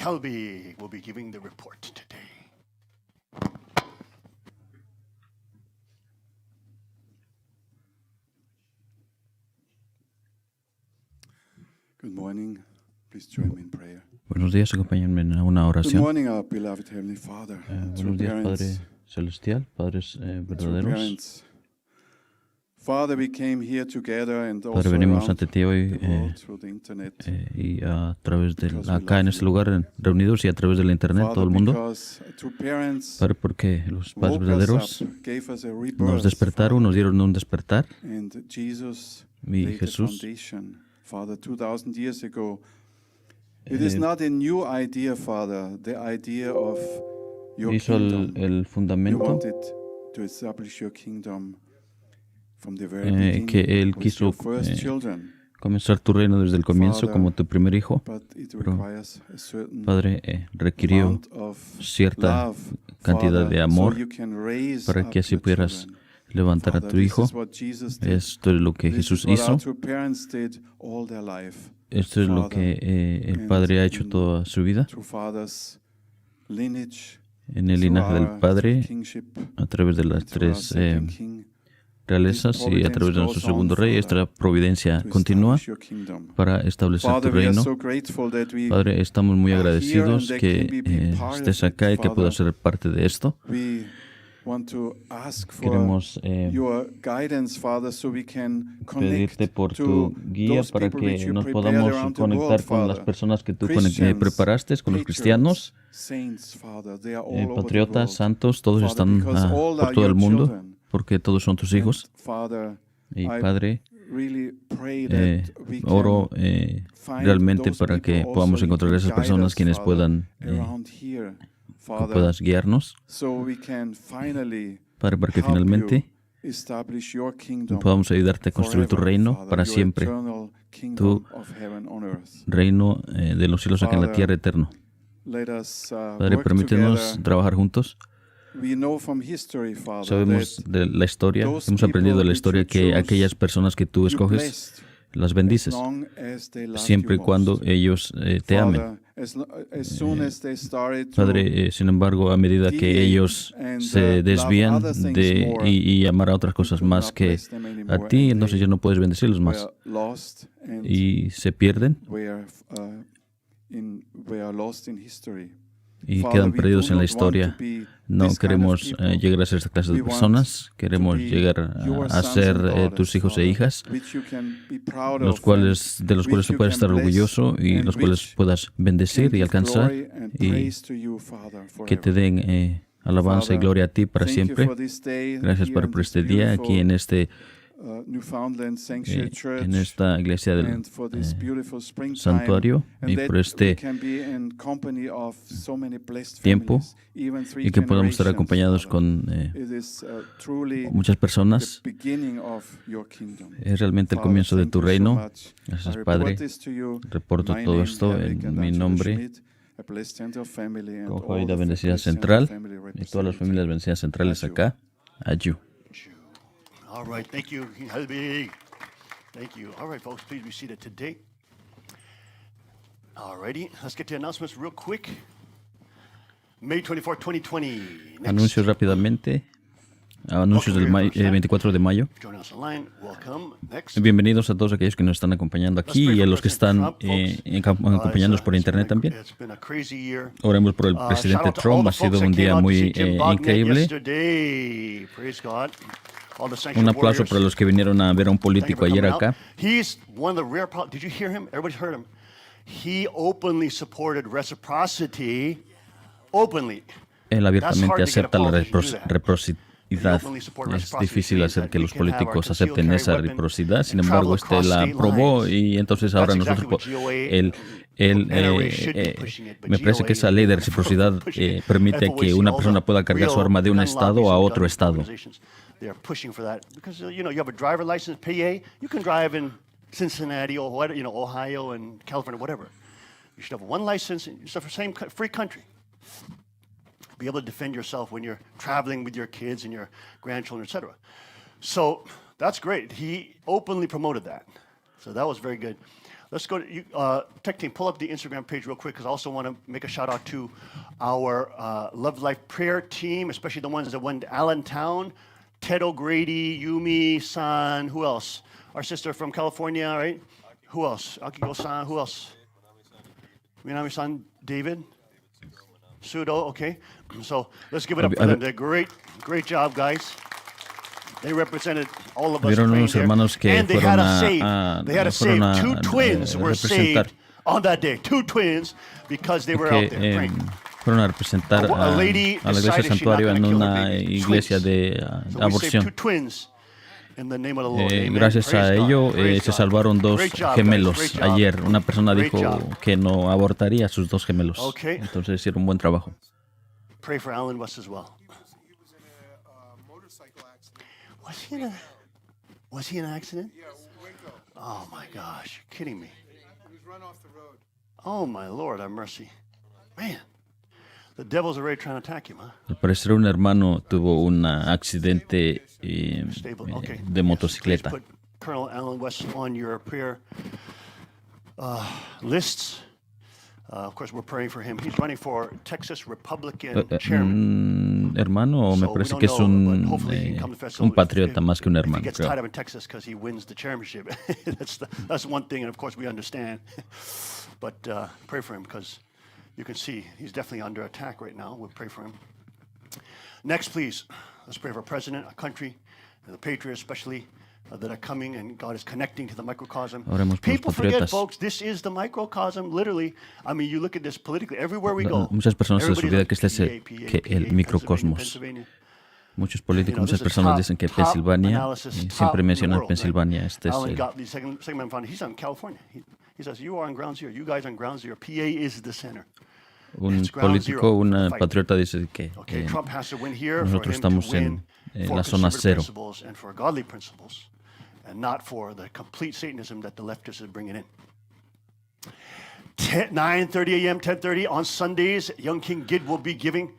Helbig will be giving the report today. Good morning. Please join me in prayer. Buenos días, acompáñenme en una Good oración. morning, our beloved Heavenly Father. Buenos días, Padre Celestial, Padres verdaderos. Parents. Father, we came here together and Padre, also venimos around ante ti hoy the world through the internet. y a través de acá en este lugar reunidos y a través de la internet, todo el mundo. Padre, porque los padres verdaderos nos despertaron, nos dieron un despertar. Y Jesús Father, 2,000 years ago. It is not a new idea, Father, the idea of your hizo kingdom. el You fundamento wanted to establish your kingdom from the very beginning que Él with quiso your first children. comenzar tu reino desde el comienzo Father, como tu primer hijo. But it Pero, requires a certain Padre, requirió amount of cierta love, cantidad Father, de amor so you can raise para up que así your pudieras children. levantar a Father, tu this hijo. is what Jesus did. Esto es lo que This Jesús is what hizo. our two parents did all their life. Esto es lo que el Padre ha hecho toda su vida. Through Father's lineage, En el linaje del Padre, kingship, a través de las through our tres second king, realezas y a través de nuestro segundo rey, esta providencia to continúa establish your kingdom. para establecer tu Father, we are reino. so grateful that we Padre, estamos muy are agradecidos here and que that can be part estés of it, acá y que Father. puedas ser parte de esto. We want to ask for Queremos your guidance, Father, so we can pedirte connect por to tu guía those para people which que you nos prepared podamos around the conectar world, con las Father. personas que tú Christians, preparaste, con los cristianos, saints, Father, they are all over the patriotas, world. santos, todos Father, están because all por are todo your el mundo, children. porque todos son tus hijos. And, Father, Y I Padre, really pray that we can oro find realmente those para people que also podamos you encontrar can esas guide personas us, quienes Father, puedan, around here, que Father, puedas guiarnos, so we can finally Padre, para que help finalmente you establish your kingdom podamos ayudarte a construir tu forever, reino Father, para your siempre, eternal kingdom of heaven on earth. reino de los cielos acá en la Father, tierra eterno. Let us Padre, work permítenos together. trabajar juntos. We know from history, Father, Sabemos that de la historia, those hemos aprendido de la people historia which you que choose, aquellas personas que tú you escoges, blessed las as bendices, long as they loved siempre y you cuando most. ellos te amen. Father, as soon as they started to Padre, sin embargo, a medida que deviate ellos and, se love desvían other things more, y amar a otras cosas could más not que bless them a anymore, ti, and entonces they ya no puedes bendecirlos más. were lost and Y se pierden were lost in history. y Father, quedan we do perdidos en la not want historia. to be No this kind of queremos people. llegar a ser esta clase de We want personas, queremos to be llegar your a sons ser and daughters, tus hijos e Father, hijas, which you can be proud de los of cuales and tú which puedes you estar can bless orgulloso y and los cuales which puedas can bendecir y give alcanzar glory and y praise to you, Father, que te forever. den alabanza y Father, gloria a ti para thank you siempre. for this day Gracias, here Padre, in por this este día aquí beautiful, en Newfoundland Sanctuary Church, en esta iglesia del and for this beautiful springtime, santuario and y that por we este can be in company of so many blessed tiempo families, even three y que podamos estar generations, acompañados Father. con It is truly muchas the personas. beginning of your kingdom. Es realmente el Father, comienzo de thank tu you so reino. much. Gracias, I Padre. report this to you. Reporto My todo name, esto Herwig, en and mi Angela nombre, Schmidt, a blessed center family, and como all familia the bendecida blessed center central family y todas las represented. familias bendecidas centrales Adiós. acá. Ayú. All right, thank you, Helbig. Thank you. All right, folks, please be seated today. All righty, let's get to announcements real quick. May 24, 2020. Next. Anuncios rápidamente. Anuncios del 24 de mayo. Join us online. Welcome. Next. Bienvenidos a todos aquellos que nos están acompañando aquí y a los que están acompañándonos por internet también. It's been a crazy year. Oremos por el presidente Trump. Ha sido un día muy increíble. Un aplauso para los que vinieron a ver a un político ayer acá. He's one of the rare. Did you hear him? Everybody's heard him. He openly supported reciprocity. Openly. Él abiertamente acepta la reciprocidad. Es difícil hacer que los políticos acepten esa reciprocidad. Sin embargo, la aprobó y entonces ahora nosotros me parece que esa ley de reciprocidad permite que una persona pueda cargar su arma de un estado a otro estado. They are pushing for that because you have a driver license, PA. You can drive in Cincinnati or Ohio and California, whatever. You should have one license. It's the same free country. Be able to defend yourself when you're traveling with your kids and your grandchildren, etc. So that's great. He openly promoted that. So that was very good. Let's go to, tech team, pull up the Instagram page real quick, because I also want to make a shout out to our Love Life prayer team, especially the ones that went to Allentown, Ted O'Grady, Yumi San, who else? Our sister from California, right? Who else? Akiko San, who else? Minami San, David? Sudo, okay. So let's give it up for them. They're great job, guys. They represented all of us Vieron praying unos there. hermanos que And they had fueron us a- saved. a- They had us fueron saved. a- Two twins were representar. saved on that day. Two twins, because they were que out there praying. fueron a representar A lady a la iglesia decided she's not santuario gonna en kill her una baby. iglesia Twins. de So we saved two aborción. twins in the name of the Lord. Amen. Gracias a Praise God. ello Praise se God. salvaron dos Great job, guys. gemelos. Great job. Ayer una persona Great dijo job. que no abortaría a sus dos gemelos. Okay. Entonces hicieron un buen trabajo. Pray for Alan West as well. He was in a motorcycle accident. Was he in an accident? Yeah, Waco. Oh my gosh, you're kidding me. He was run off the road. Oh my Lord, have mercy. Man, the devil's already trying to attack him, huh? Al parecer un hermano tuvo un accidente Stable. Okay. de Yes, please motocicleta. put Colonel Alan West on your prayer lists. Of course, we're praying for him. He's running for Texas Republican chairman. Hermano, me So we parece don't que es know, but hopefully he can come to the festival un patriota if- más que un if he hermano, gets tied creo. up in Texas because he wins the chairmanship. That's one thing, and of course we understand. But pray for him, because you can see he's definitely under attack right now. We'll pray for him. Next, please, let's pray for our president, our country, and the patriots especially, that are coming, and God is connecting to the microcosm. Oremos por los People forget, patriotas. folks, this is the microcosm, literally. I mean, you look at this politically, everywhere we go. Muchas personas se les everybody's olvida like, que este es el- PA, que el PA, microcosmos. Pennsylvania. Muchos políticos, You know, muchas this is personas top- dicen que top Pensilvania, analysis, y top siempre in the mencionan world, Pensilvania. right? Este es Alan el, Gottlieb, second founding, he's on California. He says, you are on ground zero. You guys on ground zero. PA is the center. un It's ground político, zero un for the fight. patriota dice que Okay, Trump has to win here for nosotros him to estamos win en for la zona conservative cero. principles and for godly principles, and not for the complete Satanism that the leftists are bringing in. 9:30 a.m., 10:30 on Sundays, Young King Gid will be giving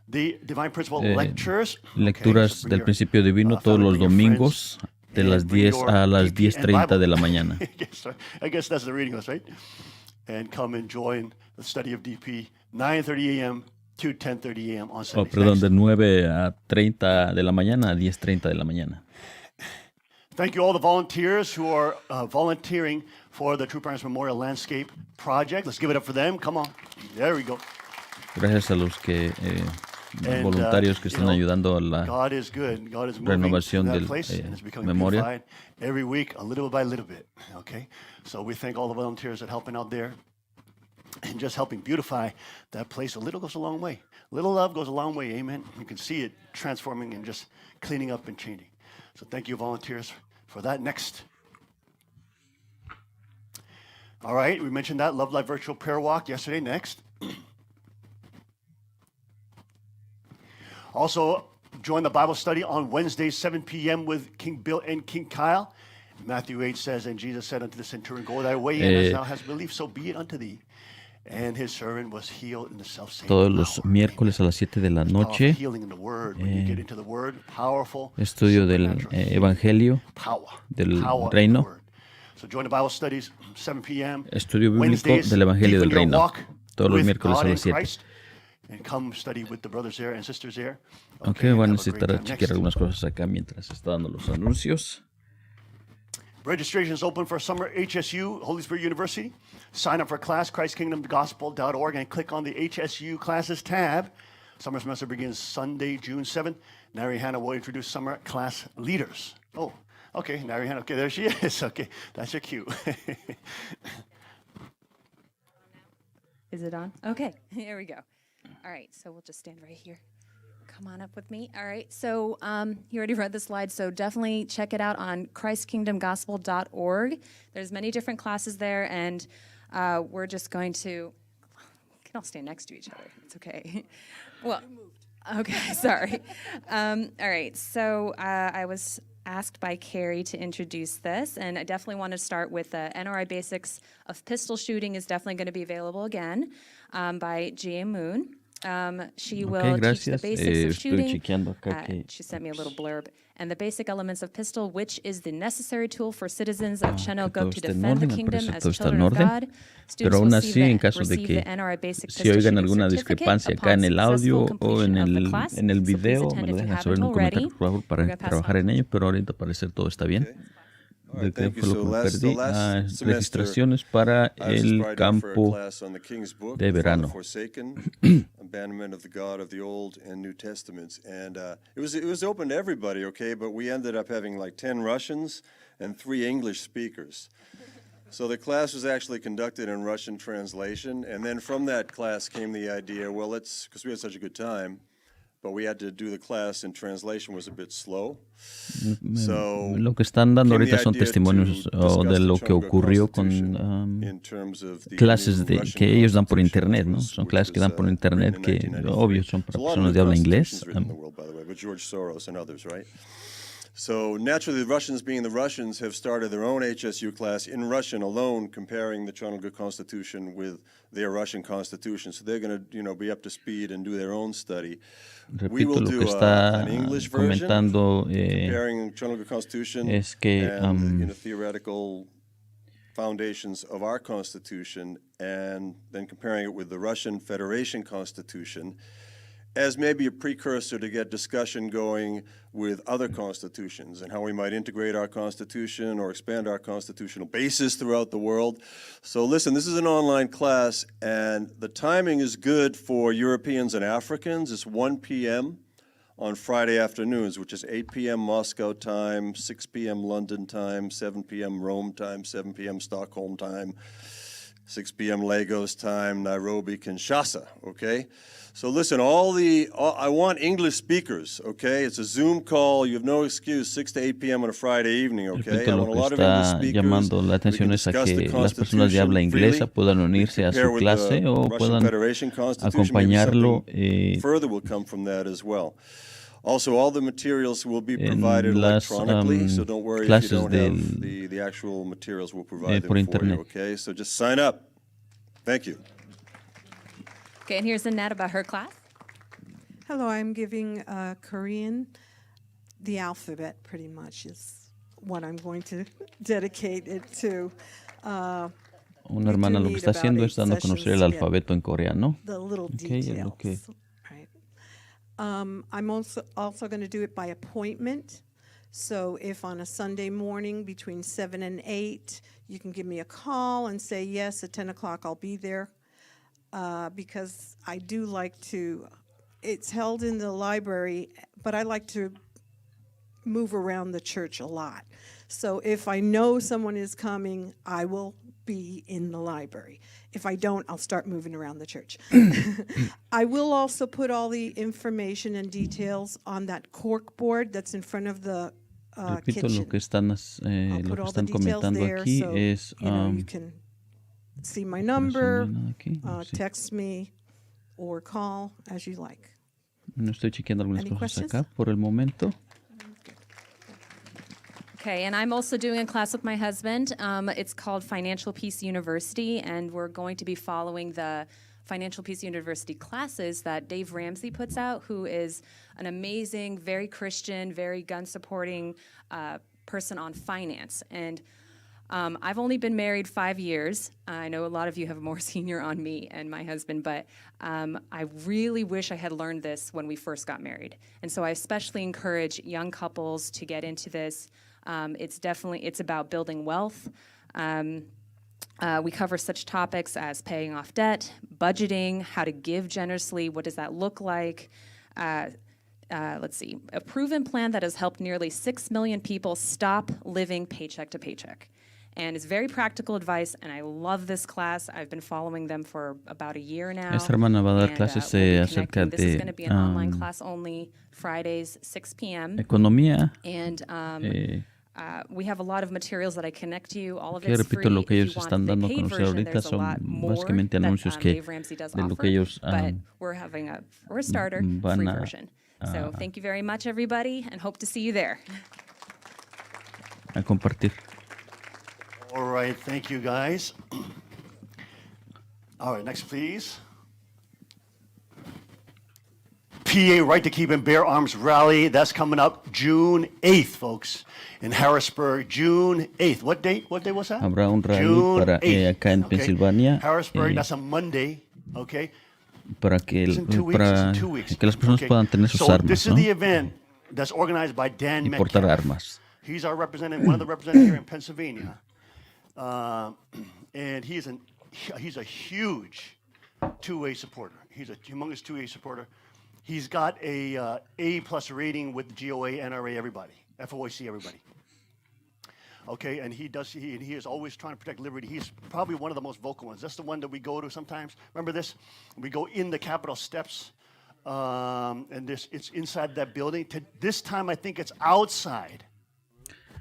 the Divine Principle lectures. lecturas Okay, so bring del your, principio divino todos family, los bring your domingos de and las bring 10 your a las DP and 10:30 de la Bible. mañana. I guess that's the reading list, right? And come and join the study of DP, 9:30 a.m. to 10:30 a.m. on Oh, Sundays. perdón, Next. de 9 a 30 de la mañana a 10:30 de la mañana. Thank you all the volunteers who are volunteering for the True Parents Memorial Landscape Project. Let's give it up for them. Come on. There we go. Gracias a los que And, voluntarios que you están know, ayudando a la God is good. God is moving renovación in that del, place, and it's becoming memorial. beautified every week, a little by little bit. Okay, so we thank all the volunteers that are helping out there, and just helping beautify that place. A little goes a long way. Little love goes a long way. Amen. You can see it transforming and just cleaning up and changing. So thank you, volunteers, for that. Next. All right, we mentioned that Love Life Virtual Prayer Walk yesterday. Next. Also, join the Bible study on Wednesdays, 7 p.m. with King Bill and King Kyle. Matthew 8 says, and Jesus said unto the centurion, go thy way, and as thou hast believed, so be it unto thee. And his servant was healed in the self-same Todos los hour. miércoles a las 7 de la Power of noche, healing in the word. When you get into the word, powerful estudio del supernatural healing. Evangelio, Power. del Power in the reino. word. So join the Bible studies, 7 p.m. Estudio bíblico Wednesdays, del Evangelio deepen del your reino. walk Todos los with miércoles God a in las 7. Christ. And come study with the brothers there and sisters there. Aunque and van a have a great necesitar time. chequear Next. algunas cosas acá mientras está dando los anuncios. Registration is open for summer HSU, Holy Spirit University. Sign up for class, ChristKingdomGospel.org, and click on the HSU classes tab. Summer semester begins Sunday, June 7th. Nari Hannah will introduce summer class leaders. Oh, okay, Nari Hannah. Okay, there she is. Okay, that's your cue. Is it on? Okay, here we go. All right, so we'll just stand right here. Come on up with me. All right, so you already read the slide, so definitely check it out on ChristKingdomGospel.org. There's many different classes there, and we're just going to, we can all stand next to each other. It's okay. Well, okay, sorry. All right, so I was asked by Carrie to introduce this, and I definitely want to start with NRI Basics of Pistol Shooting is definitely going to be available again by G.A. Moon. She Ok, will teach the gracias. basics of Estoy shooting. chequeando acá que She sent me a little blurb. And the basic elements of pistol, which is the necessary tool for citizens of que Chenoguk todo to está en defend the orden. Al kingdom parecer as todo está en children of orden. God. Pero Students aún will así, en caso de receive the que NRA Basic si Pistol oigan Shooting alguna Certificate discrepancia acá upon en el audio successful o completion of the class. en el So please video, me attend lo if you dejan saber haven't en un already. comentario, por favor, We're para gonna pass trabajar on. en ello, pero ahorita al parecer todo está bien. All right, ¿De qué thank you. fue lo So que me last, perdí? semester, Registraciones para I was el inspired for a campo class on the King's Book, de Father verano. Forsaken, Abandonment of the God of the Old and New Testaments, and it was open to everybody, okay. But we ended up having like 10 Russians and 3 English speakers. So the class was actually conducted in Russian translation, and then from that class came the idea, well, because we had such a good time, but we had to do the class in translation was a bit slow. So Lo que están dando came the ahorita son idea testimonios to discuss de the lo que Chenoguk ocurrió Constitution con in terms of the clases new de, Russian que ellos dan por Constitution, internet, ¿no? which Son was, clases que dan por internet written in que, 1993. obvio, son para There's a lot of personas new de habla inglés. constitutions written in the world, by the way, but George Soros and others, right? So naturally, the Russians, being the Russians, have started their own HSU class in Russian alone, comparing the Chenoguk Constitution with their Russian Constitution. So they're going to, be up to speed and do their own study. We Repito, will lo que do está an English version, comentando comparing Chenoguk Constitution es que and theoretical foundations of our Constitution, and then comparing it with the Russian Federation Constitution as maybe a precursor to get discussion going with other constitutions and how we might integrate our constitution or expand our constitutional basis throughout the world. So listen, this is an online class, and the timing is good for Europeans and Africans. It's 1 p.m. on Friday afternoons, which is 8 p.m. Moscow time, 6 p.m. London time, 7 p.m. Rome time, 7 p.m. Stockholm time, 6 p.m. Lagos time, Nairobi, Kinshasa, okay? So listen, I want English speakers, okay? It's a Zoom call. You have no excuse, 6 to 8 p.m. on a Friday evening, okay? Repito, I lo want a que lot of English está speakers. llamando la We can atención es a discuss the que las personas de habla Constitution inglesa freely. puedan We unirse a compare su with clase the o Russian puedan Federation Constitution. Maybe acompañarlo something further will come from that as well. Also, all the materials will be provided en las electronically, so don't worry if you clases don't del, have the actual materials. We'll provide por them for you, internet. okay? So just sign up. Thank you. Okay, and here's Annette about her class. Hello, I'm giving Korean. The alphabet pretty much is what I'm going to dedicate it to. Una hermana lo que está haciendo es dando a conocer el alfabeto en coreano. The little Okay, es lo que details. Right. I'm also going to do it by appointment. So if on a Sunday morning between 7 and 8, you can give me a call and say, yes, at 10 o'clock I'll be there. Because I do like to, it's held in the library, but I like to move around the church a lot. So if I know someone is coming, I will be in the library. If I don't, I'll start moving around the church. I will also put all the information and details on that cork board that's in front of the repito, kitchen. lo que están, I'll lo put que all the están details comentando there, aquí so es you can see my number, aquí, sí. text me, or call as you like. No estoy chequeando algunas Any cosas questions? acá por el momento. Okay, and I'm also doing a class with my husband. It's called Financial Peace University, and we're going to be following the Financial Peace University classes that Dave Ramsey puts out, who is an amazing, very Christian, very gun-supporting person on finance. And I've only been married 5 years. I know a lot of you have more senior on me and my husband, but I really wish I had learned this when we first got married. And so I especially encourage young couples to get into this. It's about building wealth. We cover such topics as paying off debt, budgeting, how to give generously, what does that look like? Let's see, a proven plan that has helped nearly 6 million people stop living paycheck to paycheck. And it's very practical advice, and I love this class. I've been following them for about a year now. Esta hermana va a dar and, clases we'll be acerca connecting. This is de going to be an online class only, Fridays, 6 p.m. economía. And we have a lot of materials that I connect to you. All of Que it's repito, free. lo que If ellos you want están the dando a paid conocer version, ahorita there's a son lot more básicamente anuncios that que Dave Ramsey does de lo offer, que ellos but we're having a starter van free a- version. So thank you very much, everybody, and hope to see you there. a compartir. All right, thank you, guys. All right, next, please. PA Right to Keep and Bear Arms Rally. That's coming up June 8th, folks, in Harrisburg, June 8th. What date? What day was that? Habrá un rally June para, 8th, acá en okay? Pensilvania, Harrisburg, that's a Monday, okay? para que, It's in 2 weeks. para It's in 2 weeks. que las personas okay? puedan tener sus So armas, this is ¿no? the event that's organized by Dan Y portar Metcalf. armas. He's our representative, one of the representatives here in Pennsylvania. And he's a huge two-way supporter. He's a humongous two-way supporter. He's got a A+ rating with GOA, NRA, everybody, FOIC, everybody. Okay, and he is always trying to protect liberty. He's probably one of the most vocal ones. That's the one that we go to sometimes. Remember this? We go in the Capitol steps, and it's inside that building. This time, I think it's outside.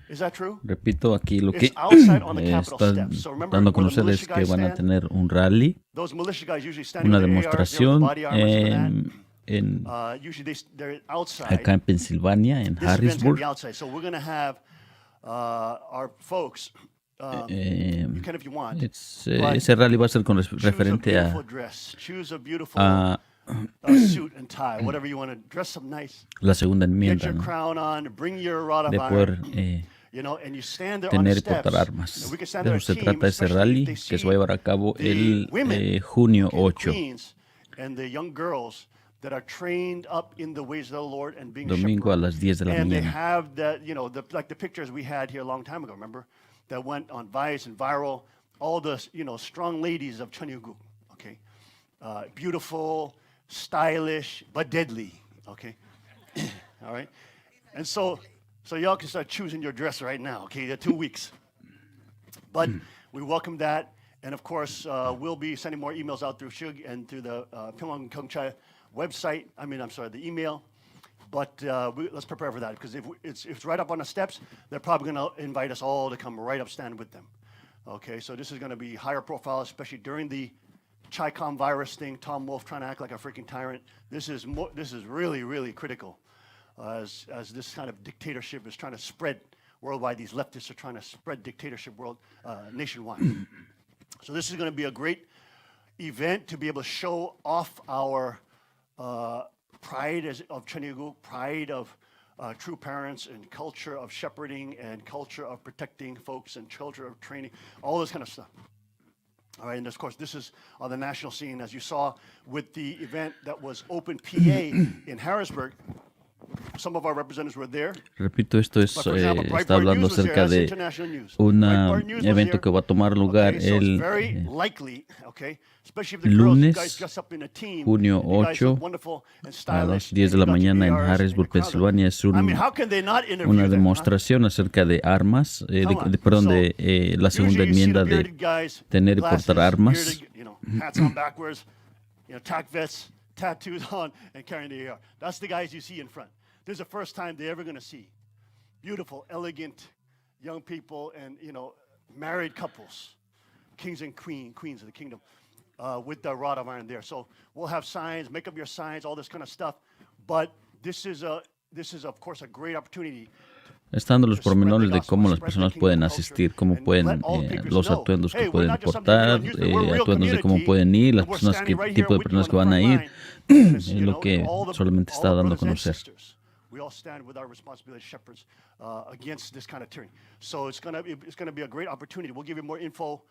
Is that true? Repito, aquí lo que It's outside on the Capitol está steps. So remember dando a where the conocer es militia que guys van a stand? tener un rally, Those militia guys usually stand una with their ARs, demostración body armors for that. en, Usually they're outside. acá en Pensilvania, en This event's gonna Harrisburg. be outside. So we're going to have our folks. You can if you want. But Ese rally va a ser con choose a referente beautiful a, dress. Choose a beautiful a suit and tie, whatever you want to dress up nice. la segunda Get enmienda, your ¿no? crown on. Bring your rod of De poder iron. You know, and you stand there on the tener y steps. portar armas. And we can stand De there eso se as a team, trata ese especially rally if they que se see va a llevar a cabo the el women, junio okay, the 8, queens and the young girls that are trained up in the ways of the Lord and being domingo a shepherded. las 10 de la And they mañana. have that, you know, like the pictures we had here a long time ago, remember? That went on Vice and viral. All the, you know, strong ladies of Cheongguk, okay? Beautiful, stylish, but deadly, okay? All right? And so y'all can start choosing your dress right now, okay? They're 2 weeks. But we welcome that. And of course, we'll be sending more emails out through Shug and through the Pyongyang Kongchai website. The email. But let's prepare for that because if it's right up on the steps, they're probably going to invite us all to come right up, stand with them. Okay, so this is going to be higher profile, especially during the Chi-Com virus thing. Tom Wolfe trying to act like a freaking tyrant. This is really, really critical as this kind of dictatorship is trying to spread worldwide. These leftists are trying to spread dictatorship nationwide. So this is going to be a great event to be able to show off our pride of Cheongguk, pride of true parents and culture of shepherding and culture of protecting folks and culture of training, all this kind of stuff. All right, and of course, this is on the national scene, as you saw with the event that was Open PA in Harrisburg. Some of our representatives were there. Repito, esto es, But for example, está Breitbart hablando News was there. acerca That's de international news. un Breitbart News was evento there. que va a tomar lugar Okay, so it's el very likely, okay, especially if the girls, you lunes, guys dress up in a team, junio and you guys 8, look wonderful and a stylish, las 10 de and la you got your mañana en ARs and Harrisburg, your crowd. Pensilvania. Es I mean, how can they not interview una them, huh? demostración acerca de armas, Come on. de la segunda Usually you see the enmienda de bearded guys, tener y glasses, portar armas. bearded, you know, hats on backwards, you know, tack vests, tattoos on, and carrying the AR. That's the guys you see in front. This is the first time they're ever going to see beautiful, elegant young people and, you know, married couples, kings and queens of the kingdom, with the rod of iron there. So we'll have signs, make up your signs, all this kind of stuff. But this is of course a great opportunity. Estando los pormenores de cómo las personas pueden asistir, cómo pueden, los atuendos que pueden portar, atuendos de cómo pueden ir, las personas tipo de personas que van a ir, es lo que solamente está dando a conocer. We all stand with our responsibility as shepherds against this kind of tyranny. So it's gonna be a great opportunity. We'll give you more info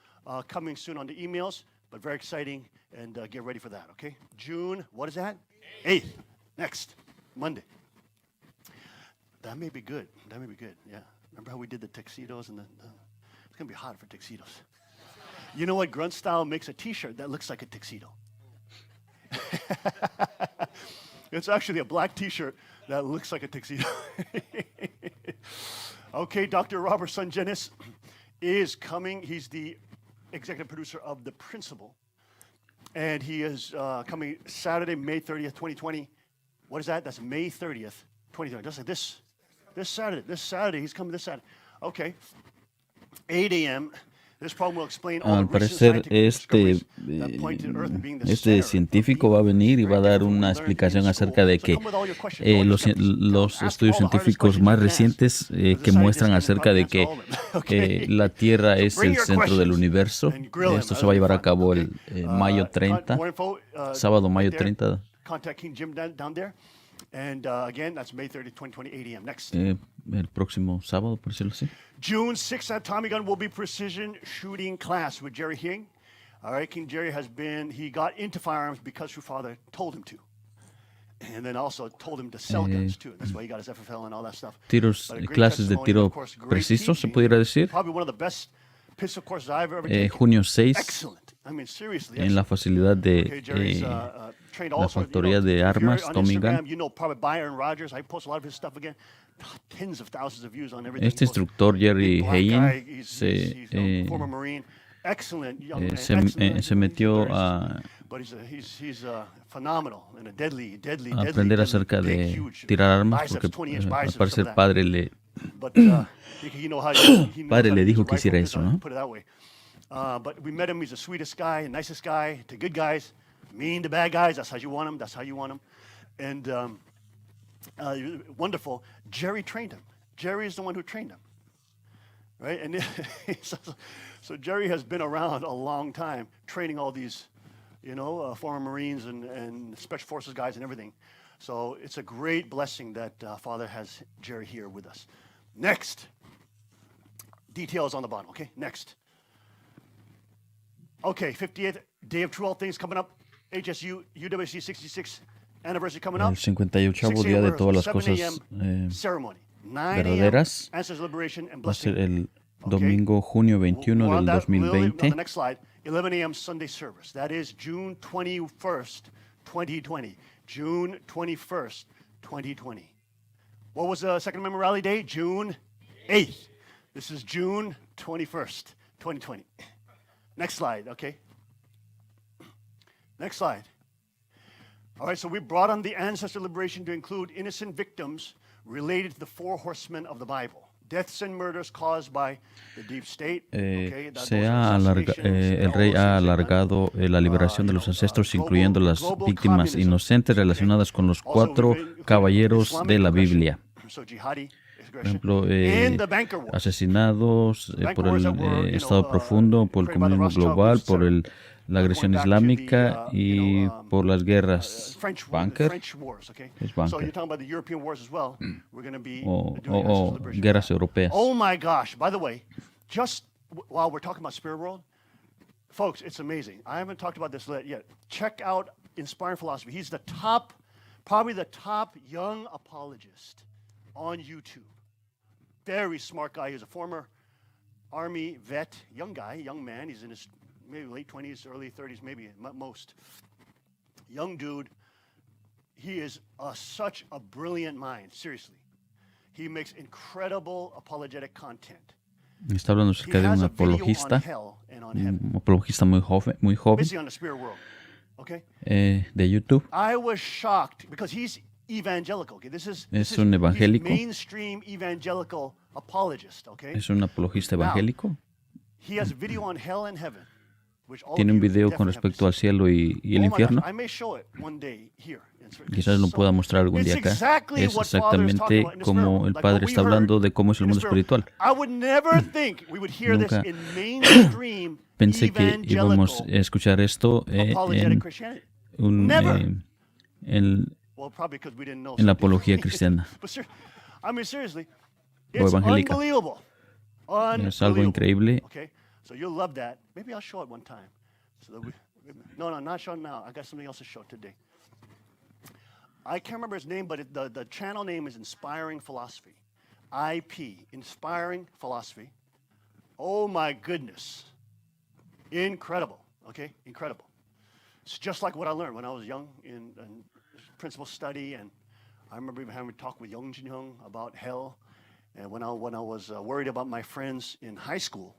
coming soon on the emails, but very exciting, and get ready for that, okay? June, what is that? 8th, next, Monday. That may be good. Yeah. Remember how we did the tuxedos and it's gonna be hot for tuxedos. You know what? Grunt Style makes a T-shirt that looks like a tuxedo. It's actually a black T-shirt that looks like a tuxedo. Okay, Dr. Robert Sungenis is coming. He's the executive producer of The Principle. And he is coming Saturday, May 30th, 2020. What is that? That's May 30th, 2020. Just like this Saturday. He's coming this Saturday. Okay. 8 a.m. This program will explain all Al the recent parecer, scientific discoveries that point to Earth being the center of científico the va a venir y va a dar very una different we learn explicación in acerca school. de So que come with all your questions, all your los skepticism. Ask estudios all the hardest científicos questions más you can ask. recientes The que scientists muestran can acerca probably de answer que all of them. Okay. la Tierra So es bring el your centro del questions universo. and grill him. Esto se va a That'll llevar be a cabo fun, el okay? mayo 30, More info, sábado mayo right there. 30. Contact King Jim down there. And again, that's May 30th, 2020, 8 a.m. Next. El próximo sábado, por decirlo así. June 6th at Tommy Gun will be precision shooting class with Jerry Hing. All right, King Jerry he got into firearms because your father told him to. And then also told him to sell guns too. That's why he got his FFL and all that stuff. Tiros, But a great clases de testimony, tiro of course, great precisos, se teaching. pudiera decir. Probably one of the best pistol courses I've ever taken. Junio 6, Excellent. I mean, seriously. en la facilidad Okay, de Jerry's, trained la also, factoría de if you're armas, on Tommy Instagram, Gun. you know probably Byron Rogers. I post a lot of his stuff again. Tens of thousands of views on everything. Este He posts. instructor, Jerry Big black guy. Hayen, He's se, a former Marine. Excellent young man. se Excellent. se metió a But he's phenomenal and a deadly, aprender acerca de tirar armas porque al parecer padre le padre le dijo que hiciera eso, ¿no? Put it that way. But we met him. He's the sweetest guy, nicest guy, to good guys, mean to bad guys. That's how you want him. That's how you want him. And wonderful. Jerry trained him. Jerry is the one who trained him. Right? And so Jerry has been around a long time training all these, former Marines and Special Forces guys and everything. So it's a great blessing that Father has Jerry here with us. Next. Details on the bottom, okay? Next. Okay, 58th Day of True All Things coming up. HSU, UWC 66 anniversary coming up. El 58º día de todas las cosas ceremony. 9 verdaderas. Ancestors Liberation and Va a ser Blessing. el domingo, junio 21 del On the 2020. next slide, 11 a.m. Sunday service. That is June 21st, 2020. June 21st, 2020. What was the Second Amendment Rally Day? June 8th. This is June 21st, 2020. Next slide, okay? Next slide. All right, so we brought on the ancestor liberation to include innocent victims related to the four horsemen of the Bible. Deaths and murders caused by the deep state. Okay, El rey ha alargado la liberación de los ancestros, incluyendo las víctimas inocentes relacionadas con los cuatro caballeros de la Biblia. Por ejemplo, asesinados por el Estado profundo, por el comunismo global, por la agresión islámica y por las guerras bunker. Es bunker. O guerras europeas. Oh my gosh, by the way, just while we're talking about spirit world, folks, it's amazing. I haven't talked about this yet. Check out Inspiring Philosophy. He's probably the top young apologist on YouTube. Very smart guy. He's a former Army vet, young guy, young man. He's in his maybe late 20s, early 30s, maybe most. Young dude. He is such a brilliant mind, seriously. He makes incredible apologetic content. Está hablando acerca de un apologista muy joven, Basically on the spirit world, okay? De YouTube. I was shocked because he's evangelical. Okay? This is un evangélico. He's mainstream evangelical apologist, okay? Es un apologista evangélico. He has a video on hell and heaven, which all Tiene of un you video con definitely respecto have al cielo y el my infierno. gosh, I may show it one day here. Quizás lo pueda mostrar algún día acá. Es exactamente como el Padre está hablando de cómo es el mundo espiritual. Nunca pensé que íbamos a escuchar esto en la apología cristiana o evangélica. Es algo increíble. No, not show now. I got something else to show today. I can't remember his name, but the channel name is Inspiring Philosophy. IP, Inspiring Philosophy. Oh my goodness. Incredible, okay? Incredible. It's just like what I learned when I was young in principal study, and I remember even having a talk with Young Jin Young about hell, and when I was worried about my friends in high school,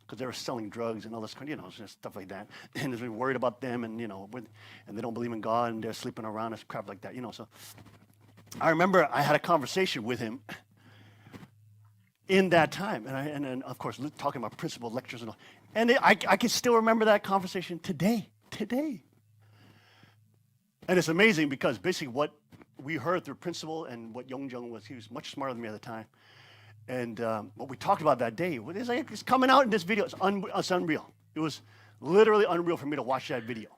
because they were selling drugs and all this, just stuff like that. And I was worried about them, and and they don't believe in God, and they're sleeping around and crap like that, So I remember I had a conversation with him in that time, and of course talking about principal lectures and all. And I can still remember that conversation today. And it's amazing because basically what we heard through principal and what Young Jung was, he was much smarter than me at the time. And what we talked about that day, it's coming out in this video. It's unreal. It was literally unreal for me to watch that video,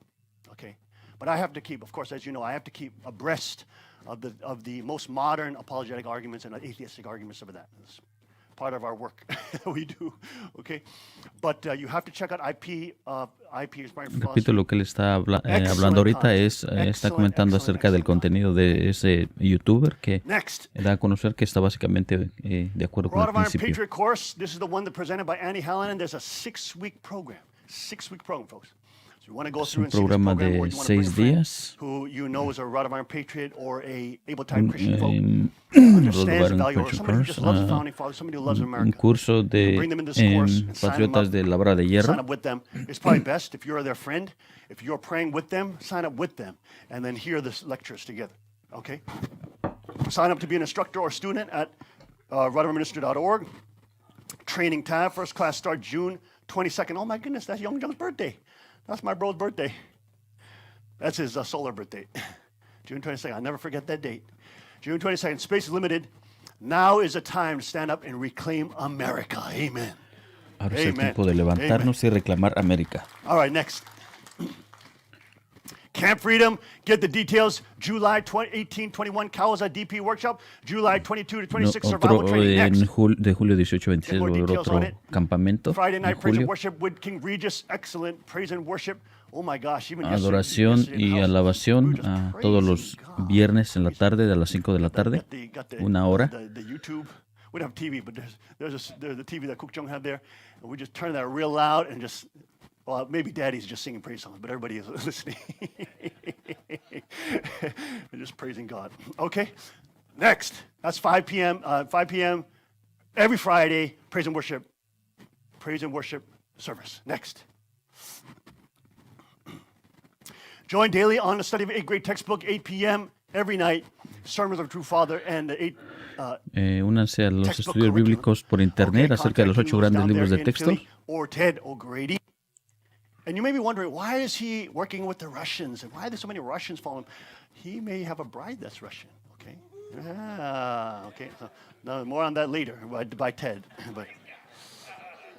okay? But I have to keep, of course, as you know, I have to keep abreast of the most modern apologetic arguments and atheistic arguments of that. It's part of our work we do, okay? But you have to check out IP is Brian Repito, lo que él está hablando ahorita está comentando acerca del contenido de ese youtuber que da a conocer que está básicamente de acuerdo con el Rod of Iron principio. Patriot course, this is the one that presented by Annie Hallinan. There's a 6-week program. 6-week program, folks. So you want to go Es through un and see this programa program, or de you want to bring a 6 friend días. who you know is a Rod of Iron Patriot or a able-time Christian Rod folk, of understands the Iron value, or Patriot somebody who just loves the course, founding fathers, somebody who loves Un America. curso de Bring them in this course and sign them patriotas up. de la Barra de Sign Hierro. up with them. It's probably best if you're their friend. If you're praying with them, sign up with them, and then hear the lectures together. Okay? Sign up to be an instructor or student at rodovironminister.org. Training tab. First class start June 22nd. Oh my goodness, that's Young Jung's birthday. That's my bro's birthday. That's his solar birthday. June 22nd. I'll never forget that date. June 22nd. Space is limited. Now is the time to stand up and reclaim America. Amen. Ahora es el Amen. tiempo de levantarnos y reclamar América. All right, next. Camp Freedom, get the details. July 18, 21, Kawaza DP Workshop. July 22 to 26, Survival Otro Training. Next. de julio 18 a 26 Get more va a haber details on otro it. campamento Friday en night praise and julio. worship with King Regis. Excellent praise and worship. Oh my gosh, even Adoración yesterday in y house, we alabación were just todos praising los God. viernes en la tarde, de las 5 de la tarde, Got the, una hora. The YouTube. We don't have TV, but there's the TV that Cook Jung had there. And we just turn that real loud and just, well, maybe Daddy's just singing praise songs, but everybody is listening. We're just praising God. Okay, next. That's 5 p.m. 5 p.m. every Friday. Praise and worship service. Next. Join daily on the study of 8th grade textbook, 8 p.m. every night. Sermons of True Father and the 8. Únanse a los estudios bíblicos por internet acerca de los 8 grandes libros de texto. Or Ted O'Grady. And you may be wondering, why is he working with the Russians? And why are there so many Russians following him? He may have a bride that's Russian, okay? Okay. So, no, more on that later by Ted. But,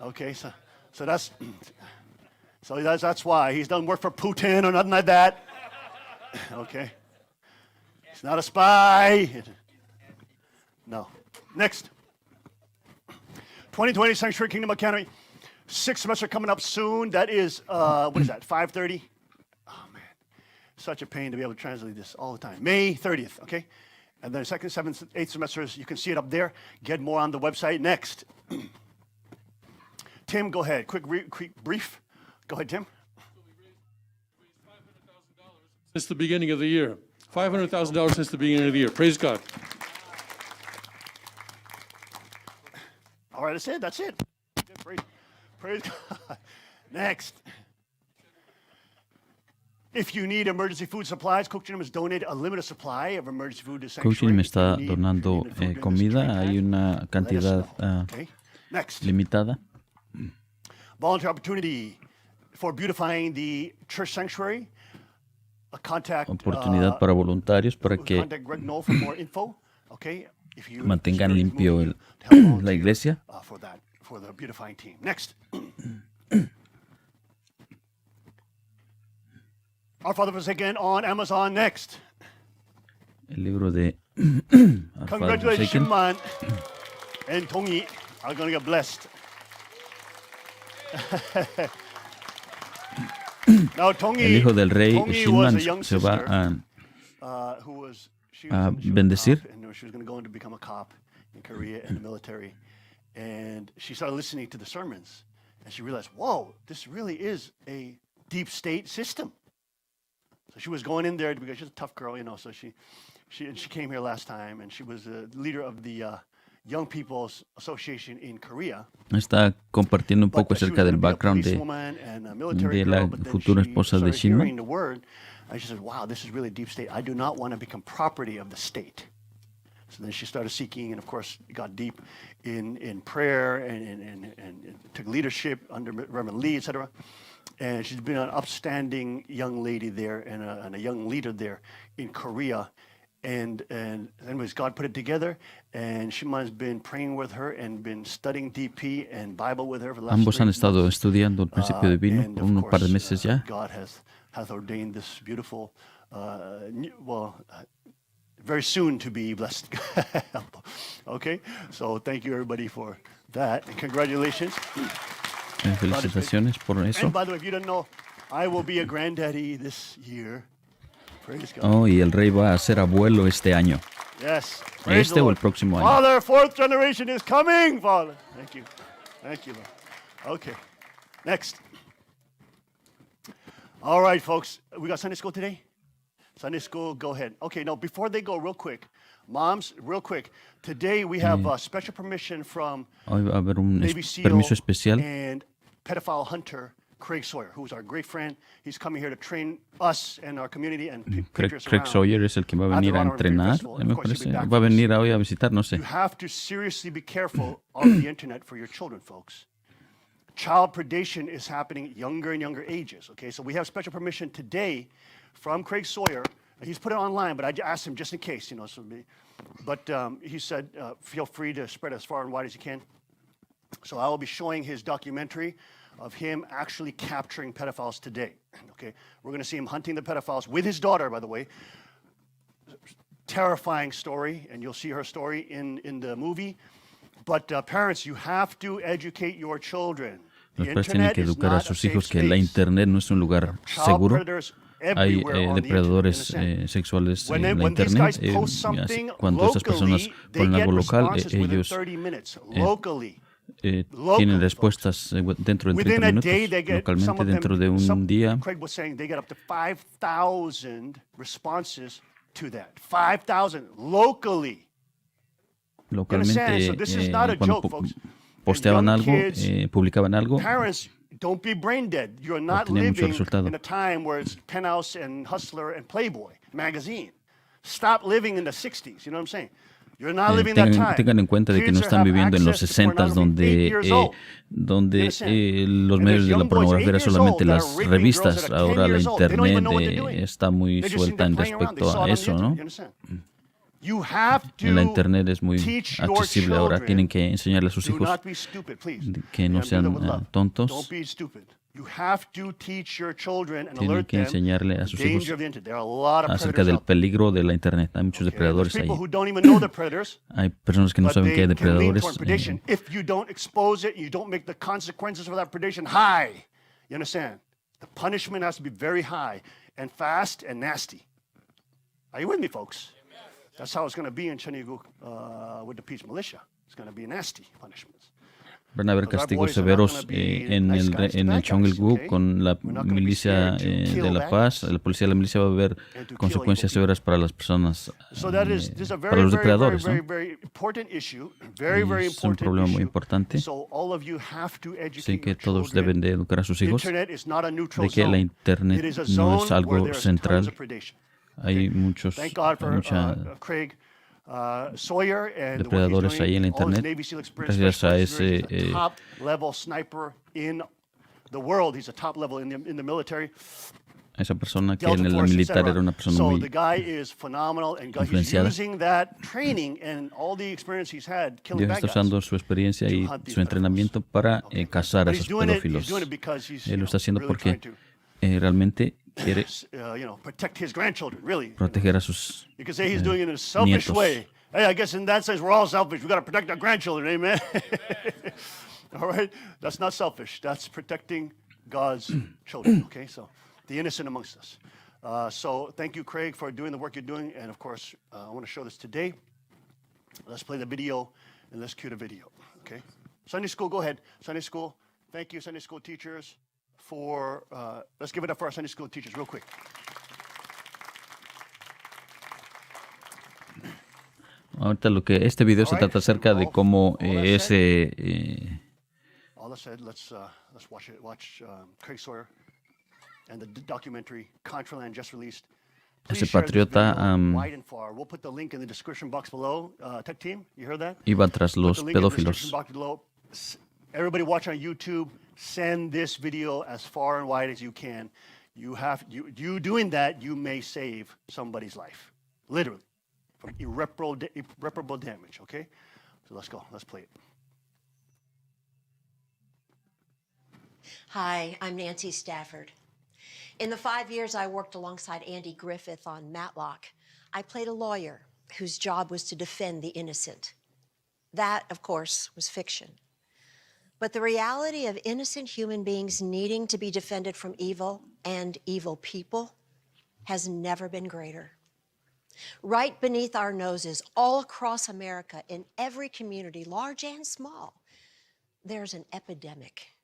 okay, so that's why. He's done work for Putin or nothing like that. Okay. He's not a spy. No. Next. 2020 Sanctuary Kingdom Academy. 6th semester coming up soon. That is, what is that, 5:30? Oh, man. Such a pain to be able to translate this all the time. May 30th, okay? And then 2nd, 7th, 8th semesters, you can see it up there. Get more on the website. Next. Tim, go ahead. Quick brief. Go ahead, Tim. Since the beginning of the year. $500,000 since the beginning of the year. Praise God. All right, that's it. That's it. Praise God. Next. If you need emergency food supplies, Cook Jim has donated a limited supply of emergency food to Coach Sanctuary. me está donando comida. Hay una cantidad limitada. Volunteer opportunity for beautifying the church sanctuary. A contact, Oportunidad para voluntarios para que contact Greg Knoll for more info. Okay. If you mantengan limpio la iglesia. For the beautifying team. Next. Our Father Forsaken on Amazon. Next. El libro de Congratulations, Shimon and Tongi are going to get blessed. Now, Tongi, El hijo del rey Tongi was Shimon a young se va sister, a who was bendecir. And she was going to become a cop in Korea in the military. And she started listening to the sermons, and she realized, whoa, this really is a deep state system. So she was going in there because she's a tough girl, you know. So she came here last time, and she was the leader of the Young People's Association in Korea. Está compartiendo un poco acerca del background de la futura esposa de Shimon. And she said, wow, this is really deep state. I do not want to become property of the state. So then she started seeking, and of course, got deep in prayer and took leadership under Reverend Lee, etc. And she's been an upstanding young lady there and a young leader there in Korea. And anyways, God put it together, and Shimon's been praying with her and been studying DP and Bible with her for the last Ambos han 3 estado months. estudiando el principio divino And por of un par de course, meses ya. God hath ordained this beautiful, very soon to be blessed. Okay, so thank you everybody for that, and congratulations. Felicitaciones por eso. And by the way, if you don't know, I will be a granddaddy this year. Praise God. Oh, y el rey va a ser abuelo este año. Yes. Praise the Este o el Lord. próximo año. Father, fourth generation is coming, Father. Thank you. Thank you, Lord. Okay. Next. All right, folks. We got Sunday school today? Sunday school, go ahead. Okay, no, before they go, real quick. Moms, real quick. Today we have special permission from Hoy va a haber un Navy SEAL permiso especial and pedophile hunter Craig Sawyer, who's our great friend. He's coming here to train us and our community and pictures Craig around. Sawyer es el que va a venir a entrenar, me parece. Va a venir hoy a visitar, no sé. You have to seriously be careful on the internet for your children, folks. Child predation is happening at younger and younger ages, okay? So we have special permission today from Craig Sawyer. He's put it online, but I asked him just in case, you know. But he said, feel free to spread as far and wide as you can. So I will be showing his documentary of him actually capturing pedophiles today, okay? We're going to see him hunting the pedophiles with his daughter, by the way. Terrifying story, and you'll see her story in the movie. But parents, you have to educate your children. Los padres tienen que educar a sus hijos que la internet no es un lugar seguro. Hay depredadores sexuales en la internet. Cuando estas personas ponen algo local, ellos tienen respuestas dentro de 30 minutos, localmente dentro de un día. Craig was saying they get up to 5,000 responses to that. 5,000 locally. Localmente, cuando posteaban algo, publicaban algo, Parents, don't be brain dead. You're not obtenía mucho living resultado. in a time where it's Penthouse and Hustler and Playboy magazine. Stop living in the 60s. You know what I'm saying? You're not living that time. Tengan en cuenta de que no están viviendo en los 60s donde los medios de la pornografía eran solamente las revistas. Ahora la internet está muy suelta en respecto a eso, ¿no? En la internet es muy accesible ahora. Tienen que enseñarle a sus hijos que no sean tontos. Tienen que enseñarle a sus hijos acerca del peligro de la internet. Hay muchos depredadores ahí. Hay personas que no saben que hay depredadores. If you don't expose it, you don't make the consequences for that predation high. You understand? The punishment has to be very high and fast and nasty. Are you with me, folks? That's how it's going to be in Chenegu with the Peace Militia. It's going to be nasty punishments. Van a haber castigos severos en el Chongelgu con la milicia de la paz. La policía de la milicia va a haber consecuencias severas para las personas, para los depredadores, ¿no? Y es un problema muy importante. Así que todos deben de educar a sus hijos de que la internet no es algo central. Hay mucha depredadores ahí en la internet. Gracias a ese esa persona que en el militar era una persona muy influenciada. Dios está usando su experiencia y su entrenamiento para cazar a esos pedófilos. Él lo está haciendo porque realmente quiere proteger a sus nietos. Hey, I guess in that sense we're all selfish. We got to protect our grandchildren, amen. All right, that's not selfish. That's protecting God's children. Okay, so the innocent amongst us. So thank you, Craig, for doing the work you're doing, and of course, I want to show this today. Let's play the video and let's cue the video. Okay, Sunday school, go ahead. Sunday school. Thank you, Sunday school teachers, for. Let's give it up for our Sunday school teachers, real quick. Ahorita este video se trata acerca de cómo ese All that said, let's watch Craig Sawyer and the documentary Contraland just released. ese patriota We'll put the link in the description box below. Tech team, you heard that? iba tras los pedófilos. Everybody watch on YouTube, send this video as far and wide as you can. You doing that, you may save somebody's life, literally. From irreparable damage, okay? So let's go. Let's play it. Hi, I'm Nancy Stafford. In the 5 years I worked alongside Andy Griffith on Matlock, I played a lawyer whose job was to defend the innocent. That, of course, was fiction. But the reality of innocent human beings needing to be defended from evil and evil people has never been greater. Right beneath our noses, all across America, in every community, large and small, there's an epidemic,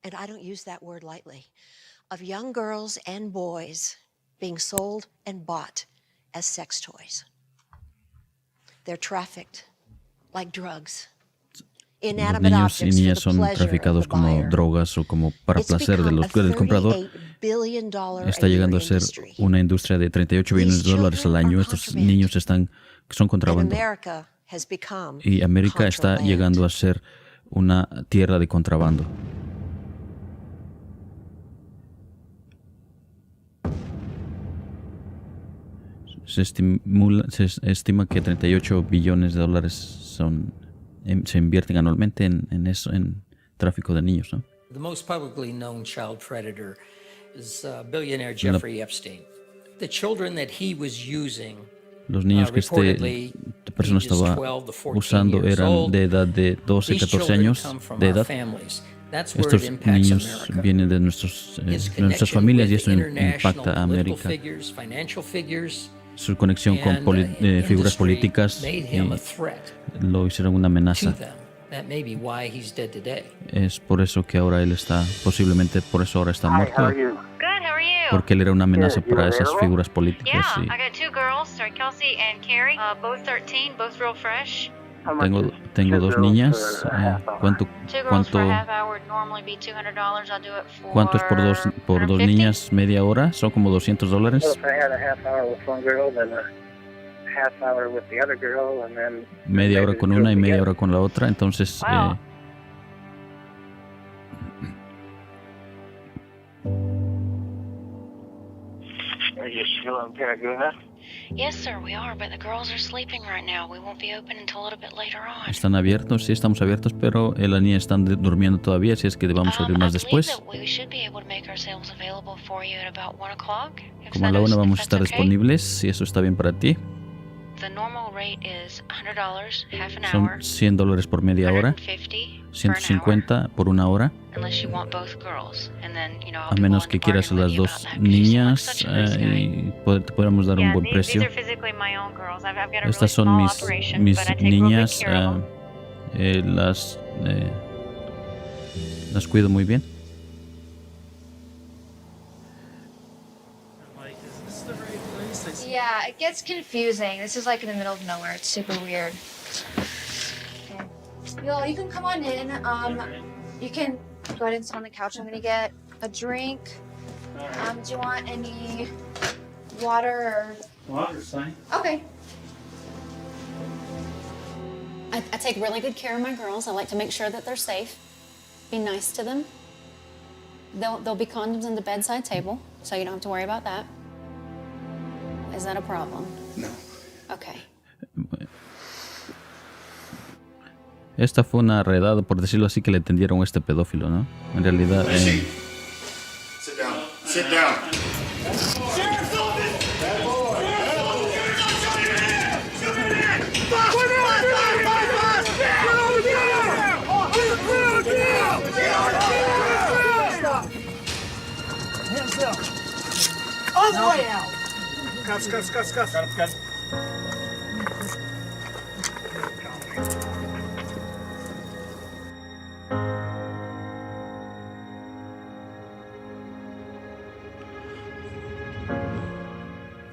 and I don't use that word lightly, of young girls and boys being sold and bought as sex toys. They're trafficked like drugs. Los Inanimate niños y objects for niñas the son pleasure of the traficados como buyer. drogas o como para It's placer become a del comprador. $38 billion Está llegando a ser industry. una industria de 38 billones de dólares al año. Estos niños son And contrabando. America has become Y América está contraband. llegando a ser una tierra de contrabando. Se estima que 38 billones de dólares se invierten anualmente en eso, en tráfico de niños, ¿no? The most publicly known child predator is billionaire Jeffrey Epstein. The children that he was using Los niños que esta persona estaba usando eran de edad de 12 a 14 años de edad. Estos niños vienen de nuestras familias y eso impacta a América. Su conexión con figuras políticas lo hicieron una amenaza. Es por eso que ahora él está, posiblemente por eso ahora está muerto. Porque él era una amenaza para esas figuras políticas. Yeah, I got two girls, sorry, Kelsey and Carrie, both 13, both real fresh. Tengo dos niñas. ¿Cuánto es por dos niñas media hora? Son como $200. Media hora con una y media hora con la otra. Entonces, Are you still in Paraguay? Yes, sir, we are, but the girls are sleeping right now. We won't be open until a little bit later on. Están abiertos, sí, estamos abiertos, pero las niñas están durmiendo todavía, así es que vamos a abrir más después. Como a la 1 vamos a estar disponibles, si eso está bien para ti. Son $100 por media hora, 150 por una hora. A menos que quieras a las dos niñas y podemos dar un buen precio. Estas son mis niñas, las cuido muy bien. Yeah, it gets confusing. This is like in the middle of nowhere. It's super weird. Okay. Yo, you can come on in. You can go ahead and sit on the couch. I'm gonna get a drink. Do you want any water or? Water's fine. Okay. I take really good care of my girls. I like to make sure that they're safe. Be nice to them. There'll be condoms in the bedside table, so you don't have to worry about that. Is that a problem? No. Okay. Esta fue una redada, por decirlo así, que le tendieron a este pedófilo, ¿no? En realidad... Sit down. Sit down. All the way out. Cuts.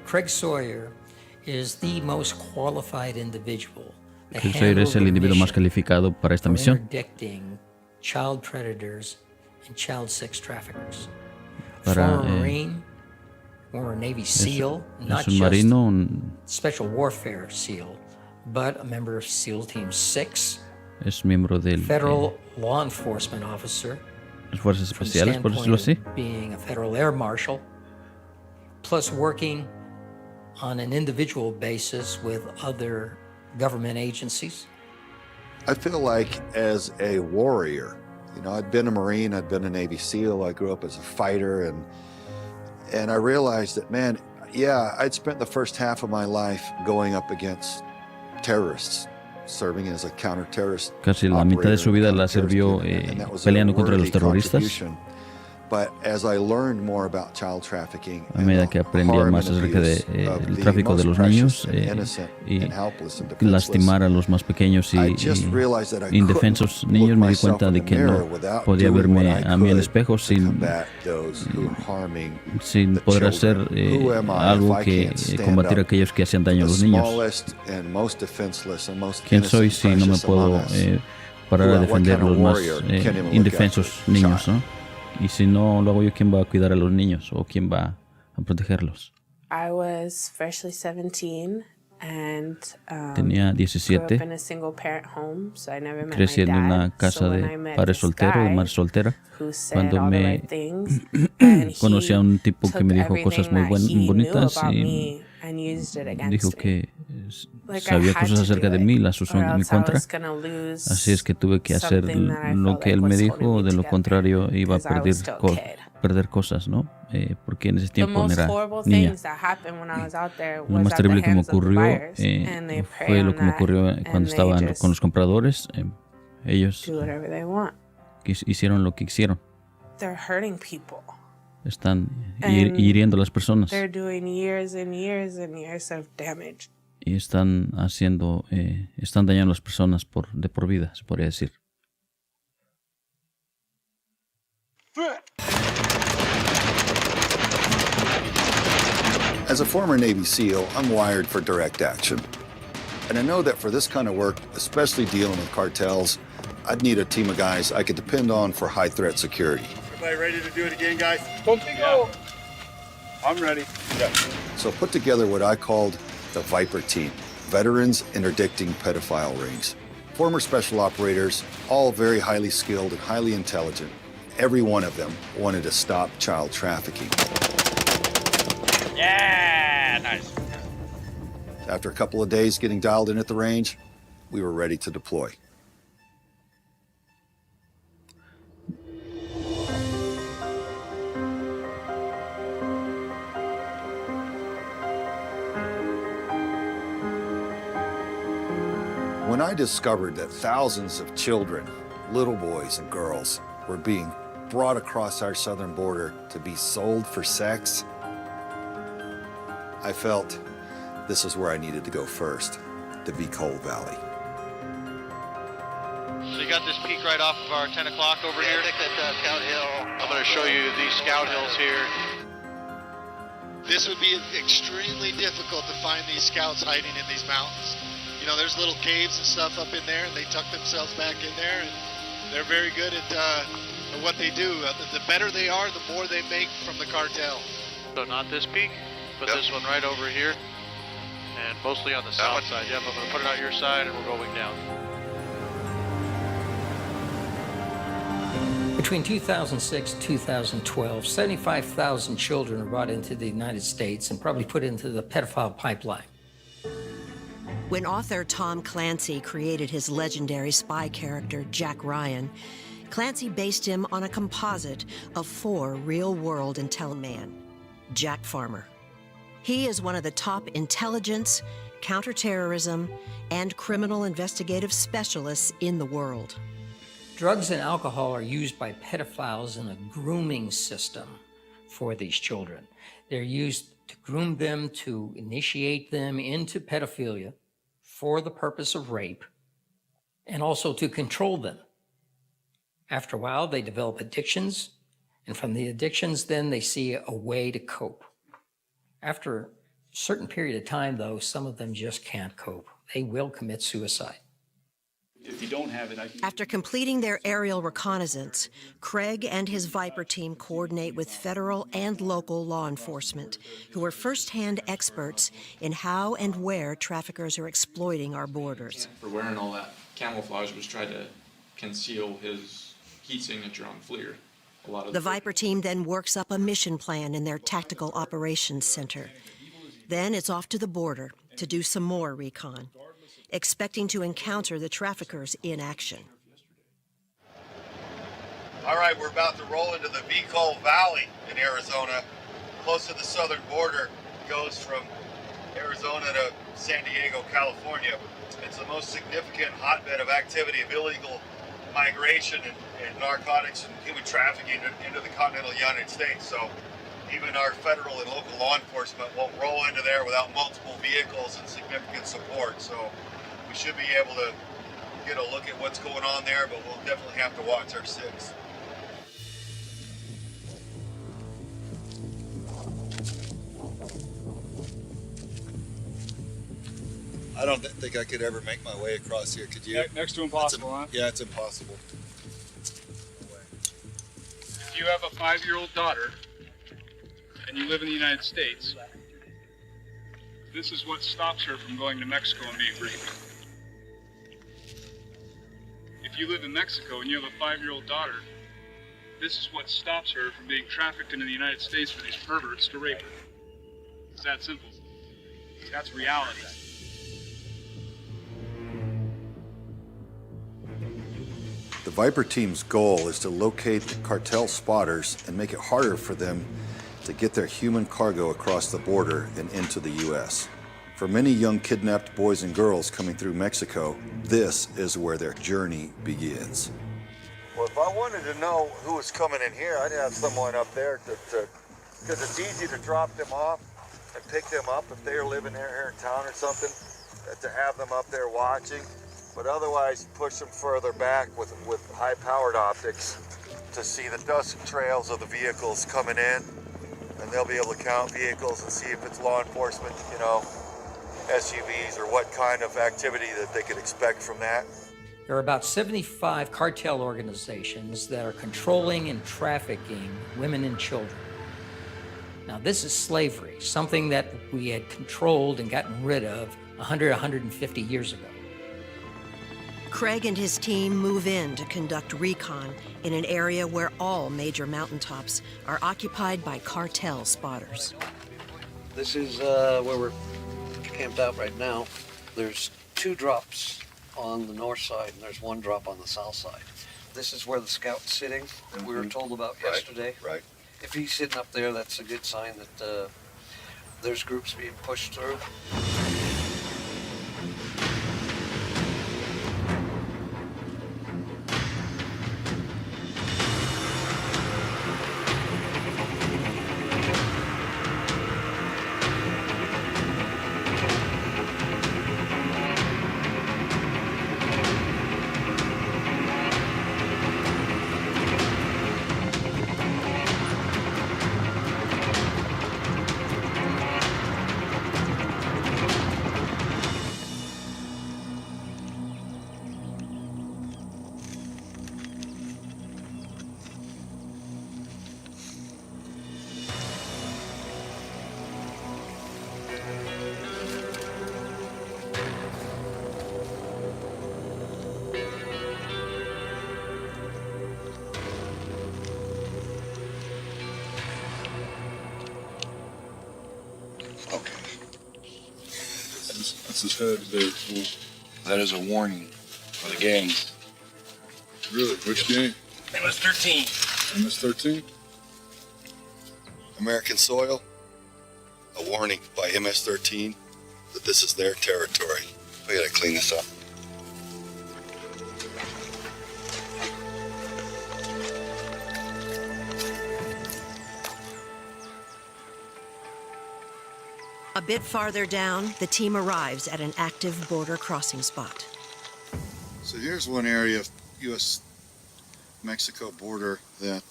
Craig Sawyer is the most qualified individual to Craig Sawyer es el individuo más calificado para esta misión. interdicting child predators and child sex traffickers. Para, Former Marine, former Navy SEAL, not es un just marino, Special Warfare SEAL, but a member of SEAL Team 6, es miembro del federal law enforcement officer, las fuerzas from the especiales, por decirlo así. standpoint of being a federal air marshal, plus working on an individual basis with other government agencies. I feel like as a warrior, you know, I'd been a Marine, I'd been a Navy SEAL, I grew up as a fighter, and I realized that, man, Yeah, I'd spent the first half of my life going up against terrorists, serving as a counter-terrorist Casi la mitad de su vida la sirvió peleando contra los terroristas. But as I learned more about child trafficking, A medida que aprendía más acerca del tráfico de los niños y lastimar a los más pequeños y indefensos niños, me di cuenta de que no podía verme a mí al espejo sin poder hacer algo que combatir a aquellos que hacían daño a los niños. ¿Quién soy si no me puedo parar a defender a los más indefensos niños, ¿no? Y si no lo hago yo, ¿quién va a cuidar a los niños o quién va a protegerlos? I was freshly 17 and Tenía 17. Crecí en una casa de padre soltero, de madre soltera. Cuando me conocí a un tipo que me dijo cosas muy bonitas y dijo que sabía cosas acerca de mí, las usó en mi contra. Así es que tuve que hacer lo que él me dijo, de lo contrario iba a perder cosas, ¿no? Porque en ese tiempo no era niña. Lo más terrible que me ocurrió fue lo que me ocurrió cuando estaba con los compradores. Ellos hicieron lo que hicieron. Están hiriendo a las personas. Y están dañando a las personas de por vida, se podría decir. As a former Navy SEAL, I'm wired for direct action. And I know that for this kind of work, especially dealing with cartels, I'd need a team of guys I could depend on for high threat security. Everybody ready to do it again, guys? Contigo. I'm ready. Yeah. So put together what I called the Viper Team, veterans interdicting pedophile rings. Former special operators, all very highly skilled and highly intelligent. Every one of them wanted to stop child trafficking. Yeah, nice. After a couple of days getting dialed in at the range, we were ready to deploy. When I discovered that thousands of children, little boys and girls, were being brought across our southern border to be sold for sex, I felt this is where I needed to go first, the Coal Valley. So you got this peak right off of our 10 o'clock over here? I think that's Scout Hill. I'm going to show you these Scout Hills here. This would be extremely difficult to find these scouts hiding in these mountains. You know, there's little caves and stuff up in there, and they tuck themselves back in there, and they're very good at what they do. The better they are, the more they make from the cartel. So not this peak, but this one right over here, and mostly on the south side. Yep, I'm going to put it out your side, and we're going down. Between 2006 and 2012, 75,000 children were brought into the United States and probably put into the pedophile pipeline. When author Tom Clancy created his legendary spy character, Jack Ryan, Clancy based him on a composite of 4 real-world intelligent men. Jack Farmer. He is one of the top intelligence, counterterrorism, and criminal investigative specialists in the world. Drugs and alcohol are used by pedophiles in a grooming system for these children. They're used to groom them, to initiate them into pedophilia for the purpose of rape, and also to control them. After a while, they develop addictions, and from the addictions, then they see a way to cope. After a certain period of time, though, some of them just can't cope. They will commit suicide. If you don't have it, I can... After completing their aerial reconnaissance, Craig and his Viper team coordinate with federal and local law enforcement, who are first-hand experts in how and where traffickers are exploiting our borders. For wearing all that camouflage was try to conceal his heat signature on FLIR. The Viper team then works up a mission plan in their Tactical Operations Center. Then it's off to the border to do some more recon, expecting to encounter the traffickers in action. All right, we're about to roll into the Coal Valley in Arizona, close to the southern border. goes from Arizona to San Diego, California. It's the most significant hotbed of activity of illegal migration and narcotics and human trafficking into the continental United States. So even our federal and local law enforcement won't roll into there without multiple vehicles and significant support. So we should be able to get a look at what's going on there, but we'll definitely have to watch our six. I don't think I could ever make my way across here. Could you? Next to impossible, huh? Yeah, it's impossible. If you have a 5-year-old daughter and you live in the United States, this is what stops her from going to Mexico and being raped. If you live in Mexico and you have a 5-year-old daughter, this is what stops her from being trafficked into the United States for these perverts to rape her. It's that simple. That's reality. The Viper team's goal is to locate the cartel spotters and make it harder for them to get their human cargo across the border and into the U.S. For many young kidnapped boys and girls coming through Mexico, this is where their journey begins. Well, if I wanted to know who was coming in here, I'd have someone up there because it's easy to drop them off and pick them up if they're living here in town or something, to have them up there watching. But otherwise, push them further back with high-powered optics to see the dust trails of the vehicles coming in, and they'll be able to count vehicles and see if it's law enforcement, SUVs, or what kind of activity that they could expect from that. There are about 75 cartel organizations that are controlling and trafficking women and children. Now, this is slavery, something that we had controlled and gotten rid of 150 years ago. Craig and his team move in to conduct recon in an area where all major mountaintops are occupied by cartel spotters. This is where we're camped out right now. There's 2 drops on the north side and there's 1 drop on the south side. This is where the scout's sitting that we were told about yesterday. Right. If he's sitting up there, that's a good sign that there's groups being pushed through. That's his head there. That is a warning for the gang. Really? Which gang? MS-13. MS-13? American soil, a warning by MS-13 that this is their territory. We gotta clean this up. A bit farther down, the team arrives at an active border crossing spot. So here's one area of U.S.-Mexico border that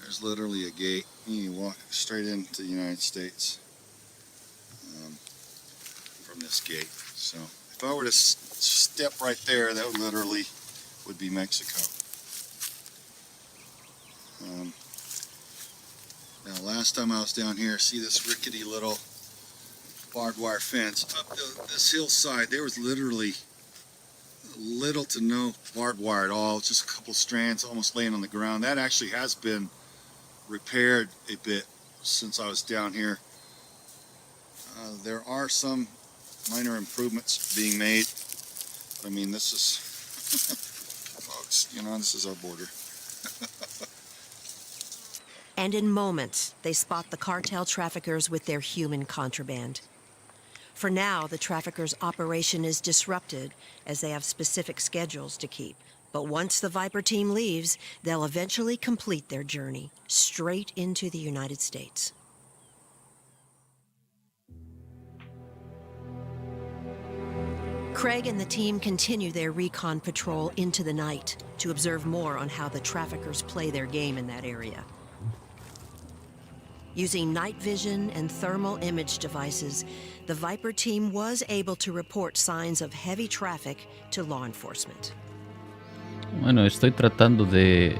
there's literally a gate. You walk straight into the United States from this gate. So if I were to step right there, that literally would be Mexico. Now, last time I was down here, see this rickety little barbed wire fence up this hillside. There was literally little to no barbed wire at all, just a couple strands almost laying on the ground. That actually has been repaired a bit since I was down here. There are some minor improvements being made. I mean, this is, folks, this is our border. And in moments, they spot the cartel traffickers with their human contraband. For now, the traffickers' operation is disrupted as they have specific schedules to keep. But once the Viper team leaves, they'll eventually complete their journey straight into the United States. Craig and the team continue their recon patrol into the night to observe more on how the traffickers play their game in that area. Using night vision and thermal image devices, the Viper team was able to report signs of heavy traffic to law enforcement. Bueno, estoy tratando de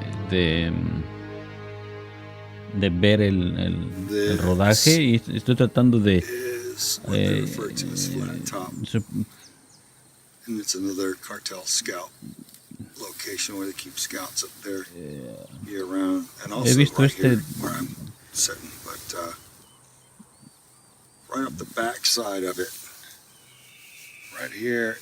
ver el rodaje y estoy tratando de And it's another cartel scout location where they keep scouts up there year round. And also right here where I'm sitting, but right up the back side of it, right here.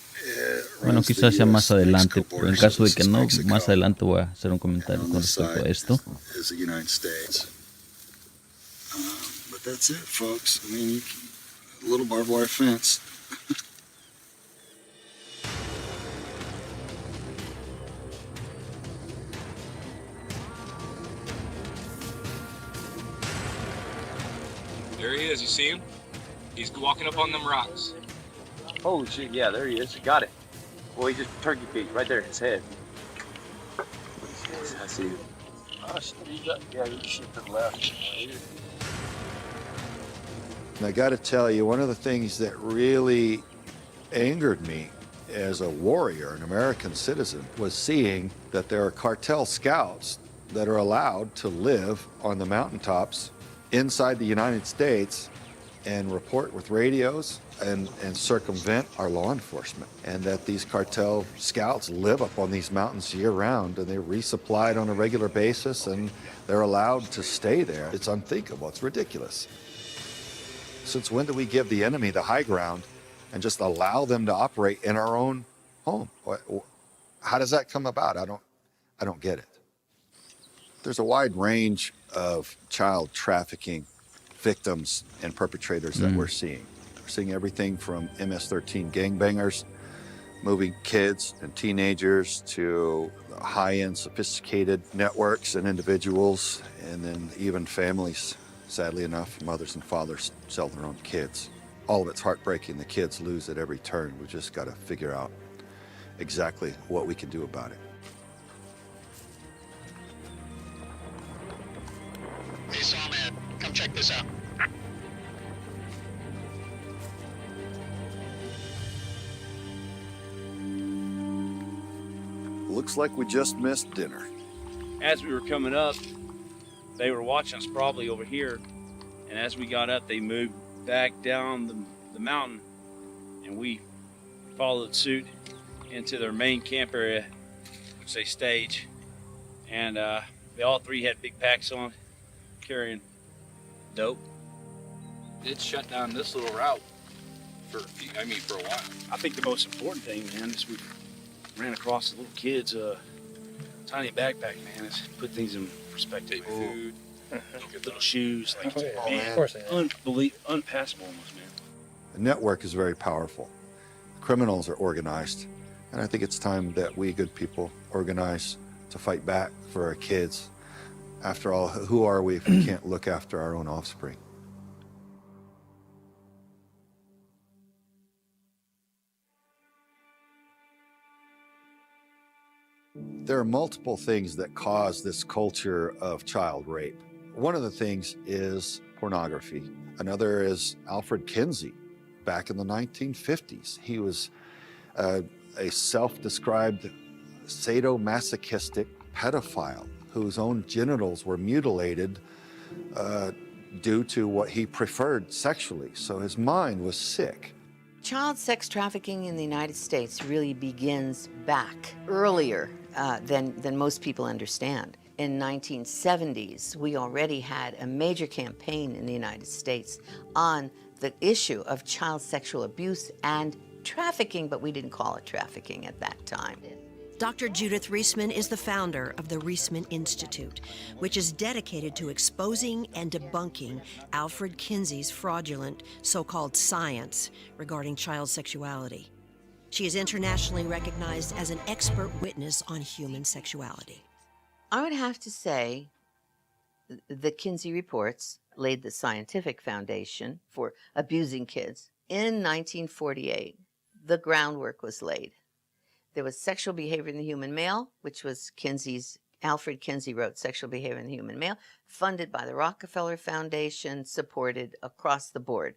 Bueno, quizás sea más adelante, pero en caso de que no, más adelante voy a hacer un comentario con respecto a esto. Is the United States. But that's it, folks. I mean, a little barbed wire fence. There he is, you see him? He's walking up on them rocks. Holy shit, yeah, there he is. Got it. Well, he just turkey peeked right there in his head. I see you. Oh, shit, yeah, you shoot to the left. And I got to tell you, one of the things that really angered me as a warrior, an American citizen, was seeing that there are cartel scouts that are allowed to live on the mountaintops inside the United States and report with radios and circumvent our law enforcement. And that these cartel scouts live up on these mountains year round and they're resupplied on a regular basis and they're allowed to stay there. It's unthinkable, it's ridiculous. Since when do we give the enemy the high ground and just allow them to operate in our own home? How does that come about? I don't get it. There's a wide range of child trafficking victims and perpetrators that we're seeing. We're seeing everything from MS-13 gangbangers, moving kids and teenagers to high-end sophisticated networks and individuals, and then even families, sadly enough, mothers and fathers sell their own kids. All of it's heartbreaking. The kids lose at every turn. We just got to figure out exactly what we can do about it. Hey, Sawman, come check this out. Looks like we just missed dinner. As we were coming up, they were watching us probably over here, and as we got up, they moved back down the mountain, and we followed suit into their main camp area, which they stage, and they all three had big packs on, carrying dope. It shut down this little route for a while. I think the most important thing, man, is we ran across the little kids' tiny backpack, man. It's put things in perspective. Food, little shoes, like unpassable almost, man. The network is very powerful. Criminals are organized, and I think it's time that we good people organize to fight back for our kids. After all, who are we if we can't look after our own offspring? There are multiple things that cause this culture of child rape. One of the things is pornography. Another is Alfred Kinsey. Back in the 1950s, he was a self-described sadomasochistic pedophile whose own genitals were mutilated due to what he preferred sexually. So his mind was sick. Child sex trafficking in the United States really begins back earlier than most people understand. In 1970s, we already had a major campaign in the United States on the issue of child sexual abuse and trafficking, but we didn't call it trafficking at that time. Dr. Judith Reisman is the founder of the Reisman Institute, which is dedicated to exposing and debunking Alfred Kinsey's fraudulent so-called science regarding child sexuality. She is internationally recognized as an expert witness on human sexuality. I would have to say the Kinsey reports laid the scientific foundation for abusing kids. In 1948, the groundwork was laid. There was Sexual Behavior in the Human Male, which was Alfred Kinsey wrote Sexual Behavior in the Human Male, funded by the Rockefeller Foundation, supported across the board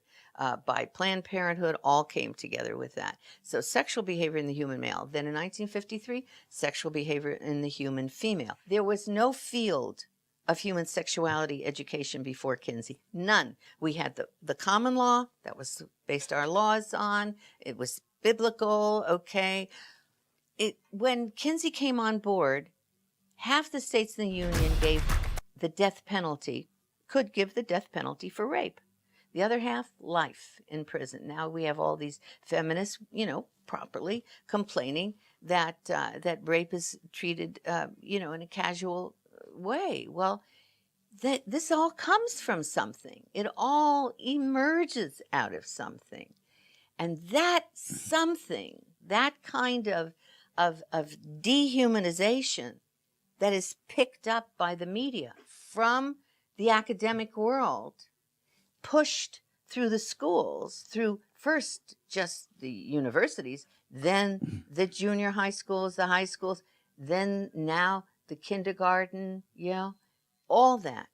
by Planned Parenthood, all came together with that. So Sexual Behavior in the Human Male. Then in 1953, Sexual Behavior in the Human Female. There was no field of human sexuality education before Kinsey. None. We had the common law that was based our laws on. It was biblical, okay. When Kinsey came on board, half the states in the Union gave the death penalty, could give the death penalty for rape. The other half, life in prison. Now we have all these feminists, properly complaining that rape is treated, in a casual way. Well, this all comes from something. It all emerges out of something. And that something, that kind of dehumanization that is picked up by the media from the academic world, pushed through the schools, through first just the universities, then the junior high schools, the high schools, then now the kindergarten, all that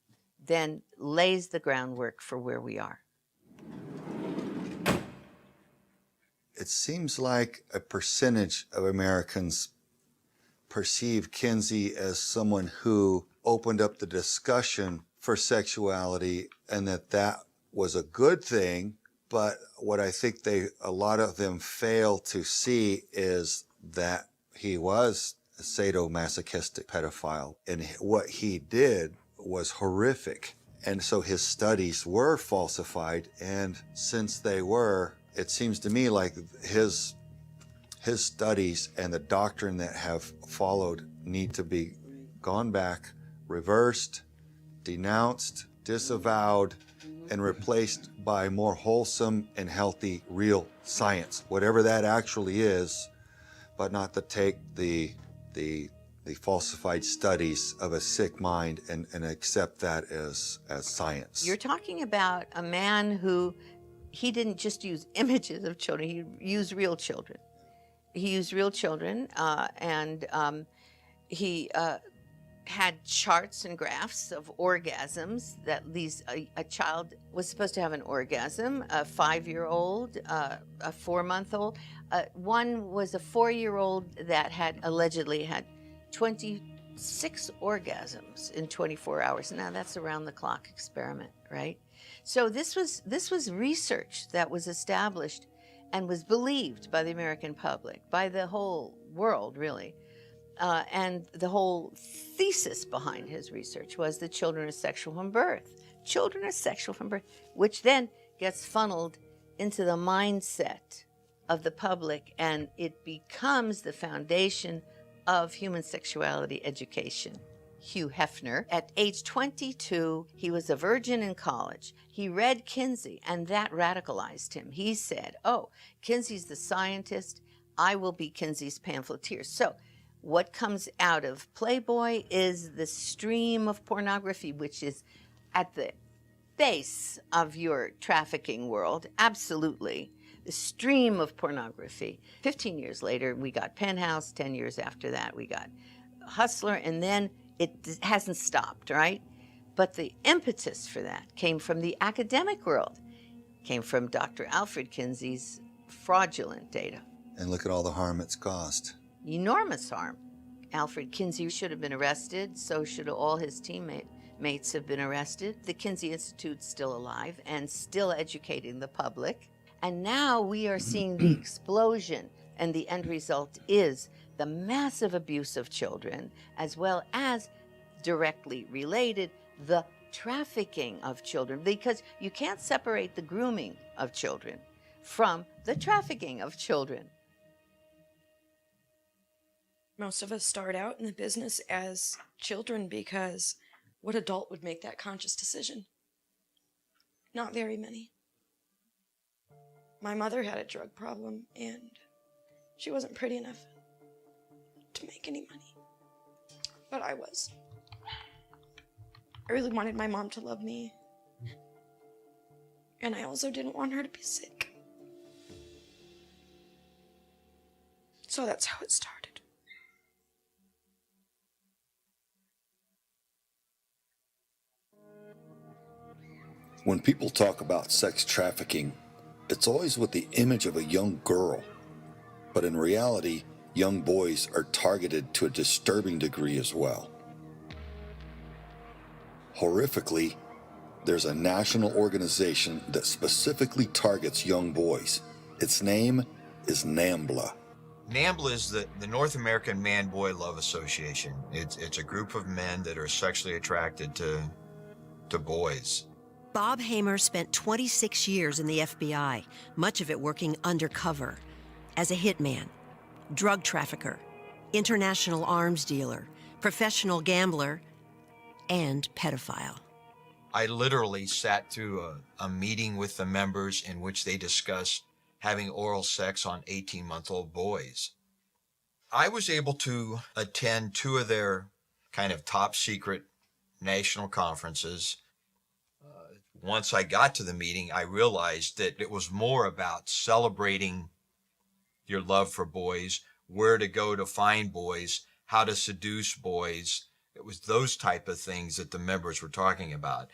then lays the groundwork for where we are. It seems like a percentage of Americans perceive Kinsey as someone who opened up the discussion for sexuality and that was a good thing. But what I think a lot of them fail to see is that he was a sadomasochistic pedophile, and what he did was horrific. And so his studies were falsified, and since they were, it seems to me like his studies and the doctrine that have followed need to be gone back, reversed, denounced, disavowed, and replaced by more wholesome and healthy real science, whatever that actually is, but not to take the falsified studies of a sick mind and accept that as science. You're talking about a man who, he didn't just use images of children, he used real children. He used real children, and he had charts and graphs of orgasms that a child was supposed to have an orgasm, a 5-year-old, a 4-month-old. One was a 4-year-old that had allegedly had 26 orgasms in 24 hours. Now that's around the clock experiment, right? So this was research that was established and was believed by the American public, by the whole world, really. And the whole thesis behind his research was that children are sexual from birth. Children are sexual from birth, which then gets funneled into the mindset of the public, and it becomes the foundation of human sexuality education. Hugh Hefner, at age 22, he was a virgin in college. He read Kinsey, and that radicalized him. He said, oh, Kinsey's the scientist. I will be Kinsey's pamphleteer. So what comes out of Playboy is the stream of pornography, which is at the base of your trafficking world, absolutely. The stream of pornography. 15 years later, we got Penthouse. 10 years after that, we got Hustler, and then it hasn't stopped, right? But the impetus for that came from the academic world, came from Dr. Alfred Kinsey's fraudulent data. And look at all the harm it's caused. Enormous harm. Alfred Kinsey should have been arrested, so should all his teammates have been arrested. The Kinsey Institute's still alive and still educating the public. And now we are seeing the explosion, and the end result is the massive abuse of children, as well as directly related, the trafficking of children, because you can't separate the grooming of children from the trafficking of children. Most of us start out in the business as children because what adult would make that conscious decision? Not very many. My mother had a drug problem, and she wasn't pretty enough to make any money. But I was. I really wanted my mom to love me. And I also didn't want her to be sick. So that's how it started. When people talk about sex trafficking, it's always with the image of a young girl. But in reality, young boys are targeted to a disturbing degree as well. Horrifically, there's a national organization that specifically targets young boys. Its name is NAMBLA. NAMBLA is the North American Man-Boy Love Association. It's a group of men that are sexually attracted to boys. Bob Hamer spent 26 years in the FBI, much of it working undercover, as a hitman, drug trafficker, international arms dealer, professional gambler, and pedophile. I literally sat through a meeting with the members in which they discussed having oral sex on 18-month-old boys. I was able to attend 2 of their kind of top secret national conferences. Once I got to the meeting, I realized that it was more about celebrating your love for boys, where to go to find boys, how to seduce boys. It was those type of things that the members were talking about.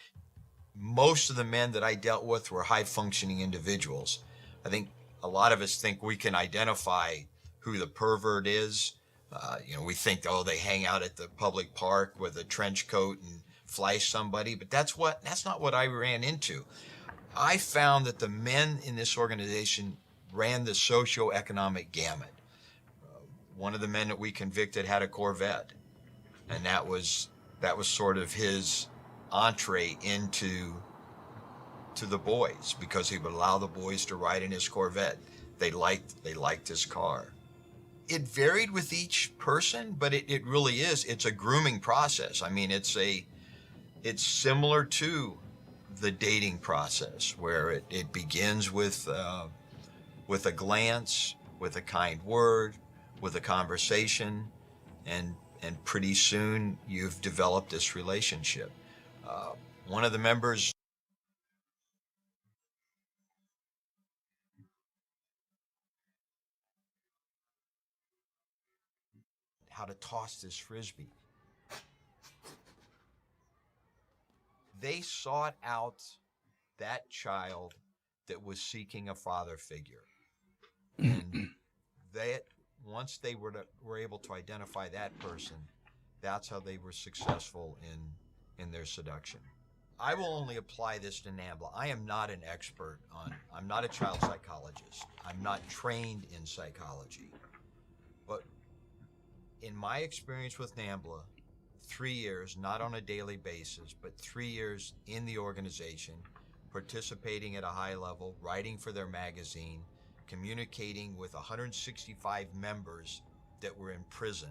Most of the men that I dealt with were high-functioning individuals. I think a lot of us think we can identify who the pervert is. We think, oh, they hang out at the public park with a trench coat and flash somebody, but that's not what I ran into. I found that the men in this organization ran the socioeconomic gamut. One of the men that we convicted had a Corvette, and that was sort of his entree into the boys, because he would allow the boys to ride in his Corvette. They liked his car. It varied with each person, but it really is. It's a grooming process. I mean, it's similar to the dating process, where it begins with a glance, with a kind word, with a conversation, and pretty soon you've developed this relationship. One of the members how to toss this frisbee. They sought out that child that was seeking a father figure. And once they were able to identify that person, that's how they were successful in their seduction. I will only apply this to NAMBLA. I am not an expert I'm not a child psychologist. I'm not trained in psychology. But in my experience with NAMBLA, 3 years, not on a daily basis, but 3 years in the organization, participating at a high level, writing for their magazine, communicating with 165 members that were in prison.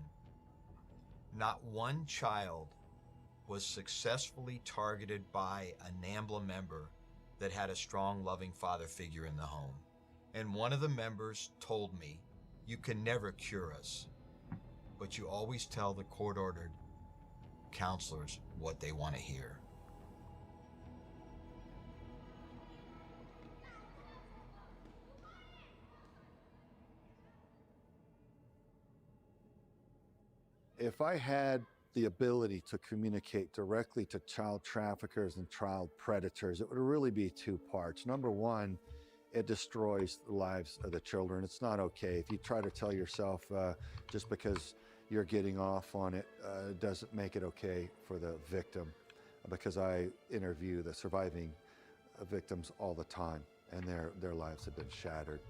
Not one child was successfully targeted by a NAMBLA member that had a strong, loving father figure in the home. And one of the members told me, "You can never cure us, but you always tell the court-ordered counselors what they want to hear." If I had the ability to communicate directly to child traffickers and child predators, it would really be 2 parts. Number one, it destroys the lives of the children. It's not okay. If you try to tell yourself just because you're getting off on it doesn't make it okay for the victim, because I interview the surviving victims all the time, and their lives have been shattered.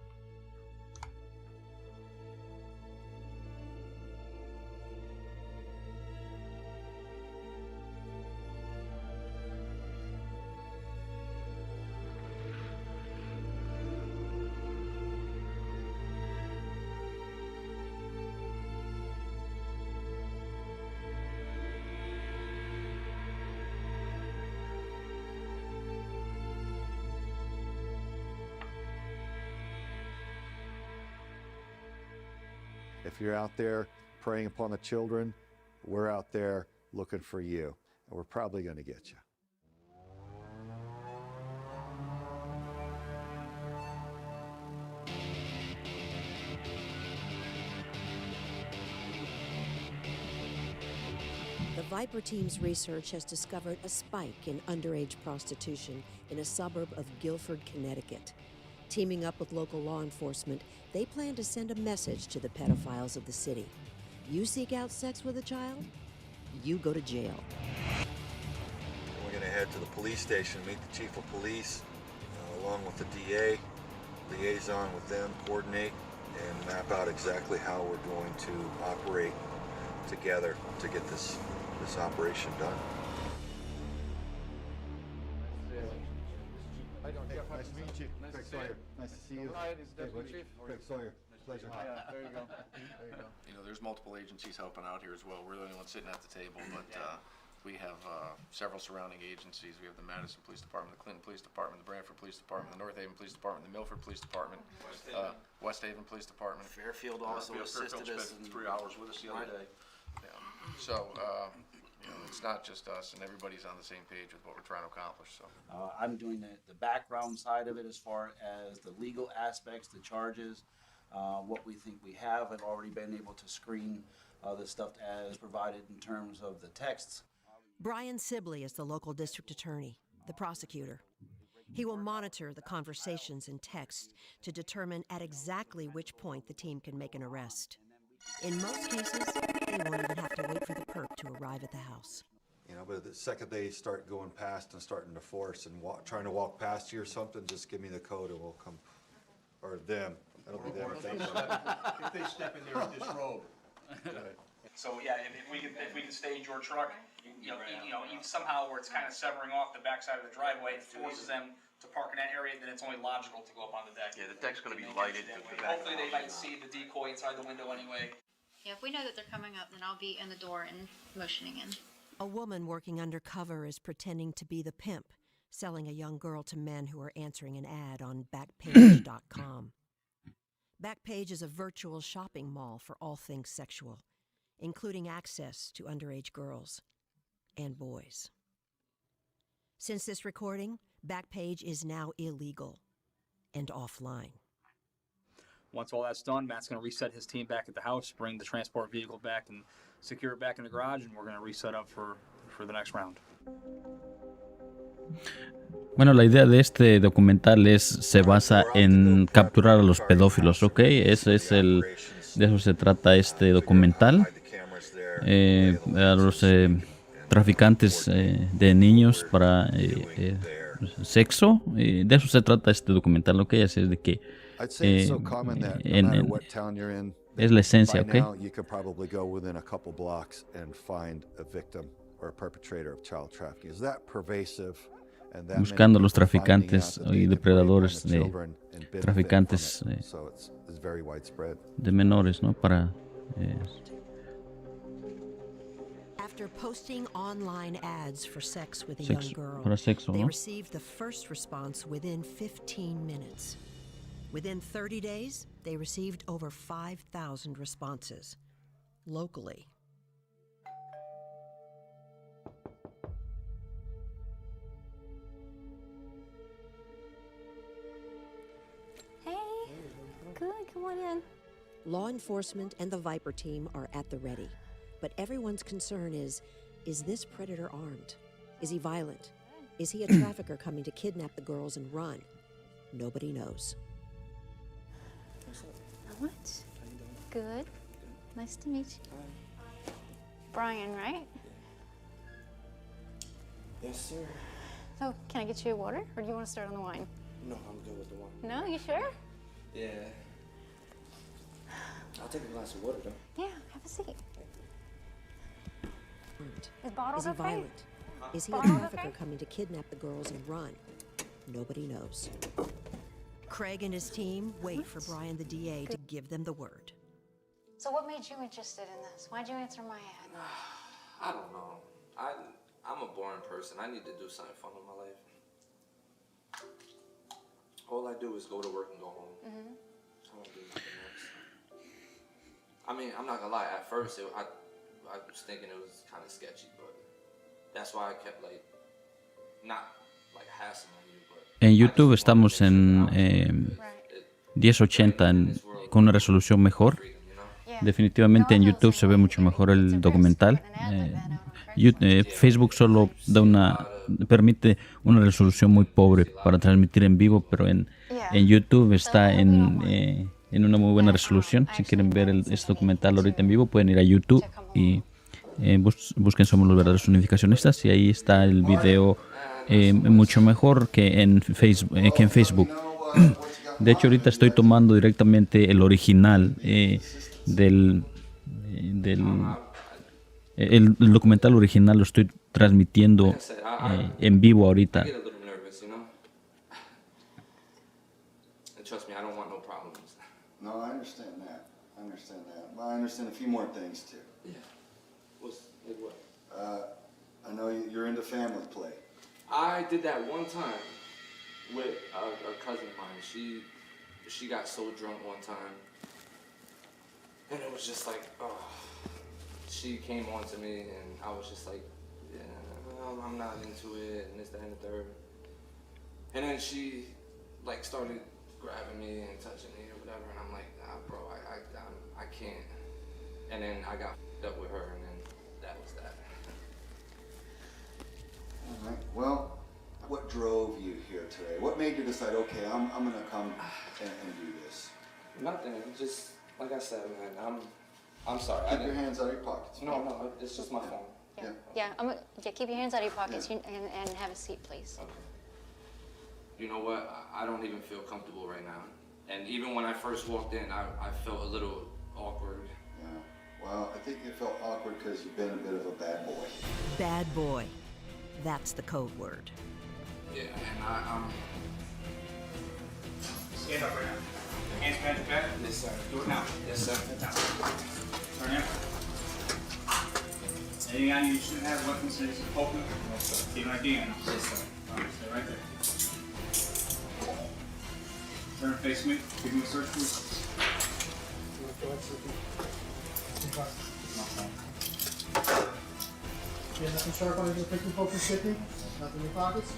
If you're out there preying upon the children, we're out there looking for you, and we're probably going to get you. The Viper team's research has discovered a spike in underage prostitution in a suburb of Guilford, Connecticut. Teaming up with local law enforcement, they plan to send a message to the pedophiles of the city. You seek out sex with a child, you go to jail. We're going to head to the police station, meet the chief of police, along with the DA, liaison with them, coordinate, and map out exactly how we're going to operate together to get this operation done. Nice to meet you. Craig Sawyer. Nice to see you. Craig Sawyer. Pleasure. There you go. You know, there's multiple agencies helping out here as well. We're the only ones sitting at the table, but we have several surrounding agencies. We have the Madison Police Department, the Clinton Police Department, the Brantford Police Department, the North Haven Police Department, the Milford Police Department, West Haven Police Department. Fairfield also assisted us. Spent 3 hours with us the other day. Yeah. So, you know, it's not just us, and everybody's on the same page with what we're trying to accomplish. So I'm doing the background side of it as far as the legal aspects, the charges, what we think we have. I've already been able to screen the stuff as provided in terms of the texts. Brian Sibley is the local district attorney, the prosecutor. He will monitor the conversations and texts to determine at exactly which point the team can make an arrest. In most cases, they won't even have to wait for the perp to arrive at the house. You know, but the second they start going past and starting to force and trying to walk past you or something, just give me the code and we'll come, or them. That'll be them. If they step in there and disrobe. So yeah, if we can stage your truck, somehow where it's kind of severing off the backside of the driveway, it forces them to park in that area, then it's only logical to go up on the deck. Yeah, the deck's going to be lighted. Hopefully they might see the decoy inside the window anyway. Yeah, if we know that they're coming up, then I'll be in the door and motioning in. A woman working undercover is pretending to be the pimp, selling a young girl to men who are answering an ad on Backpage.com. Backpage is a virtual shopping mall for all things sexual, including access to underage girls and boys. Since this recording, Backpage is now illegal and offline. Once all that's done, Matt's going to reset his team back at the house, bring the transport vehicle back and secure it back in the garage, and we're going to reset up for the next round. Bueno, la idea de este documental se basa en capturar a los pedófilos, ¿ok? De eso se trata este documental. A los traficantes de niños para sexo, de eso se trata este documental, ¿ok? Así es de que es la esencia, ¿ok? You could probably go within a couple blocks and find a victim or a perpetrator of child trafficking. Is that pervasive? Buscando a los traficantes y depredadores de traficantes de menores, ¿no? Para After posting online ads for sex with a young girl, they received the first response within 15 minutes. Within 30 days, they received over 5,000 responses locally. Good, come on in. Law enforcement and the Viper team are at the ready, but everyone's concern is this predator armed? Is he violent? Is he a trafficker coming to kidnap the girls and run? Nobody knows. What? Good. Nice to meet you. Brian, right? Yes, sir. So, can I get you a water, or do you want to start on the wine? No, I'm good with the wine. No, you sure? Yeah. I'll take a glass of water, though. Yeah, have a seat. Is bottles Is he okay? violent? Is he a Bottles trafficker okay? coming to kidnap the girls and run? Nobody knows. Craig and his team wait for Brian the DA to give them the word. So what made you interested in this? Why'd you answer my ad? I don't know. I'm a boring person. I need to do something fun in my life. All I do is go to work and go home. I don't do nothing else. I mean, I'm not gonna lie. At first, I was thinking it was kind of sketchy, but that's why I kept like not like hassling you. But En YouTube estamos en 1080 con una resolución mejor. Definitivamente en YouTube se ve mucho mejor el documental. Facebook solo permite una resolución muy pobre para transmitir en vivo, pero en YouTube está en una muy buena resolución. Si quieren ver este documental ahorita en vivo, pueden ir a YouTube y busquen Somos los verdaderos unificacionistas y ahí está el video mucho mejor que en Facebook. De hecho, ahorita estoy tomando directamente el original el documental original, lo estoy transmitiendo en vivo ahorita. I get a little nervous, you know. And trust me, I don't want no problems. No, I understand that. Well, I understand a few more things too. Yeah. What's like what? I know you're into family play. I did that one time with a cousin of mine. She got so drunk one time, and it was just like, oh. She came on to me, and I was just like, yeah, well, I'm not into it, and this, that, and the third. And then she like started grabbing me and touching me or whatever, and I'm like, nah, bro, I can't. And then I got up with her, and then that was that. All right. Well, what drove you here today? What made you decide, okay, I'm gonna come and do this? Nothing. Just like I said, man. I'm sorry. Keep your hands out of your pockets. No, it's just my phone. Yeah, keep your hands out of your pockets and have a seat, please. Okay. You know what? I don't even feel comfortable right now. And even when I first walked in, I felt a little awkward. Yeah. Well, I think you felt awkward because you've been a bit of a bad boy. Bad boy. That's the code word. Yeah, and I'm... Stand up right now. Hands behind your back. Yes, sir. Do it now. Yes, sir. Sit down. Turn in. Anything on you shouldn't have weapons in this open? No, sir. Keep an ID on. Yes, sir. All right, stay right there. Turn and face me. Give me a search, please. Nothing sharp on your picking poke and shipping? Nothing in your pockets?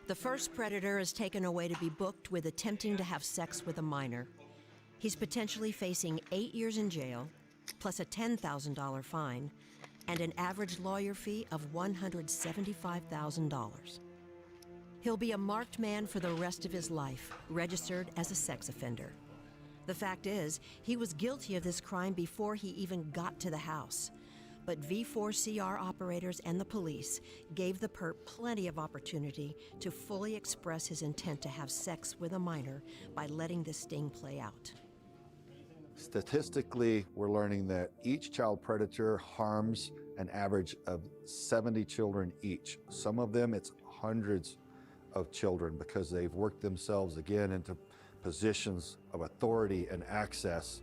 The first predator is taken away to be booked with attempting to have sex with a minor. He's potentially facing 8 years in jail, plus a $10,000 fine, and an average lawyer fee of $175,000. He'll be a marked man for the rest of his life, registered as a sex offender. The fact is, he was guilty of this crime before he even got to the house. But V4CR operators and the police gave the perp plenty of opportunity to fully express his intent to have sex with a minor by letting this sting play out. Statistically, we're learning that each child predator harms an average of 70 children each. Some of them, it's hundreds of children because they've worked themselves again into positions of authority and access,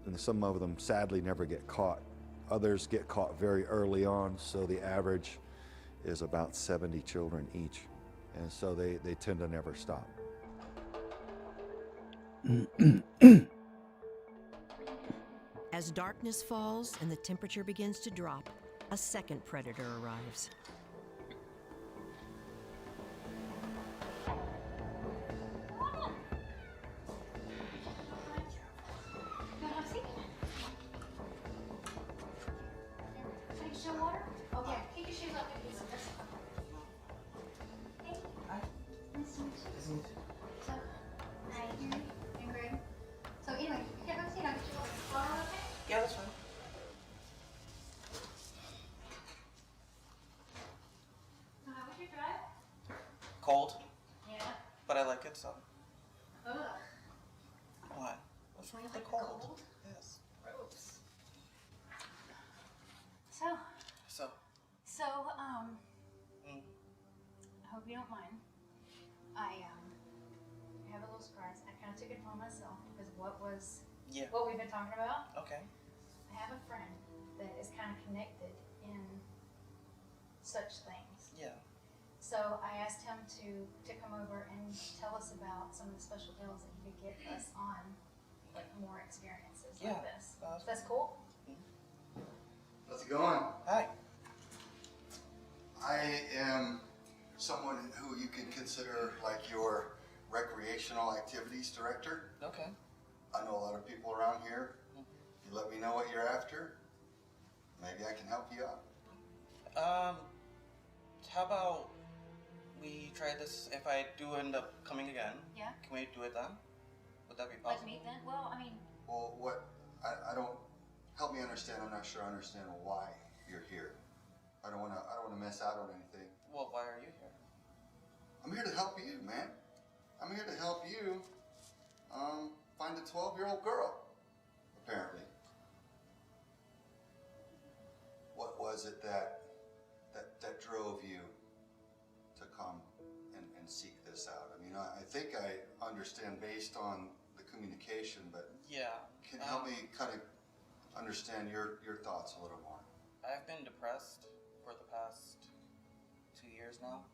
and some of them sadly never get caught. Others get caught very early on, so the average is about 70 children each, and so they tend to never stop. As darkness falls and the temperature begins to drop, a second predator arrives. Yeah, that's fine. So how was your drive? Cold, Yeah. but I like it, so. Ugh. What? What's wrong with the Like cold? Yes. Gross. So, So, I hope you don't mind. I have a little surprise. I kind of took it upon myself because of what we've been talking about. okay. I have a friend that is kind of connected in such things. Yeah. So I asked him to come over and tell us about some of the special deals that he could get us on, like more experiences like this. That's cool. How's it going? Hi. I am someone who you can consider like your recreational activities director. Okay. I know a lot of people around here. You let me know what you're after. Maybe I can help you out. How about we try this if I do end up coming again? Yeah. Can we do it then? Would that be possible? Like meet then? Well, I mean, Well, what, I don't, help me understand, I'm not sure I understand why you're here. I don't wanna miss out on anything. Well, why are you here? I'm here to help you, man. I'm here to help you, find a 12-year-old girl, apparently. What was it that drove you to come and seek this out? I mean, I think I understand based on the communication, but Yeah. can you help me kind of understand your thoughts a little more? I've been depressed for the past 2 years now,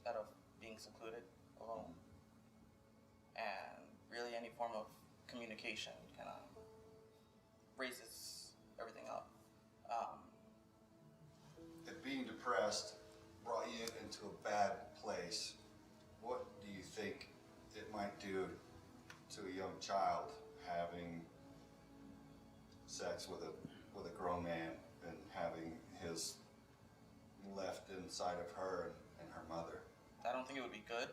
out of being secluded, alone. And really any form of communication kind of raises everything up. If being depressed brought you into a bad place, what do you think it might do to a young child having sex with a grown man and having his left inside of her and her mother? I don't think it would be good,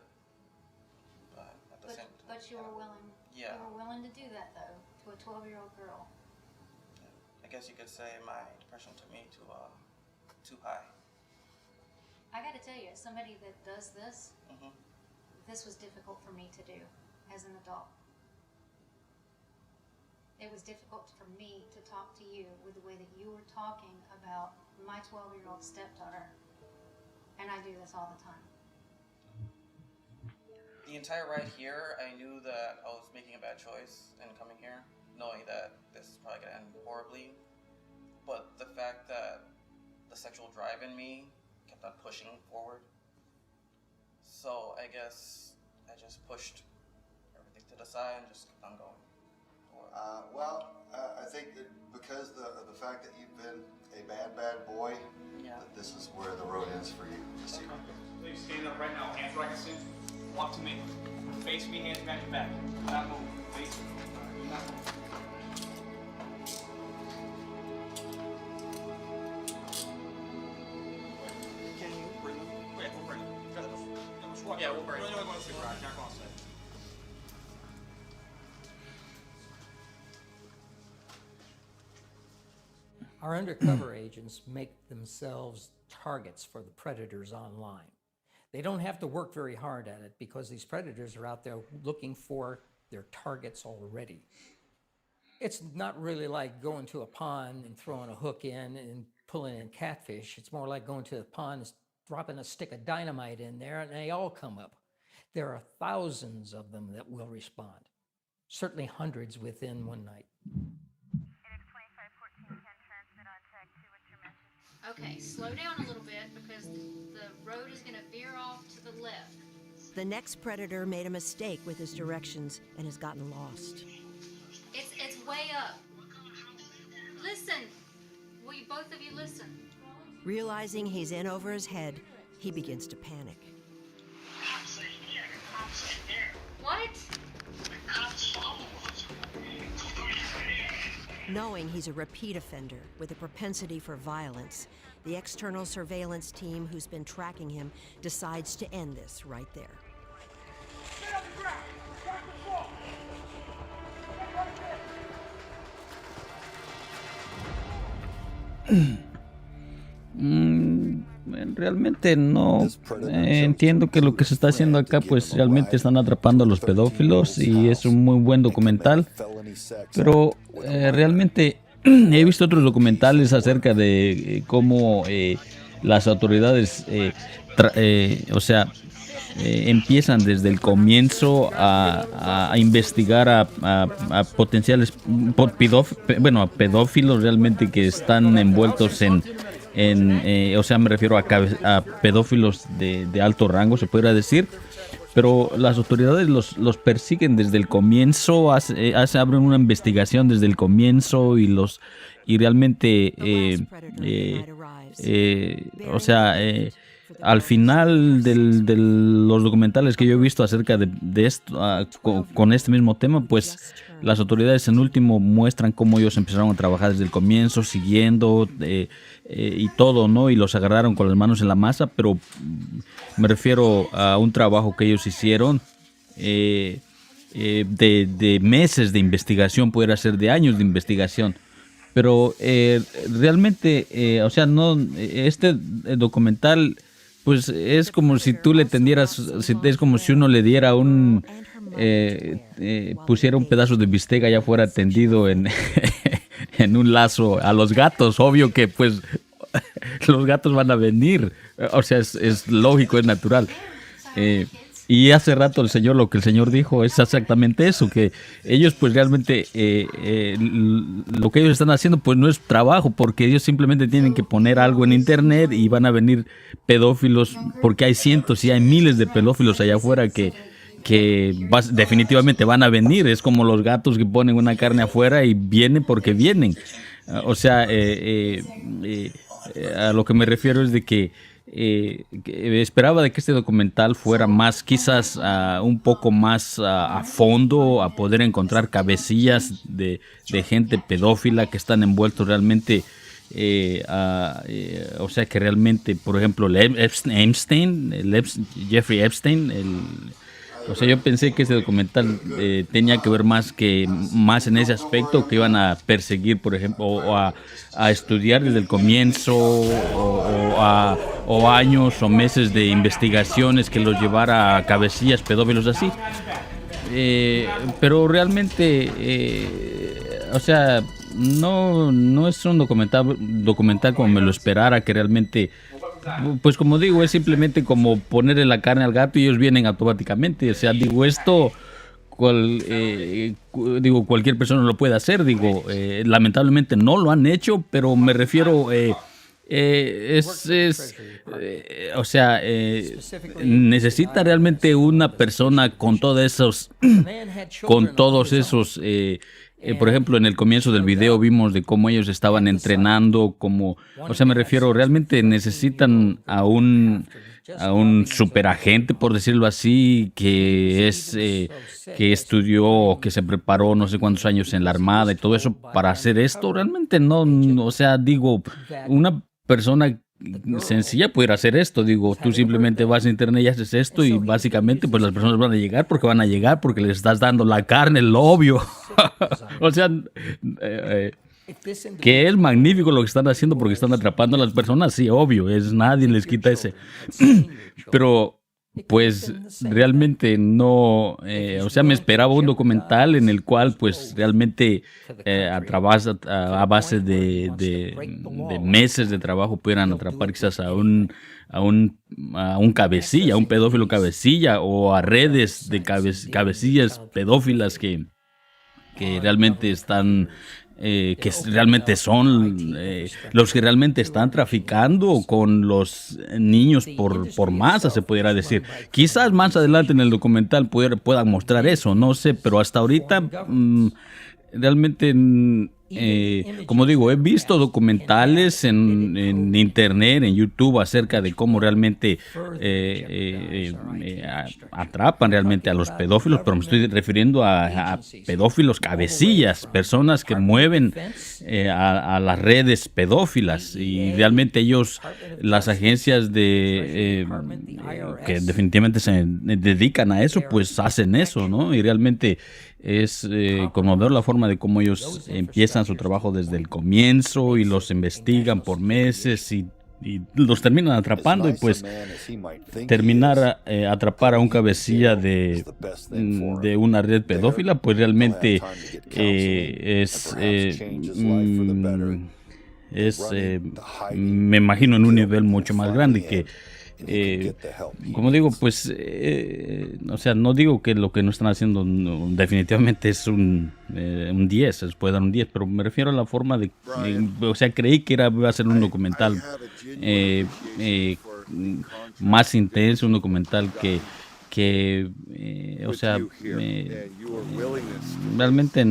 but at the same time. but you were willing. Yeah. You were willing to do that though to a 12-year-old girl. I guess you could say my depression took me too high. I got to tell you, as somebody that does this, Mm-hmm. this was difficult for me to do as an adult. It was difficult for me to talk to you with the way that you were talking about my 12-year-old stepdaughter, and I do this all the time. The entire ride here, I knew that I was making a bad choice in coming here, knowing that this is probably going to end horribly. But the fact that the sexual drive in me kept on pushing forward. So I guess I just pushed everything to the side and just kept on going. I think that because of the fact that you've been a bad boy, that this is where the road ends for you. Please stand up right now, hands right at center. Walk to me. Face me, hands behind your back. Do not move. Please. Do not move. Can you bring them? Yeah, we'll bring them. Yeah, we'll bring them. We're only going to sit right. Not going to sit. Our undercover agents make themselves targets for the predators online. They don't have to work very hard at it because these predators are out there looking for their targets already. It's not really like going to a pond and throwing a hook in and pulling in catfish. It's more like going to the pond, dropping a stick of dynamite in there, and they all come up. There are thousands of them that will respond, certainly hundreds within one night. Okay, slow down a little bit because the road is going to veer off to the left. The next predator made a mistake with his directions and has gotten lost. It's way up. Listen. Will you both of you listen? Realizing he's in over his head, he begins to panic. What? Knowing he's a repeat offender with a propensity for violence, the external surveillance team who's been tracking him decides to end this right there. Realmente no entiendo que lo que se está haciendo acá, pues realmente están atrapando a los pedófilos y es un muy buen documental, pero realmente he visto otros documentales acerca de cómo las autoridades, empiezan desde el comienzo a investigar a potenciales pedófilos realmente que están envueltos en o sea, me refiero a pedófilos de alto rango, se podría decir. Pero las autoridades los persiguen desde el comienzo, abren una investigación desde el comienzo y realmente, o sea, al final de los documentales que yo he visto acerca de esto, con este mismo tema, pues las autoridades en último muestran cómo ellos empezaron a trabajar desde el comienzo, siguiendo y todo, ¿no? Y los agarraron con las manos en la masa, pero me refiero a un trabajo que ellos hicieron de meses de investigación, pudiera ser de años de investigación. Pero realmente, o sea, no, este documental, pues es como si tú le tendieras, es como si uno le diera pusiera un pedazo de bistec allá afuera tendido en un lazo a los gatos. Obvio que pues los gatos van a venir, o sea, es lógico, es natural. Y hace rato lo que el Señor dijo es exactamente eso, que ellos pues realmente lo que ellos están haciendo pues no es trabajo, porque ellos simplemente tienen que poner algo en internet y van a venir pedófilos, porque hay cientos y hay miles de pedófilos allá afuera que definitivamente van a venir. Es como los gatos que ponen una carne afuera y vienen porque vienen. O sea, a lo que me refiero es de que esperaba de que este documental fuera más, quizás un poco más a fondo, a poder encontrar cabecillas de gente pedófila que están envueltos realmente, o sea que realmente, por ejemplo, Jeffrey Epstein, o sea, yo pensé que este documental tenía que ver más en ese aspecto, que iban a perseguir, por ejemplo, o a estudiar desde el comienzo, o años o meses de investigaciones que los llevara a cabecillas pedófilos así. Pero realmente, o sea, no es un documental como me lo esperara, que realmente, pues como digo, es simplemente como ponerle la carne al gato y ellos vienen automáticamente. O sea, digo, esto cualquier persona lo puede hacer. Lamentablemente no lo han hecho, pero me refiero, o sea, necesita realmente una persona con todos esos, por ejemplo, en el comienzo del video vimos de cómo ellos estaban entrenando, o sea, me refiero, realmente necesitan a un superagente, por decirlo así, que estudió, que se preparó no sé cuántos años en la Armada y todo eso para hacer esto. Realmente no, o sea, una persona sencilla pudiera hacer esto. Tú simplemente vas a internet y haces esto y básicamente pues las personas van a llegar porque les estás dando la carne, lo obvio. O sea, que es magnífico lo que están haciendo porque están atrapando a las personas, sí, obvio, nadie les quita ese. Pero pues realmente no, o sea, me esperaba un documental en el cual pues realmente a base de meses de trabajo pudieran atrapar quizás a un cabecilla, a un pedófilo cabecilla, o a redes de cabecillas pedófilas que realmente están, que realmente son los que realmente están traficando con los niños por masa, se pudiera decir. Quizás más adelante en el documental puedan mostrar eso, no sé, pero hasta ahorita realmente, como digo, he visto documentales en internet, en YouTube, acerca de cómo realmente atrapan realmente a los pedófilos, pero me estoy refiriendo a pedófilos cabecillas, personas que mueven a las redes pedófilas, y realmente las agencias que definitivamente se dedican a eso, pues hacen eso, ¿no? Y realmente es conmovedor la forma de cómo ellos empiezan su trabajo desde el comienzo y los investigan por meses y los terminan atrapando, y pues atrapar a un cabecilla de una red pedófila, pues realmente me imagino en un nivel mucho más grande, como digo, pues, o sea, no digo que lo que no están haciendo definitivamente es un 10, se les puede dar un 10, pero me refiero a la forma de, o sea, creí que iba a ser un documental más intenso, un documental que o sea, realmente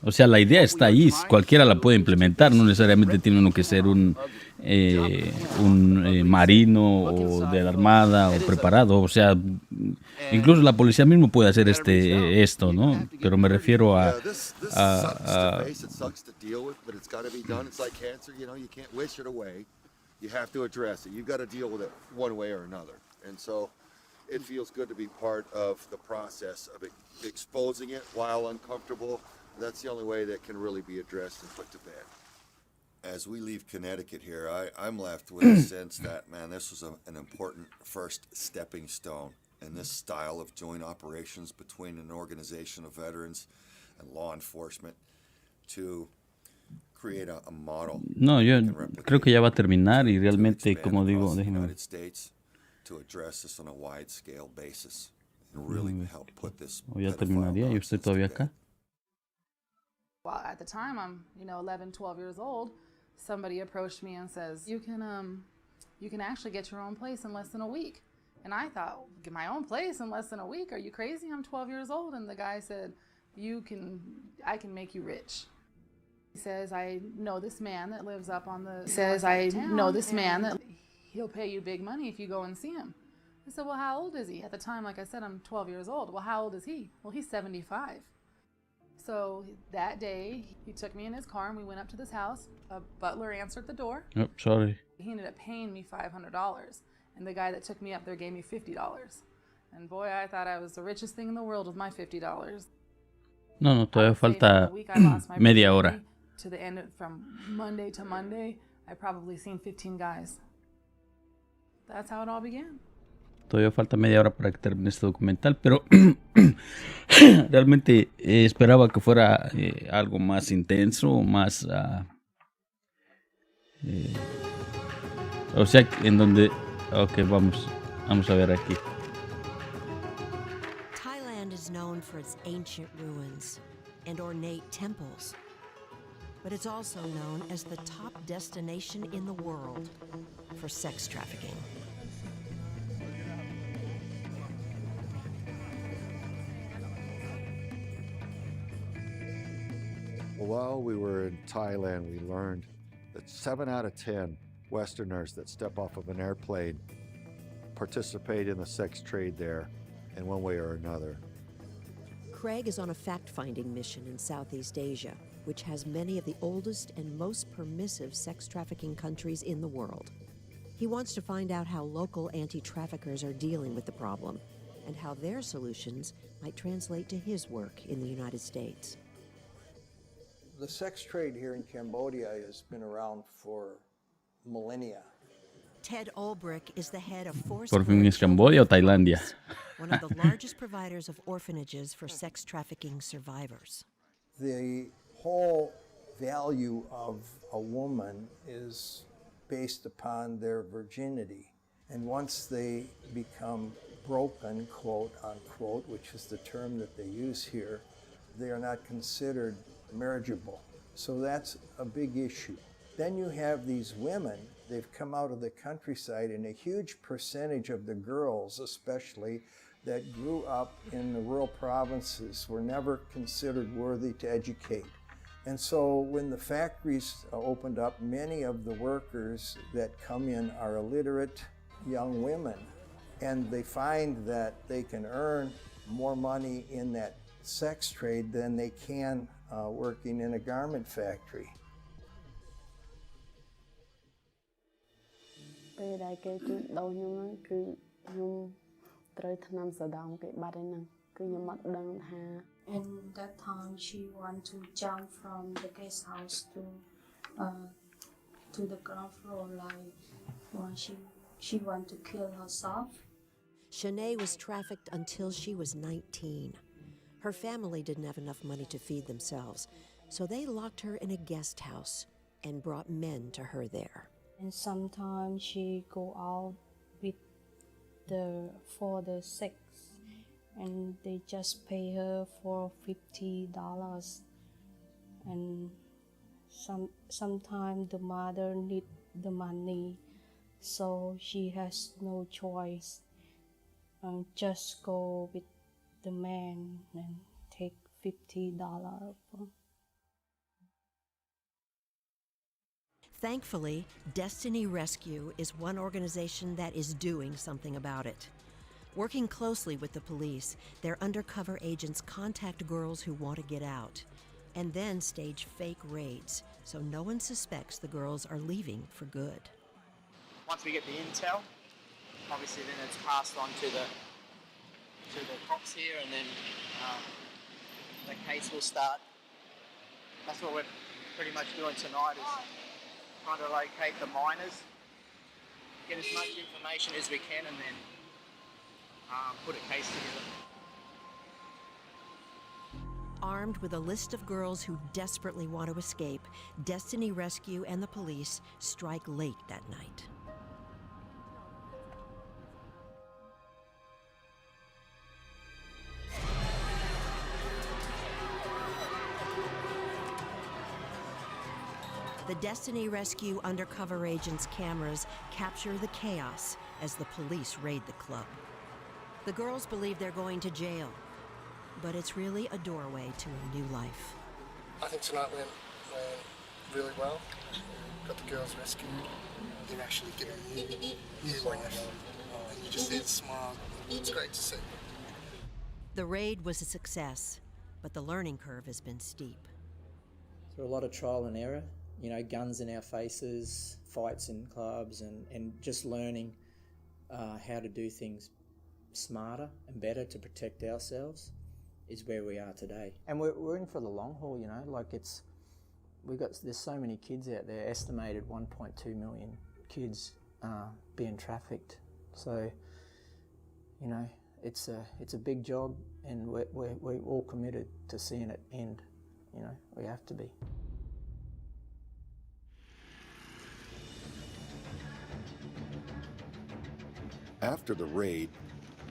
o sea, la idea está ahí, cualquiera la puede implementar, no necesariamente tiene uno que ser un marino o de la armada o preparado, o sea, incluso la policía mismo puede hacer esto, ¿no? Pero me refiero a you have to address it. You've got to deal with it one way or another. And so it feels good to be part of the process of exposing it while uncomfortable. That's the only way that can really be addressed and put to bed. As we leave Connecticut here, I'm left with a sense that, man, this was an important first stepping stone in this style of joint operations between an organization of veterans and law enforcement to create a model. No, yo creo que ya va a terminar y realmente, como digo, déjenme. O ya terminaría, yo estoy todavía acá. Well, at the time, I'm 11, 12 years old. Somebody approached me and says, you can actually get your own place in less than a week. And I thought, get my own place in less than a week? Are you crazy? I'm 12 years old. And the guy said, I can make you rich. He says, I know this man that lives up on the he'll pay you big money if you go and see him. I said, well, how old is he? At the time, like I said, I'm 12 years old. Well, how old is he? Well, he's 75. So that day, he took me in his car and we went up to this house. A butler answered the door. Oh, sorry. He ended up paying me $500. And the guy that took me up there gave me $50. And boy, I thought I was the richest thing in the world with my $50. No, todavía falta media hora. To the end, from Monday to Monday, I probably seen 15 guys. That's how it all began. Todavía falta media hora para que termine este documental, pero realmente esperaba que fuera algo más intenso, más, o sea, en donde, ok, vamos a ver aquí. Thailand is known for its ancient ruins and ornate temples. But it's also known as the top destination in the world for sex trafficking. While we were in Thailand, we learned that 7 out of 10 Westerners that step off of an airplane participate in the sex trade there in one way or another. Craig is on a fact-finding mission in Southeast Asia, which has many of the oldest and most permissive sex trafficking countries in the world. He wants to find out how local anti-traffickers are dealing with the problem and how their solutions might translate to his work in the United States. The sex trade here in Cambodia has been around for millennia. Ted Olbrich is the head of Forced ¿Por fin es Camboya o Tailandia? one of the largest providers of orphanages for sex trafficking survivors. The whole value of a woman is based upon their virginity. And once they become broken, quote unquote, which is the term that they use here, they are not considered marriageable. So that's a big issue. Then you have these women, they've come out of the countryside, and a huge percentage of the girls especially that grew up in the rural provinces were never considered worthy to educate. And so when the factories opened up, many of the workers that come in are illiterate young women, and they find that they can earn more money in that sex trade than they can working in a garment factory. ពេលដែលគេជួញដូរខ្ញុំហ្នឹងគឺខ្ញុំត្រូវថ្នាំសដងគេបាត់ហើយហ្នឹងគឺខ្ញុំអត់ដឹងថា And that time she want to jump from the guest house to the ground floor, like when she want to kill herself. Shanae was trafficked until she was 19. Her family didn't have enough money to feed themselves, so they locked her in a guest house and brought men to her there. And sometimes she go out with for the sex, and they just pay her for $50. And sometimes the mother need the money, so she has no choice. Just go with the man and take $50. Thankfully, Destiny Rescue is one organization that is doing something about it. Working closely with the police, their undercover agents contact girls who want to get out, and then stage fake raids so no one suspects the girls are leaving for good. Once we get the intel, obviously then it's passed on to the cops here, and then the case will start. That's what we're pretty much doing tonight, is trying to locate the minors, get as much information as we can, and then put a case together. Armed with a list of girls who desperately want to escape, Destiny Rescue and the police strike late that night. The Destiny Rescue undercover agents' cameras capture the chaos as the police raid the club. The girls believe they're going to jail, but it's really a doorway to a new life. I think tonight went really well. Got the girls rescued. They're actually given a new life. And you just see the smile. It's great to see. The raid was a success, but the learning curve has been steep. So a lot of trial and error, you know, guns in our faces, fights in clubs, and just learning how to do things smarter and better to protect ourselves is where we are today. And we're in for the long haul, you know, like there's so many kids out there, estimated 1.2 million kids being trafficked. So, you know, it's a big job, and we're all committed to seeing it end. You know, we have to be. After the raid,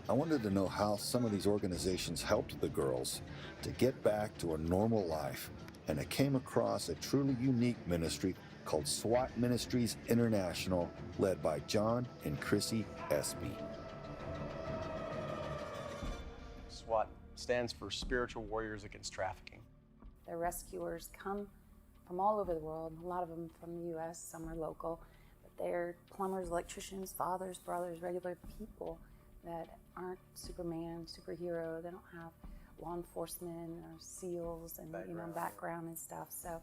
I wanted to know how some of these organizations helped the girls to get back to a normal life, and I came across a truly unique ministry called SWAT Ministries International, led by John and Chrissy Espy. SWAT stands for Spiritual Warriors Against Trafficking. The rescuers come from all over the world, a lot of them from the U.S., some are local, but they're plumbers, electricians, fathers, brothers, regular people that aren't Superman, superhero. They don't have law enforcement or SEALs and background and stuff. So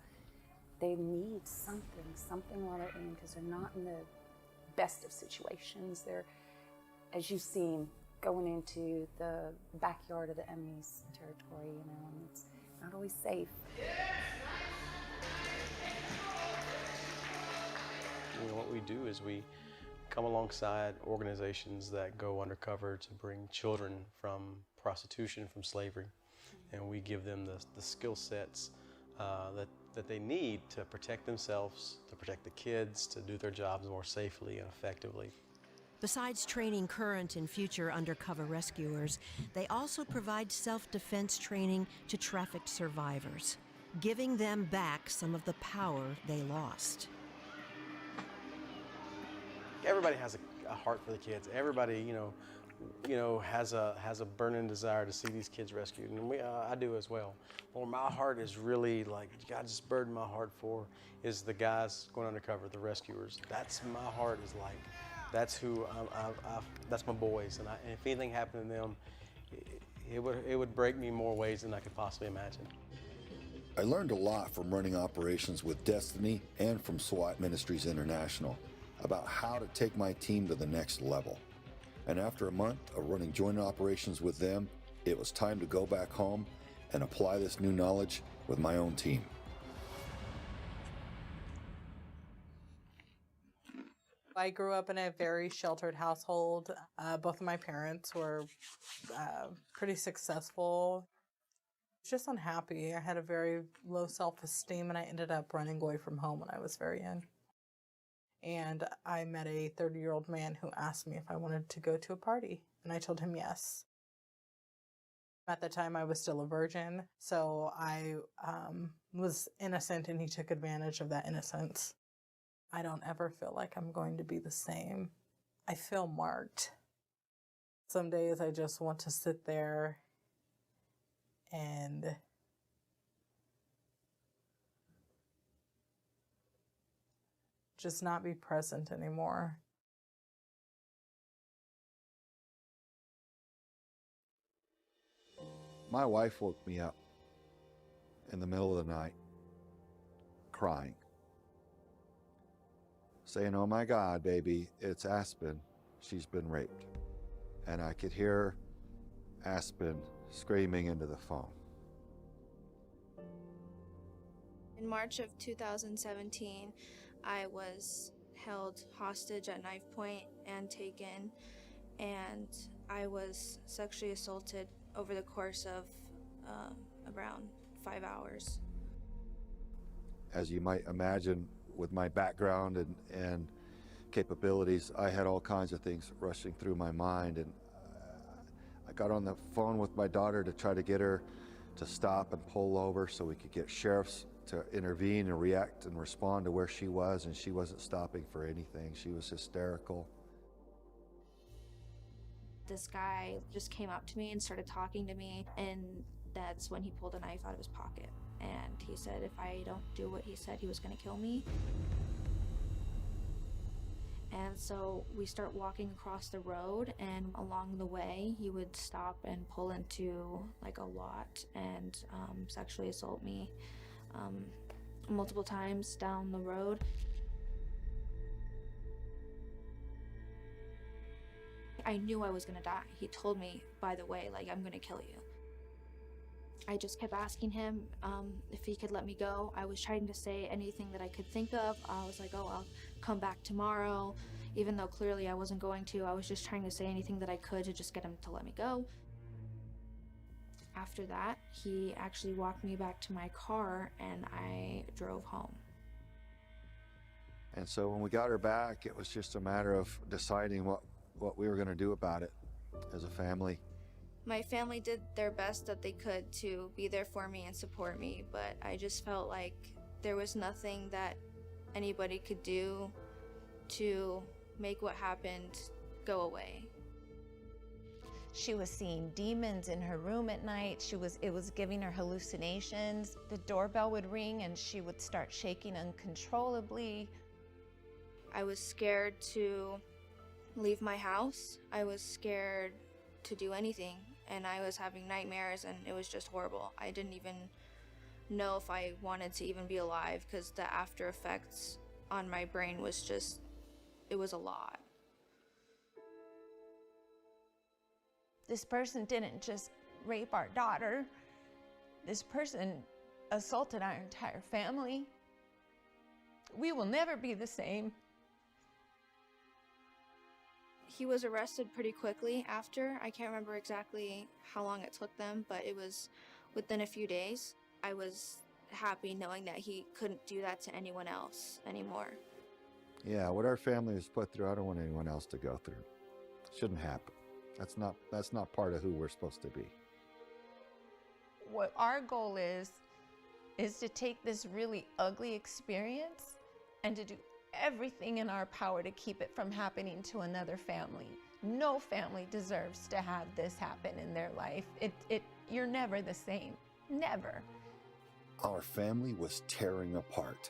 they need something while they're in, because they're not in the best of situations. They're, as you've seen, going into the backyard of the enemy's territory, and it's not always safe. You know, what we do is we come alongside organizations that go undercover to bring children from prostitution, from slavery, and we give them the skill sets that they need to protect themselves, to protect the kids, to do their jobs more safely and effectively. Besides training current and future undercover rescuers, they also provide self-defense training to trafficked survivors, giving them back some of the power they lost. Everybody has a heart for the kids. Everybody, you know, has a burning desire to see these kids rescued, and I do as well. Well, my heart is really, like, God just burdened my heart for is the guys going undercover, the rescuers. That's my heart, is like, that's who that's my boys, and if anything happened to them, it would break me more ways than I could possibly imagine. I learned a lot from running operations with Destiny and from SWAT Ministries International about how to take my team to the next level. And after a month of running joint operations with them, it was time to go back home and apply this new knowledge with my own team. I grew up in a very sheltered household. Both of my parents were pretty successful. Just unhappy. I had a very low self-esteem, and I ended up running away from home when I was very young. And I met a 30-year-old man who asked me if I wanted to go to a party, and I told him yes. At the time, I was still a virgin, so I was innocent, and he took advantage of that innocence. I don't ever feel like I'm going to be the same. I feel marked. Some days I just want to sit there and just not be present anymore. My wife woke me up in the middle of the night, crying, saying, "Oh my God, baby, it's Aspen. She's been raped." And I could hear Aspen screaming into the phone. In March of 2017, I was held hostage at knife point and taken, and I was sexually assaulted over the course of around 5 hours. As you might imagine, with my background and capabilities, I had all kinds of things rushing through my mind, and I got on the phone with my daughter to try to get her to stop and pull over so we could get sheriffs to intervene and react and respond to where she was, and she wasn't stopping for anything. She was hysterical. This guy just came up to me and started talking to me, and that's when he pulled a knife out of his pocket. And he said if I don't do what he said, he was going to kill me. And so we start walking across the road, and along the way, he would stop and pull into like a lot and sexually assault me multiple times down the road. I knew I was gonna die. He told me, by the way, like, I'm gonna kill you. I just kept asking him if he could let me go. I was trying to say anything that I could think of. I was like, oh, I'll come back tomorrow. Even though clearly I wasn't going to, I was just trying to say anything that I could to just get him to let me go. After that, he actually walked me back to my car, and I drove home. And so when we got her back, it was just a matter of deciding what we were going to do about it as a family. My family did their best that they could to be there for me and support me, but I just felt like there was nothing that anybody could do to make what happened go away. She was seeing demons in her room at night. It was giving her hallucinations. The doorbell would ring and she would start shaking uncontrollably. I was scared to leave my house. I was scared to do anything, and I was having nightmares, and it was just horrible. I didn't even know if I wanted to even be alive, because the after effects on my brain was just, it was a lot. This person didn't just rape our daughter. This person assaulted our entire family. We will never be the same. He was arrested pretty quickly after. I can't remember exactly how long it took them, but it was within a few days. I was happy knowing that he couldn't do that to anyone else anymore. Yeah, what our family was put through, I don't want anyone else to go through. Shouldn't happen. That's not part of who we're supposed to be. What our goal is to take this really ugly experience and to do everything in our power to keep it from happening to another family. No family deserves to have this happen in their life. You're never the same, never. Our family was tearing apart.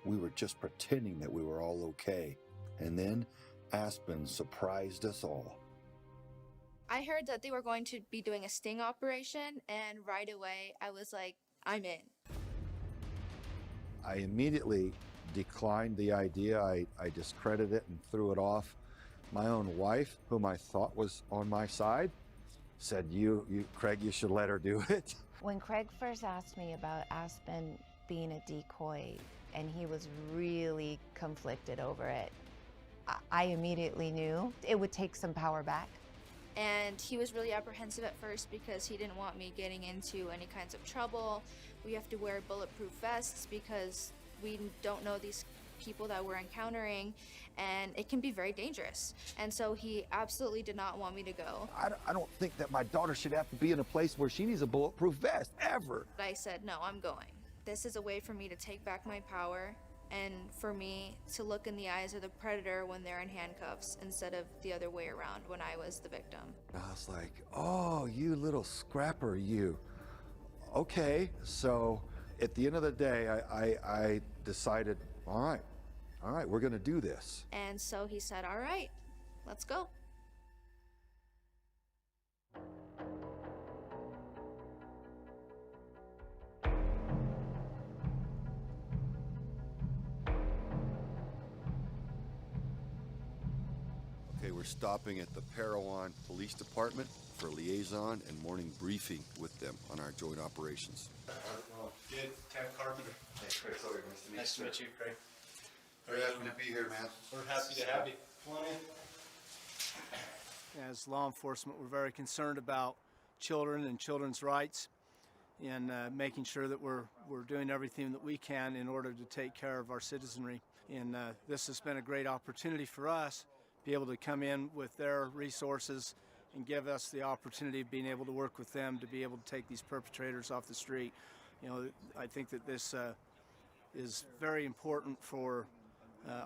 We were just pretending that we were all okay. And then Aspen surprised us all. I heard that they were going to be doing a sting operation, and right away I was like, I'm in. I immediately declined the idea. I discredited it and threw it off. My own wife, whom I thought was on my side, said, Craig, you should let her do it. When Craig first asked me about Aspen being a decoy, and he was really conflicted over it, I immediately knew it would take some power back. And he was really apprehensive at first because he didn't want me getting into any kinds of trouble. We have to wear bulletproof vests because we don't know these people that we're encountering, and it can be very dangerous. And so he absolutely did not want me to go. I don't think that my daughter should have to be in a place where she needs a bulletproof vest, ever. But I said, no, I'm going. This is a way for me to take back my power and for me to look in the eyes of the predator when they're in handcuffs instead of the other way around when I was the victim. I was like, oh, you little scrapper, you. Okay, so at the end of the day, I decided, all right, we're gonna do this. And so he said, all right, let's go. Okay, we're stopping at the Parowan Police Department for liaison and morning briefing with them on our joint operations. Good. Ted Carpenter. Hey, Chris. Sorry, nice to meet you. Nice to meet you, Craig. Very happy to be here, man. We're happy to have you. Come on in. As law enforcement, we're very concerned about children and children's rights and making sure that we're doing everything that we can in order to take care of our citizenry. And this has been a great opportunity for us to be able to come in with their resources and give us the opportunity of being able to work with them to be able to take these perpetrators off the street. You know, I think that this is very important for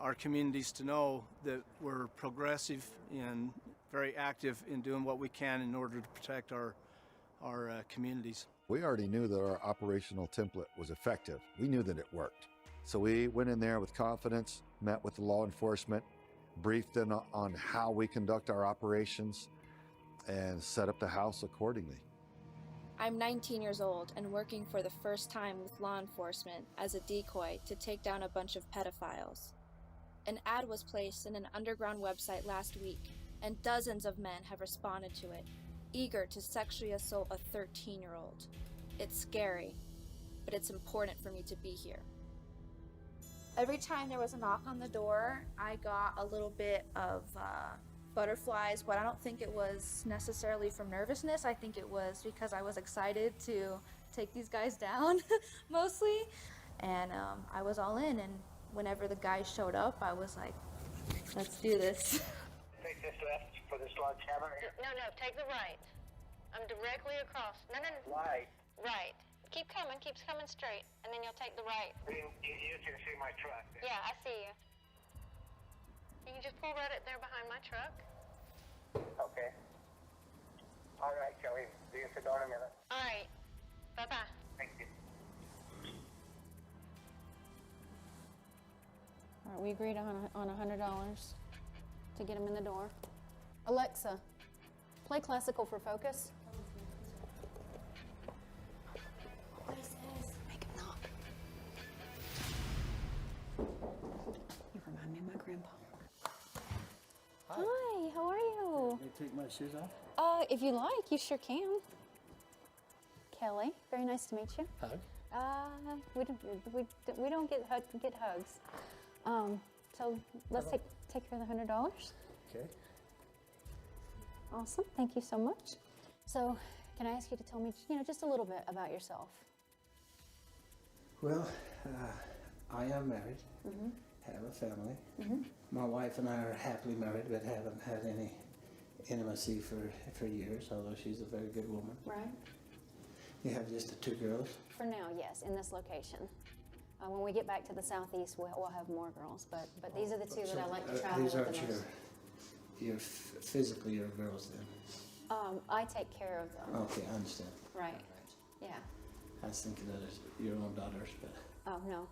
our communities to know that we're progressive and very active in doing what we can in order to protect our communities. We already knew that our operational template was effective. We knew that it worked. So we went in there with confidence, met with the law enforcement, briefed them on how we conduct our operations, and set up the house accordingly. I'm 19 years old and working for the first time with law enforcement as a decoy to take down a bunch of pedophiles. An ad was placed in an underground website last week, and dozens of men have responded to it, eager to sexually assault a 13-year-old. It's scary, but it's important for me to be here. Every time there was a knock on the door, I got a little bit of butterflies, but I don't think it was necessarily from nervousness. I think it was because I was excited to take these guys down, mostly. And I was all in, and whenever the guys showed up, I was like, let's do this. Take this left for this large cabin here? No, take the right. I'm directly across. No. Right. Right. Keeps coming straight, and then you'll take the right. You can see my truck there. Yeah, I see you. You can just pull right up there behind my truck. Okay. All right, Kelly. See you in a minute. All right. Bye-bye. Thank you. All right, we agreed on $100 to get him in the door. Alexa, play classical for focus. Make him knock. You remind me of my grandpa. Hi, how are you? May I take my shoes off? If you like, you sure can. Kelly, very nice to meet you. Hug? We don't get hugs. So let's take care of the $100. Okay. Awesome, thank you so much. So, can I ask you to tell me, just a little bit about yourself? Well, I am married, have a family. My wife and I are happily married, but haven't had any intimacy for years, although she's a very good woman. Right. You have just the 2 girls? For now, yes, in this location. When we get back to the southeast, we'll have more girls, but these are the 2 that I like to travel with These aren't the most. physically your girls then? I take care of them. Okay, I understand. Right, yeah. I was thinking that as your own daughters, but Oh, no.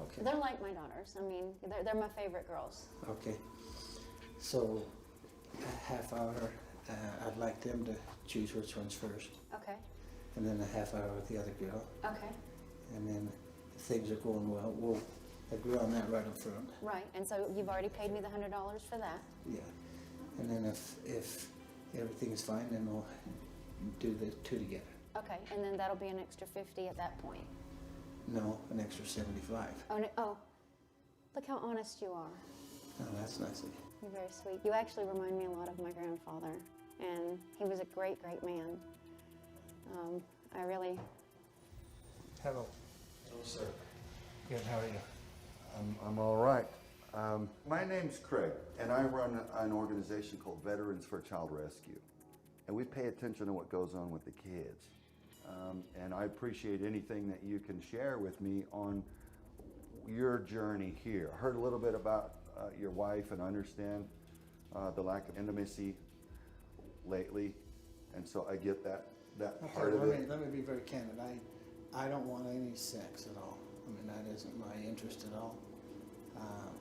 okay. They're like my daughters. I mean, they're my favorite girls. Okay. So, a half hour, I'd like them to choose which one's first. Okay, And then a half hour with the other girl. okay. And then if things are going well, we'll agree on that right up front. Right, and so you've already paid me the $100 for that. Yeah. And then if everything's fine, then we'll do the 2 together. Okay, and then that'll be an extra 50 at that point. No, an extra 75. Oh, no, oh, look how honest you are. Oh, that's nice of you. You're very sweet. You actually remind me a lot of my grandfather. And he was a great, great man. I really... Hello. Hello, sir. Good, how are you? I'm all right. My name's Craig, and I run an organization called Veterans for Child Rescue. And we pay attention to what goes on with the kids. And I appreciate anything that you can share with me on your journey here. I heard a little bit about your wife and understand the lack of intimacy lately, and so I get that part of it. Let me be very candid. I don't want any sex at all. I mean, that isn't my interest at all.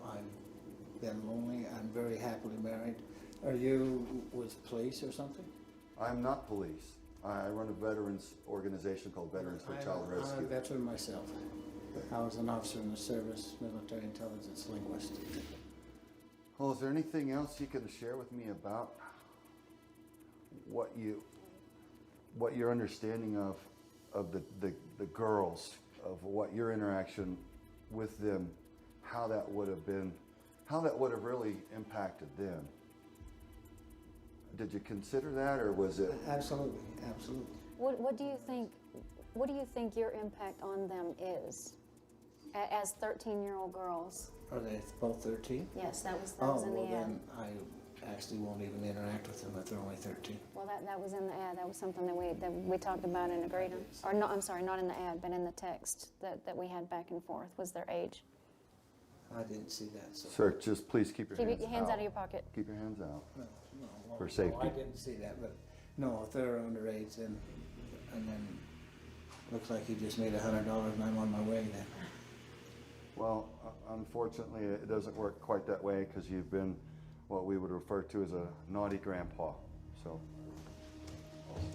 I've been lonely. I'm very happily married. Are you with police or something? I'm not police. I run a veterans organization called Veterans for Child Rescue. I'm a veteran myself. I was an officer in the service, military intelligence linguist. Well, is there anything else you can share with me about what your understanding of the girls, of what your interaction with them, how that would have really impacted them? Did you consider that, or was it? Absolutely, absolutely. What do you think your impact on them is as 13-year-old girls? Are they both 13? Yes, that was in the ad. Then I actually won't even interact with them if they're only 13. Well, that was in the ad. That was something that we talked about and agreed on. Or no, I'm sorry, not in the ad, but in the text that we had back and forth was their age. I didn't see that. So. Sir, just please keep your hands out of your pocket. Keep your hands out. No, for safety. No, I didn't see that, but no, if they're underage, then looks like you just made $100 and I'm on my way then. Well, unfortunately, it doesn't work quite that way because you've been what we would refer to as a naughty grandpa. So.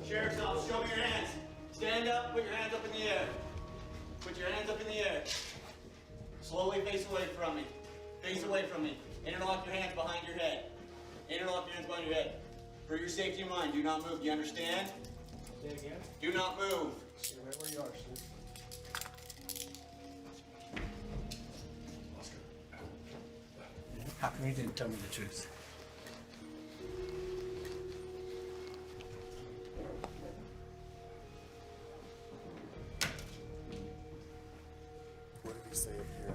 Sheriff's office, show me your hands. Stand up, put your hands up in the air. Put your hands up in the air. Slowly face away from me. Face away from me. Interlock your hands behind your head. Interlock your hands behind your head. For your safety of mind, do not move. Do you understand? Say it again. Do not move. Stay right where you are, sir. How come you didn't tell me the truth? What did he say here?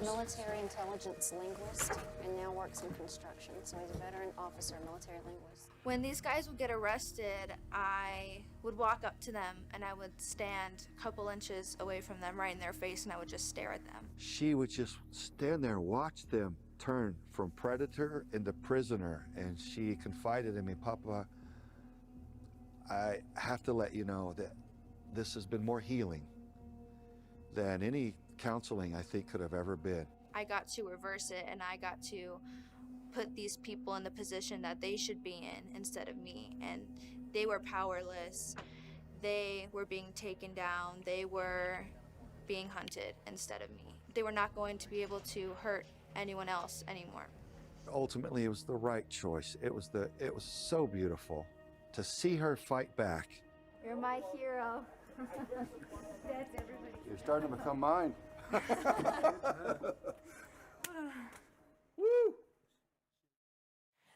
Military intelligence linguist, and now works in construction. So he's a veteran officer, military linguist. When these guys would get arrested, I would walk up to them and I would stand a couple inches away from them, right in their face, and I would just stare at them. She would just stand there and watch them turn from predator into prisoner, and she confided in me, Papa, I have to let you know that this has been more healing than any counseling I think could have ever been. I got to reverse it, and I got to put these people in the position that they should be in instead of me. And they were powerless. They were being taken down. They were being hunted instead of me. They were not going to be able to hurt anyone else anymore. Ultimately, it was the right choice. It was so beautiful to see her fight back. You're my hero. That's everybody. You're starting to become mine. Woo!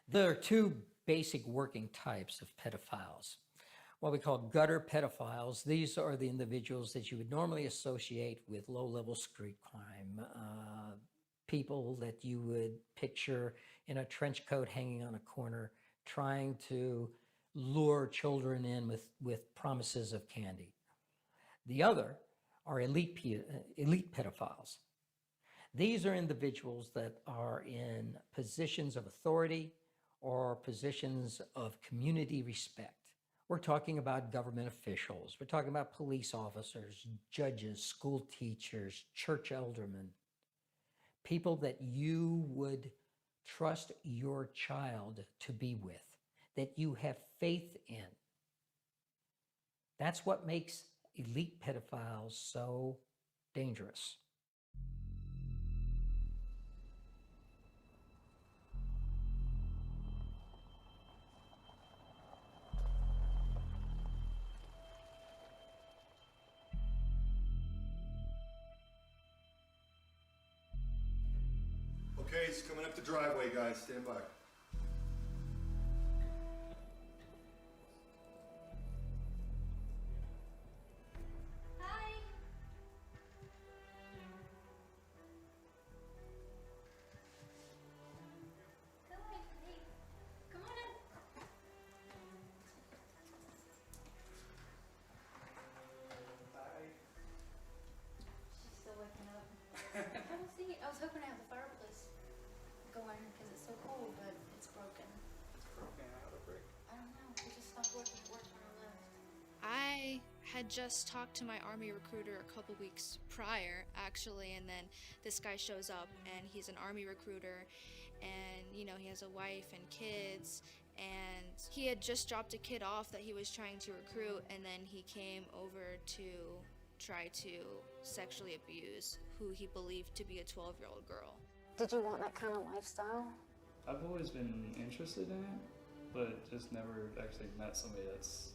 There are two basic working types of pedophiles. What we call gutter pedophiles. These are the individuals that you would normally associate with low-level street crime, people that you would picture in a trench coat hanging on a corner, trying to lure children in with promises of candy. The other are elite pedophiles. These are individuals that are in positions of authority or positions of community respect. We're talking about government officials. We're talking about police officers, judges, school teachers, church aldermen, people that you would trust your child to be with, that you have faith in. That's what makes elite pedophiles so dangerous. Okay, he's coming up the driveway, guys. Stand by. had just talked to my Army recruiter a couple weeks prior, actually, and then this guy shows up, and he's an Army recruiter, and, you know, he has a wife and kids, and he had just dropped a kid off that he was trying to recruit, and then he came over to try to sexually abuse who he believed to be a 12-year-old girl. Did you want that kind of lifestyle? I've always been interested in it, but just never actually met somebody that's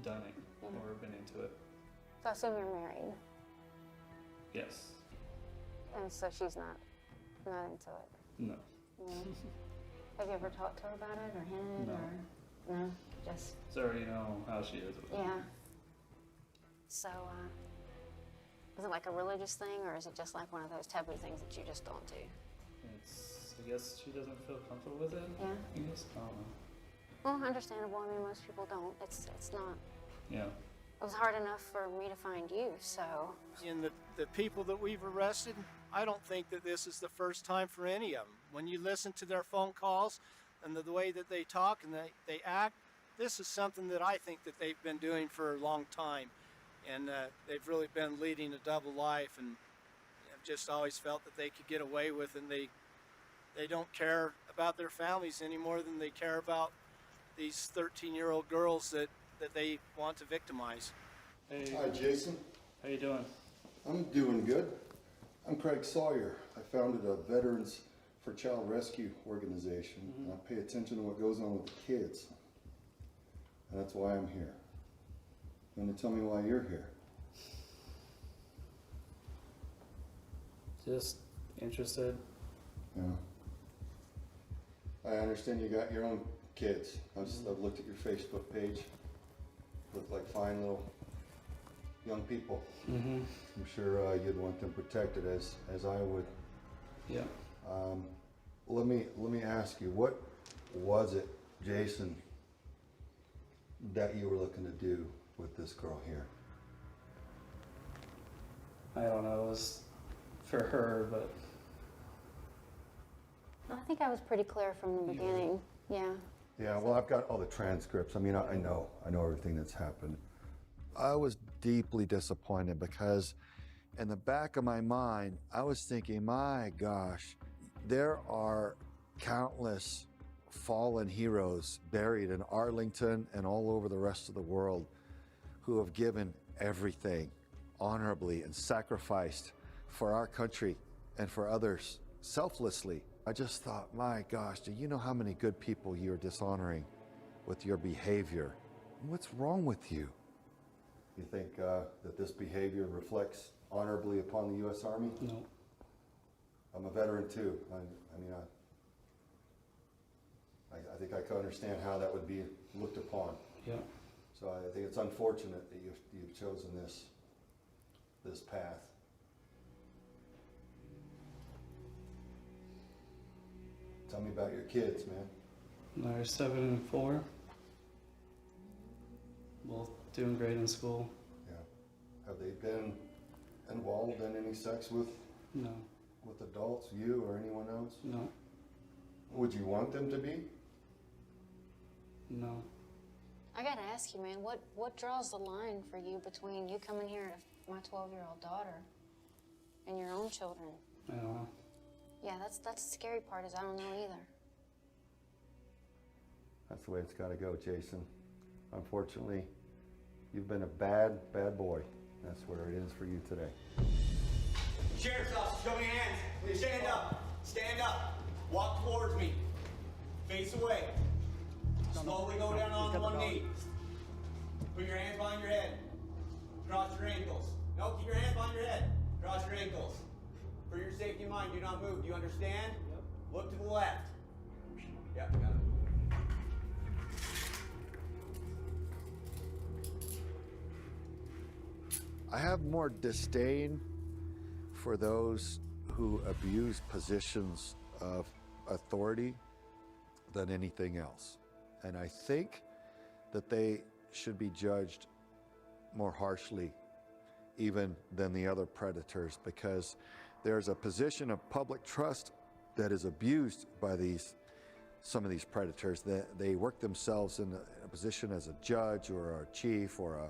done it or been into it. So I assume you're married, Yes. and so she's not into it. No. Have you ever talked to her about it or hinted or no? Just So I already know how she is with it. yeah. So is it like a religious thing, or is it just like one of those taboo things that you just don't do? I guess she doesn't feel comfortable with it. Yeah. I guess. I don't know. Well, understandable. I mean, most people don't. It's not. Yeah. It was hard enough for me to find you, so. In the people that we've arrested, I don't think that this is the first time for any of them. When you listen to their phone calls and the way that they talk and they act, this is something that I think that they've been doing for a long time. And they've really been leading a double life, and I've just always felt that they could get away with it, and they don't care about their families any more than they care about these 13-year-old girls that they want to victimize. Hey. Hi, Jason. How you doing? I'm doing good. I'm Craig Sawyer. I founded a Veterans for Child Rescue organization, and I pay attention to what goes on with the kids. And that's why I'm here. You want to tell me why you're here? Just interested. Yeah. I understand you got your own kids. I've looked at your Facebook page. Look like fine little young people. I'm sure you'd want them protected as I would. Yeah. Let me ask you, what was it, Jason, that you were looking to do with this girl here? I don't know. It was for her, but I think I was pretty clear from the beginning. Yeah. Yeah, well, I've got all the transcripts. I mean, I know everything that's happened. I was deeply disappointed because in the back of my mind, I was thinking, my gosh, there are countless fallen heroes buried in Arlington and all over the rest of the world who have given everything honorably and sacrificed for our country and for others selflessly. I just thought, my gosh, do you know how many good people you're dishonoring with your behavior? What's wrong with you? You think that this behavior reflects honorably upon the U.S. Army? no. I'm a veteran too. I think I can understand how that would be looked upon. Yeah. So I think it's unfortunate that you've chosen this path. Tell me about your kids, man. They're 7 and 4. Both doing great in school. Yeah. Have they been involved in any sex with No. adults, you or anyone else? No. Would you want them to be? No. I gotta ask you, man, what draws the line for you between you coming here to my 12-year-old daughter and your own children? I don't know. Yeah, that's the scary part is I don't know either. That's the way it's got to go, Jason. Unfortunately, you've been a bad, bad boy. That's where it is for you today. Sheriff's officer, show me your hands. Please stand up. Stand up. Walk towards me. Face away. Slowly go down on one knee. Put your hands behind your head. Cross your ankles. No, keep your hands behind your head. Cross your ankles. For your safety and mind, do not move. Do you understand? Yep. Look to the left. Yep, got it. I have more disdain for those who abuse positions of authority than anything else. And I think that they should be judged more harshly even than the other predators, because there's a position of public trust that is abused by some of these predators. They work themselves in a position as a judge or a chief or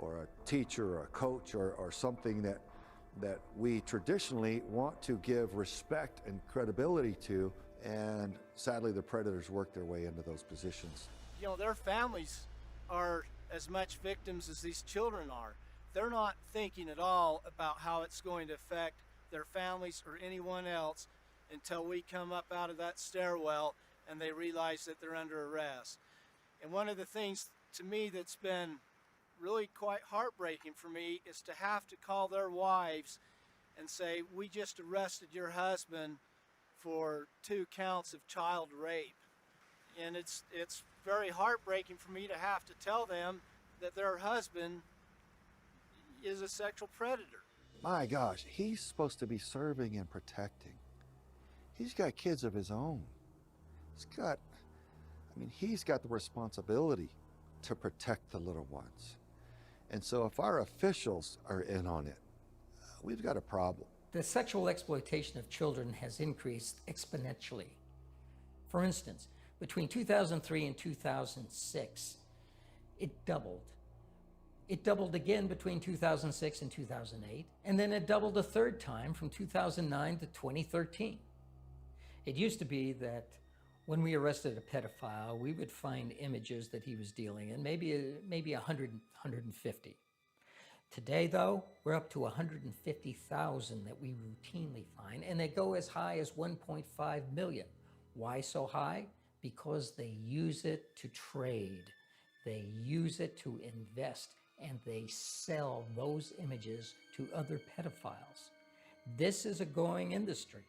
a teacher or a coach or something that we traditionally want to give respect and credibility to, and sadly the predators work their way into those positions. You know, their families are as much victims as these children are. They're not thinking at all about how it's going to affect their families or anyone else until we come up out of that stairwell and they realize that they're under arrest. And one of the things to me that's been really quite heartbreaking for me is to have to call their wives and say, we just arrested your husband for 2 counts of child rape. And it's very heartbreaking for me to have to tell them that their husband is a sexual predator. My gosh, he's supposed to be serving and protecting. He's got kids of his own. He's got the responsibility to protect the little ones. And so if our officials are in on it, we've got a problem. The sexual exploitation of children has increased exponentially. For instance, between 2003 and 2006, it doubled. It doubled again between 2006 and 2008, and then it doubled a third time from 2009 to 2013. It used to be that when we arrested a pedophile, we would find images that he was dealing in, maybe 100, 150. Today, though, we're up to 150,000 that we routinely find, and they go as high as 1.5 million. Why so high? Because they use it to trade. They use it to invest, and they sell those images to other pedophiles. This is a growing industry.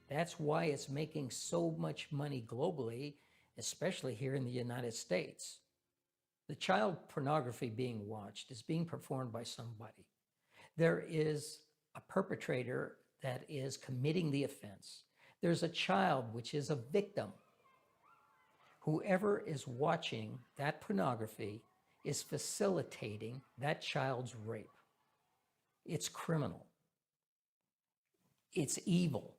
That's why it's making so much money globally, especially here in the United States. The child pornography being watched is being performed by somebody. There is a perpetrator that is committing the offense. There's a child which is a victim. Whoever is watching that pornography is facilitating that child's rape. It's criminal. It's evil.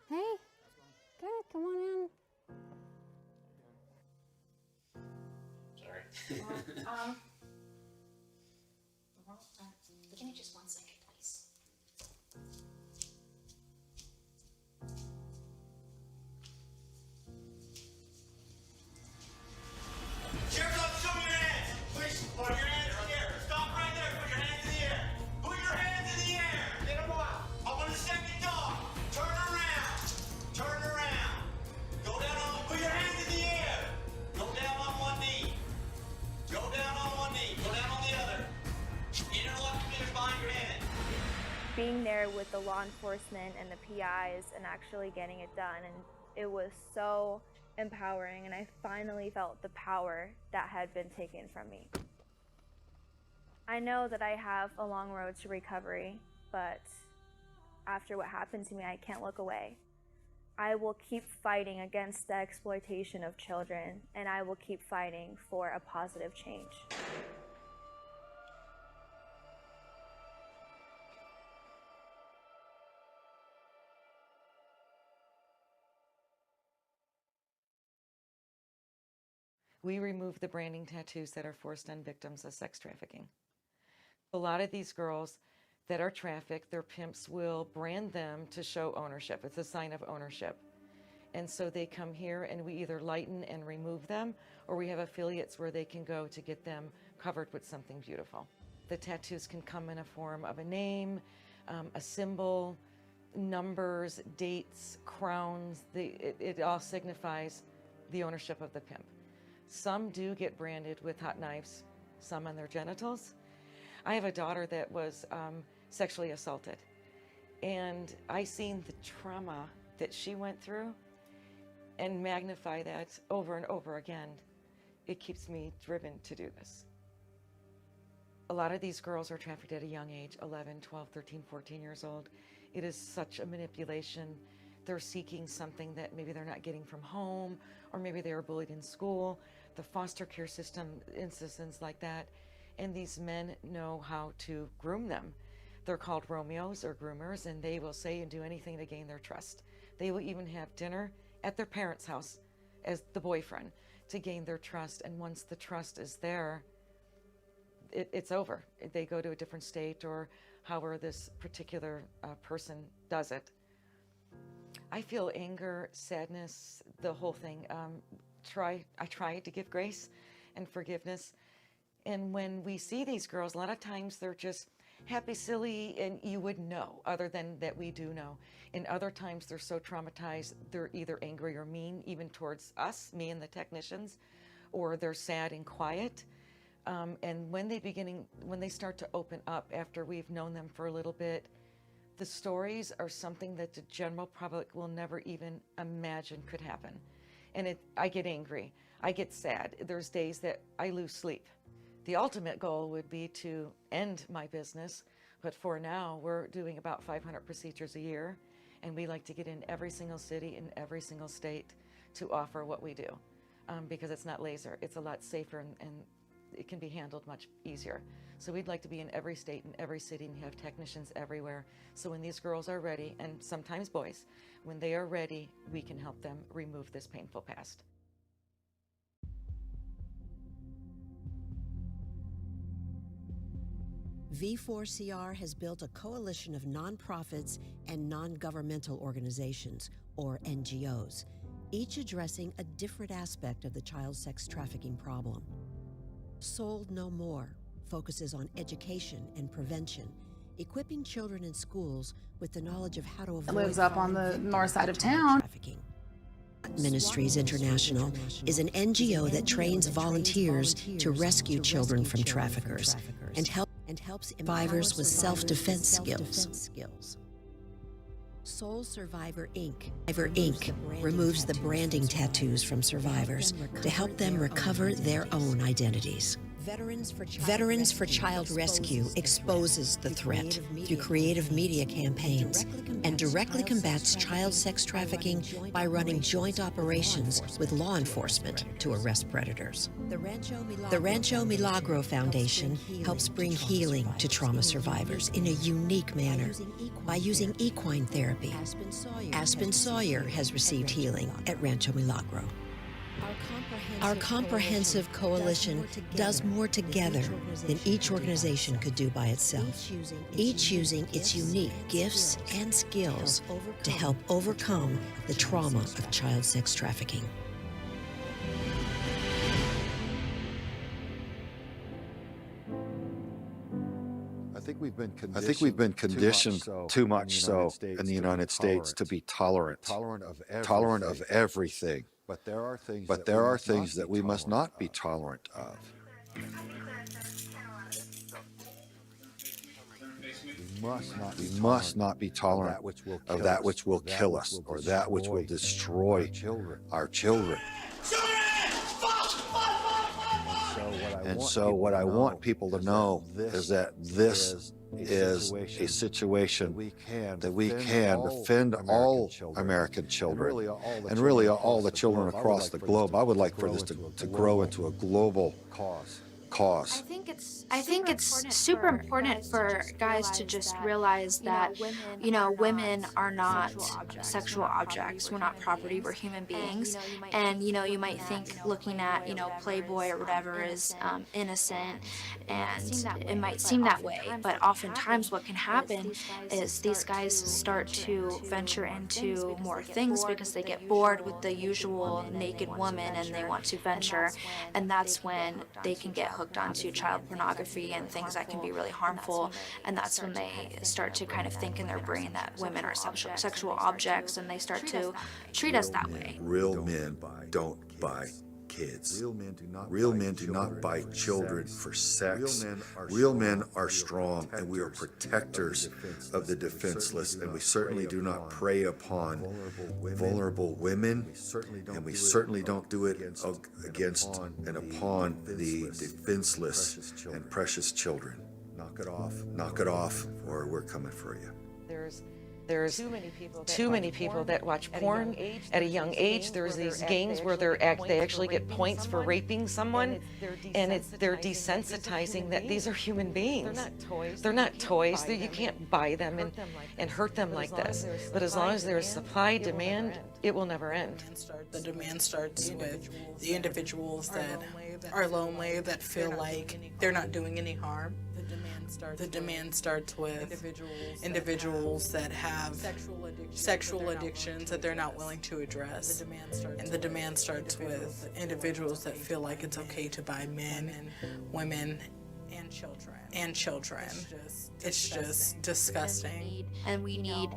Hey, good, come on in. Sorry. Give me just 1 second, please. Sheriff's officer, show me your hands. Please, put your hands in the air. Stop right there. Put your hands in the air. Put your hands in the air. Get them out. I want a second dog. Turn around. Turn around. Go down on. Put your hands in the air. Go down on one knee. Go down on one knee. Go down on the other. Interlock your fingers behind your head. Being there with the law enforcement and the PIs and actually getting it done, and it was so empowering, and I finally felt the power that had been taken from me. I know that I have a long road to recovery, but after what happened to me, I can't look away. I will keep fighting against the exploitation of children, and I will keep fighting for a positive change. We remove the branding tattoos that are forced on victims of sex trafficking. A lot of these girls that are trafficked, their pimps will brand them to show ownership. It's a sign of ownership. And so they come here and we either lighten and remove them, or we have affiliates where they can go to get them covered with something beautiful. The tattoos can come in a form of a name, a symbol, numbers, dates, crowns. It all signifies the ownership of the pimp. Some do get branded with hot knives, some on their genitals. I have a daughter that was sexually assaulted, and I seen the trauma that she went through and magnify that over and over again. It keeps me driven to do this. A lot of these girls are trafficked at a young age, 11, 12, 13, 14 years old. It is such a manipulation they're seeking something that maybe they're not getting from home, or maybe they were bullied in school. The foster care system, instances like that, and these men know how to groom them. They're called Romeos or groomers, and they will say and do anything to gain their trust. They will even have dinner at their parents' house as the boyfriend to gain their trust, and once the trust is there, it's over. They go to a different state, or however this particular person does it. I feel anger, sadness, the whole thing. I try to give grace and forgiveness. And when we see these girls, a lot of times they're just happy, silly, and you wouldn't know, other than that we do know. And other times they're so traumatized, they're either angry or mean, even towards us, me and the technicians, or they're sad and quiet. And when they start to open up after we've known them for a little bit, the stories are something that the general public will never even imagine could happen. And I get angry, I get sad. There's days that I lose sleep. The ultimate goal would be to end my business, but for now, we're doing about 500 procedures a year, and we like to get in every single city in every single state to offer what we do, because it's not laser. It's a lot safer, and it can be handled much easier. So we'd like to be in every state and every city and have technicians everywhere. So when these girls are ready, and sometimes boys, when they are ready, we can help them remove this painful past. V4CR has built a coalition of nonprofits and non-governmental organizations, or NGOs, each addressing a different aspect of the child sex trafficking problem. Sold No More focuses on education and prevention, equipping children in schools with the knowledge of how to avoid. It lives up on the north side of town. Trafficking. Ministries International is an NGO that trains volunteers to rescue children from traffickers and helps survivors with self-defense skills. Soul Survivor Inc. removes the branding tattoos from survivors to help them recover their own identities. Veterans for Child Rescue exposes the threat through creative media campaigns and directly combats child sex trafficking by running joint operations with law enforcement to arrest predators. The Rancho Milagro Foundation helps bring healing to trauma survivors in a unique manner by using equine therapy. Aspen Sawyer has received healing at Rancho Milagro. Our comprehensive coalition does more together than each organization could do by itself, each using its unique gifts and skills to help overcome the trauma of child sex trafficking. I think we've been conditioned too much so in the United States to be tolerant of everything. But there are things that we must not be tolerant of. We must not be tolerant of that which will kill us, or that which will destroy our children. And so what I want people to know is that this is a situation that we can defend all American children, and really all the children across the globe. I would like for this to grow into a global cause. I think it's super important for guys to just realize that, women are not sexual objects. We're not property. We're human beings. And, you might think looking at, Playboy or whatever is innocent, and it might seem that way. But oftentimes what can happen is these guys start to venture into more things because they get bored with the usual naked woman and they want to venture. And that's when they can get hooked onto child pornography and things that can be really harmful, and that's when they start to kind of think in their brain that women are sexual objects, and they start to treat us that way. Real men don't buy kids. Real men do not buy children for sex. Real men are strong, and we are protectors of the defenseless, and we certainly do not prey upon vulnerable women, and we certainly don't do it against and upon the defenseless and precious children. Knock it off, or we're coming for you. There's There's too many people that watch porn at a young age. There's these gangs where they actually get points for raping someone, and they're desensitizing that these are human beings. They're not toys. You can't buy them and hurt them like this. But as long as there's supply, demand, it will never end. The demand starts with the individuals that are lonely, that feel like they're not doing any harm. The demand starts with individuals that have sexual addictions that they're not willing to address. And the demand starts with individuals that feel like it's okay to buy men, women, and children. It's just disgusting. And we need,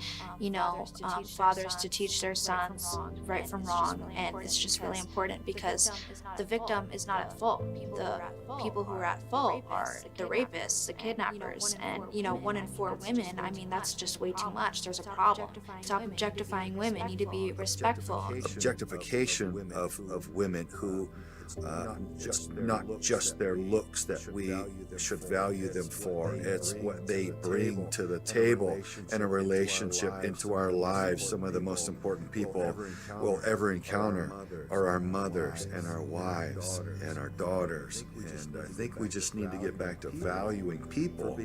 fathers to teach their sons right from wrong, and it's just really important because the victim is not at fault. The people who are at fault are the rapists, the kidnappers, and 1 in 4 women. I mean, that's just way too much. There's a problem. Stop objectifying women. Need to be respectful. Objectification of women who it's not just their looks that we should value them for. It's what they bring to the table in a relationship, into our lives. Some of the most important people we'll ever encounter are our mothers and our wives and our daughters. And I think we just need to get back to valuing people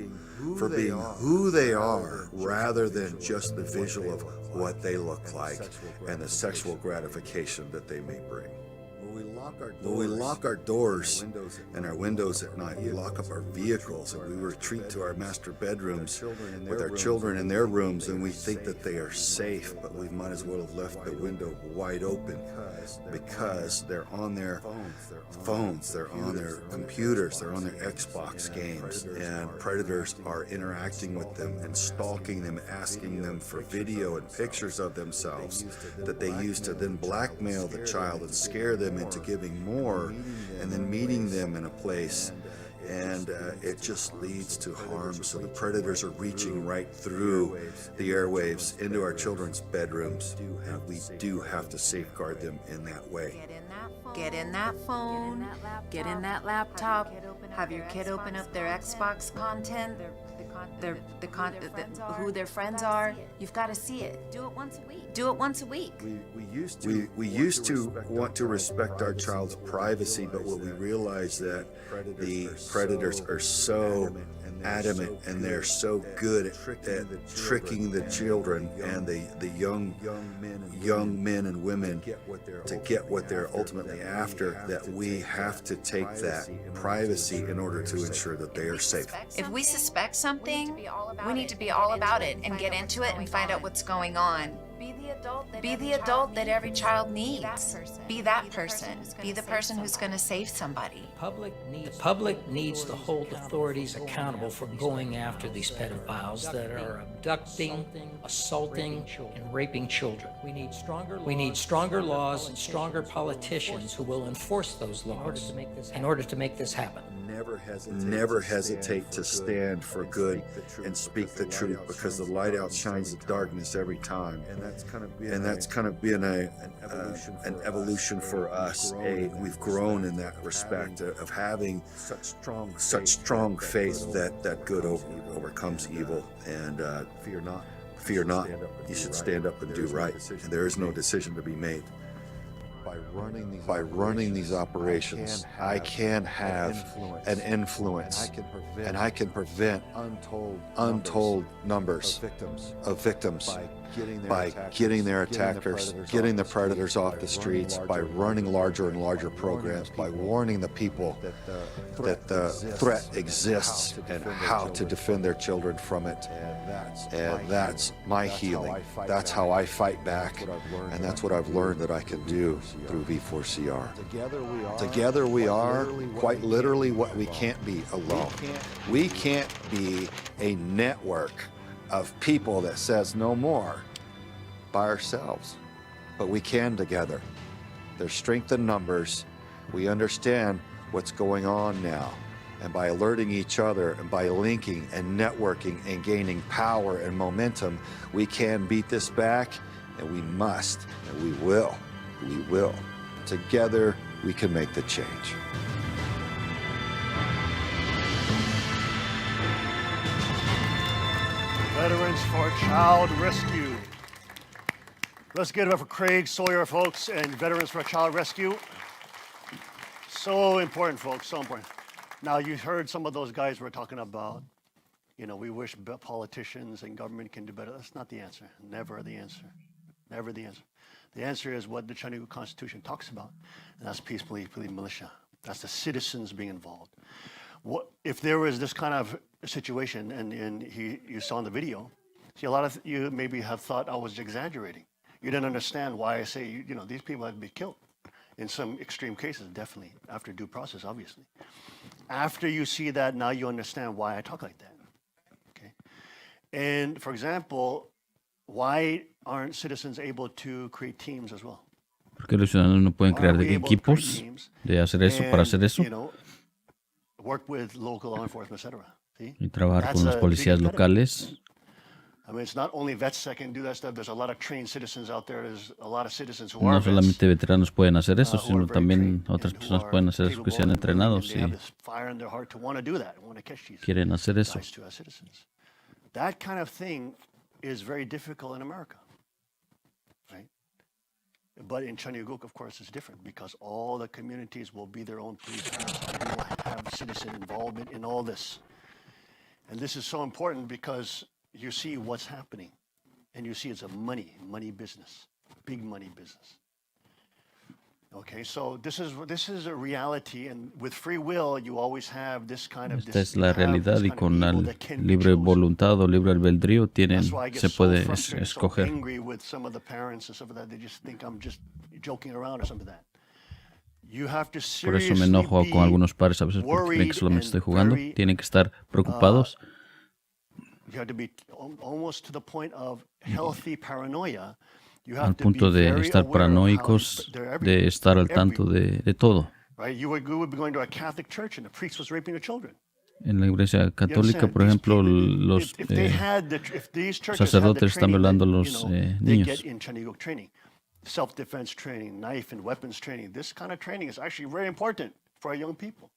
for being who they are, rather than just the visual of what they look like and the sexual gratification that they may bring. When we lock our doors and our windows at night, we lock up our vehicles, and we retreat to our master bedrooms with our children in their rooms, and we think that they are safe, but we might as well have left the window wide open because they're on their phones, they're on their computers, they're on their Xbox games, and predators are interacting with them and stalking them, asking them for video and pictures of themselves that they use to then blackmail the child and scare them into giving more, and then meeting them in a place, and it just leads to harm. So the predators are reaching right through the airwaves into our children's bedrooms, and we do have to safeguard them in that way. Get in that phone, get in that laptop, have your kid open up their Xbox content, who their friends are. You've got to see it. Do it once a week. Do it once a week. We used to want to respect our child's privacy, but what we realized that the predators are so adamant and they're so good at tricking the children and the young men and women to get what they're ultimately after, that we have to take that privacy in order to ensure that they are safe. If we suspect something, we need to be all about it and get into it and find out what's going on. Be the adult that every child needs. Be that person. Be the person who's going to save somebody. The public needs to hold authorities accountable for going after these pedophiles that are abducting, assaulting, and raping children. We need stronger laws and stronger politicians who will enforce those laws in order to make this happen. Never hesitate to stand for good and speak the truth, because the light outshines the darkness every time. And that's kind of been an evolution for us. We've grown in that respect of having such strong faith that good overcomes evil. And fear not. You should stand up and do right. And there is no decision to be made. By running these operations, I can have an influence, and I can prevent untold numbers of victims by getting their attackers, getting the predators off the streets, by running larger and larger programs, by warning the people that the threat exists and how to defend their children from it. And that's my healing. That's how I fight back, and that's what I've learned that I can do through V4CR. Together we are quite literally what we can't be alone. We can't be a network of people that says no more by ourselves, but we can together. There's strength in numbers. We understand what's going on now. And by alerting each other and by linking and networking and gaining power and momentum, we can beat this back, and we must, and we will. We will. Together, we can make the change. Veterans for Child Rescue. Let's give it up for Craig Sawyer, folks, and Veterans for Child Rescue. So important, folks, so important. Now, you heard some of those guys were talking about, you know, we wish politicians and government can do better. That's not the answer. Never the answer. Never the answer. The answer is what the Chinese Constitution talks about, and that's peacefully militia. That's the citizens being involved. What, if there was this kind of situation, and you saw in the video, see, a lot of you maybe have thought I was exaggerating. You didn't understand why I say, you know, these people have to be killed. In some extreme cases, definitely, after due process, obviously. After you see that, now you understand why I talk like that. Okay? And for example, why aren't citizens able to create teams as well? ¿Por qué los ciudadanos no pueden crear equipos de hacer eso, para hacer eso? You know, work with local law enforcement, etc. See? Y trabajar con las policías locales. I mean, it's not only vets that can do that stuff. There's a lot of trained citizens out there. There's a lot of citizens who are No vets, solamente veteranos pueden hacer eso, sino también otras personas pueden hacer eso que sean entrenados they have y this fire in their heart to want to do that, want to catch these quieren hacer eso. guys too as citizens. That kind of thing is very difficult in America, right? But in Chanuguk, of course, it's different because all the communities will be their own police. They will have citizen involvement in all this. And this is so important because you see what's happening. And you see it's a money business, big money business. Okay, so this is a reality, and with free will, you always have this kind of. Esta es la realidad y con la libre voluntad o libre albedrío se puede escoger. Angry with some of the parents and stuff like that. They just think I'm just joking around or something like that. You have to Por eso me enojo con algunos padres a veces porque creen que solamente estoy jugando. Tienen que estar preocupados. You have to be almost to the point of healthy paranoia. Al punto de estar paranoicos, de estar al tanto de todo. Right? You would be going to a Catholic church and the priest was raping the children. En la iglesia católica, por ejemplo, los sacerdotes están violando a los niños. Self-defense training, knife and weapons training. This kind of training is actually very important for our young people.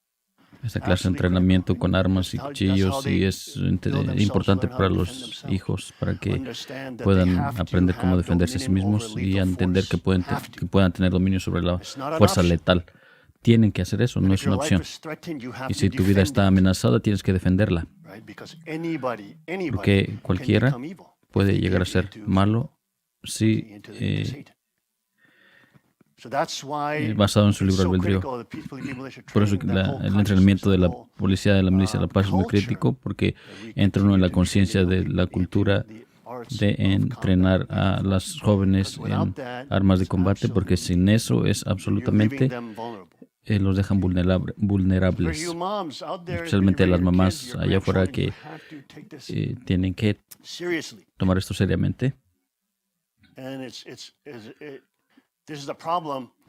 Esta clase de entrenamiento con armas y cuchillos y es importante para los hijos para que puedan aprender cómo defenderse a sí mismos y entender que puedan tener dominio sobre la fuerza letal. Tienen que hacer eso, no es una opción. Y si tu vida está amenazada, tienes que defenderla. Porque cualquiera puede llegar a ser malo si basado en su libre albedrío. Por eso el entrenamiento de la policía de la milicia de la paz es muy crítico, porque entra uno en la conciencia de la cultura de entrenar a las jóvenes en armas de combate, porque sin eso es absolutamente los dejan vulnerables, especialmente las mamás allá afuera que tienen que tomar esto seriamente.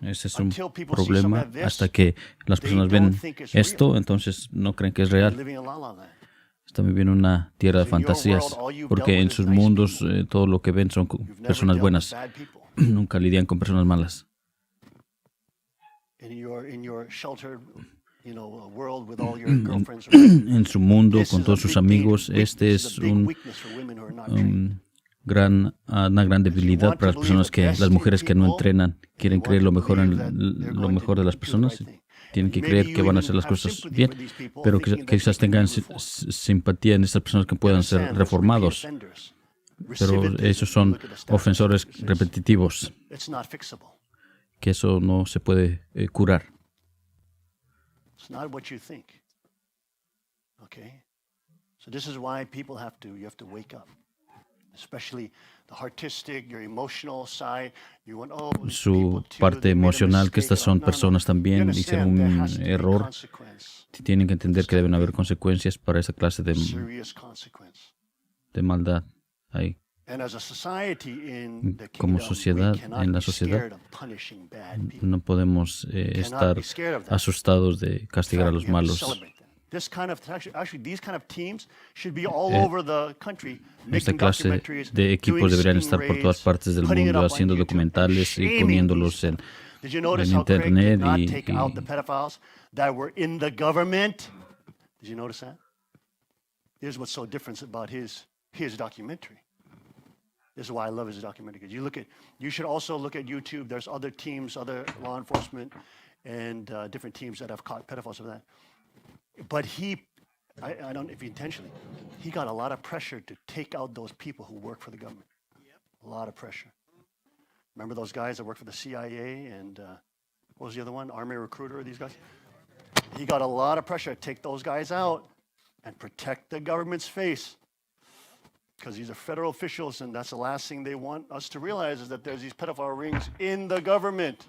Ese es un problema hasta que las personas ven esto, entonces no creen que es real. Están viviendo una tierra de fantasías, porque en sus mundos todo lo que ven son personas buenas. Nunca lidian con personas malas. En su mundo, con todos sus amigos, este es una gran debilidad para las mujeres que no entrenan, quieren creer lo mejor de las personas, tienen que creer que van a hacer las cosas bien, pero que quizás tengan simpatía en estas personas que puedan ser reformados, pero esos son ofensores repetitivos, que eso no se puede curar. Su parte emocional, que estas son personas también hicieron un error, tienen que entender que deben haber consecuencias para esa clase de maldad ahí. Como sociedad, en la sociedad, no podemos estar asustados de castigar a los malos. Esta clase de equipos deberían estar por todas partes del mundo haciendo documentales y poniéndolos en internet his documentary. This is why I love his documentary, because you should also look at YouTube. There's other teams, other law enforcement, and different teams that have caught pedophiles of that. But I don't know if intentionally, he got a lot of pressure to take out those people who work for the government. A lot of pressure. Remember those guys that work for the CIA and what was the other one? Army recruiter, these guys? He got a lot of pressure to take those guys out and protect the government's face. Because these are federal officials, and that's the last thing they want us to realize is that there's these pedophile rings in the government.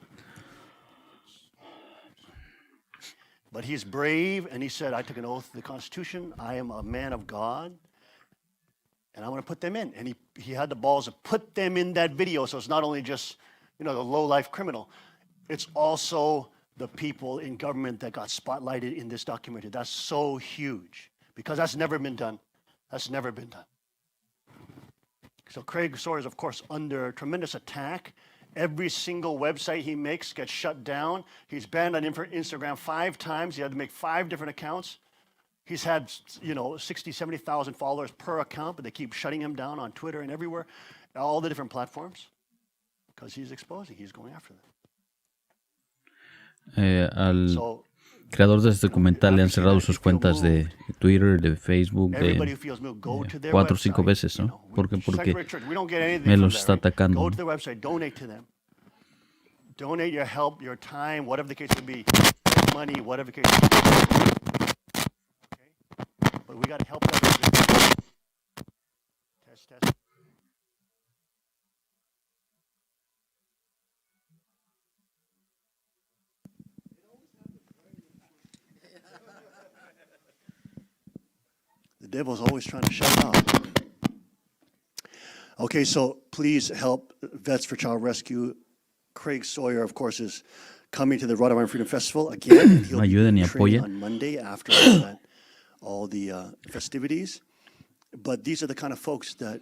But he's brave, and he said, I took an oath to the Constitution. I am a man of God, and I want to put them in. And he had the balls to put them in that video, so it's not only just, the low-life criminal. It's also the people in government that got spotlighted in this documentary. That's so huge, because that's never been done. That's never been done. So Craig Sawyer is, of course, under tremendous attack. Every single website he makes gets shut down. He's banned on Instagram 5 times. He had to make 5 different accounts. He's had, 60, 70,000 followers per account, but they keep shutting him down on Twitter and everywhere, all the different platforms, because he's exposing, he's going after them. Al creador de este documental le han cerrado sus cuentas de Twitter, de Facebook, de 4 o 5 veces, ¿no? Porque me los está atacando. Go to their website, donate to them. Donate your help, your time, whatever the case may be, money, whatever the case may be. Okay? But we got to help them. Test. The devil's always trying to shut it off. Okay, so please help Vets for Child Rescue. Craig Sawyer, of course, is coming to the Rhode Island Freedom Festival again. He'll be training on Monday after all the festivities. But these are the kind of folks that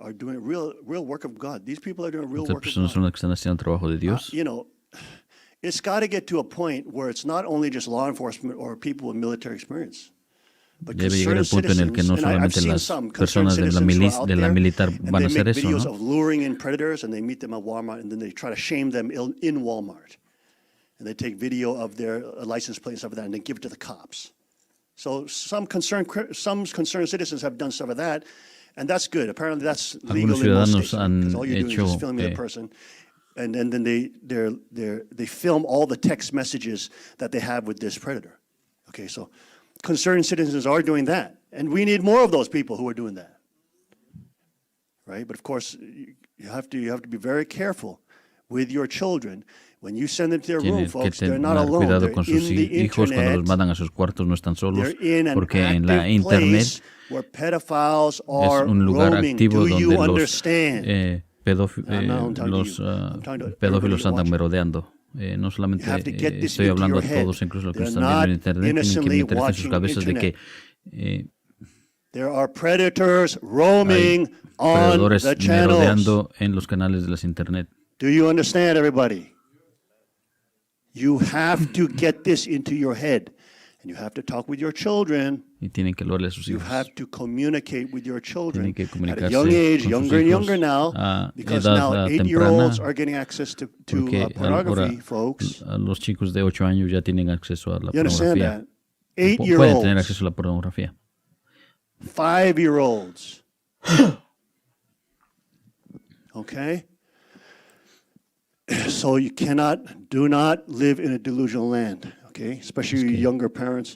are doing real work of God. These people are doing real work of God. Son las que están haciendo trabajo de Dios. It's got to get to a point where it's not only just law enforcement or people with military experience. Debe llegar el punto en el que no solamente las personas de la militar van a hacer eso, ¿no? Of luring in predators, and they meet them at Walmart, and then they try to shame them in Walmart, and they take video of their license plate and stuff like that, and they give it to the cops. So some concerned citizens have done some of that, and that's good. Apparently, that's legal in most states, because all you're doing is just filming the person, and then they film all the text messages that they have with this predator. Okay, so concerned citizens are doing that, and we need more of those people who are doing that, right? But of course, you have to be very careful with your children when you send them to their room, folks. They're not alone. They're con sus in the hijos cuando los internet. mandan a sus cuartos, no están solos, They're in an porque en la active internet place where pedophiles are es un lugar roaming. activo Do you donde los understand? pedófilos andan merodeando. No solamente estoy hablando a todos, incluso los que están viendo en internet, tienen que meterse en sus cabezas de que there are predators roaming on predadores the channels. merodeando en los canales de las internet. Do you understand, everybody? You have to get this into your head, and you have to talk with your children. Y tienen que hablarle a sus You hijos. have to communicate with your children Tienen que at a comunicarse young age, con sus younger and hijos younger now, a because edad now temprana, 8-year-olds are getting access to porque pornography, ahora folks. los chicos de 8 años ya tienen acceso a la You understand pornografía. that? Pueden tener 8-year-olds, acceso a la pornografía. 5-year-olds. Okay? So you do not live in a delusional land, okay? Especially you younger parents.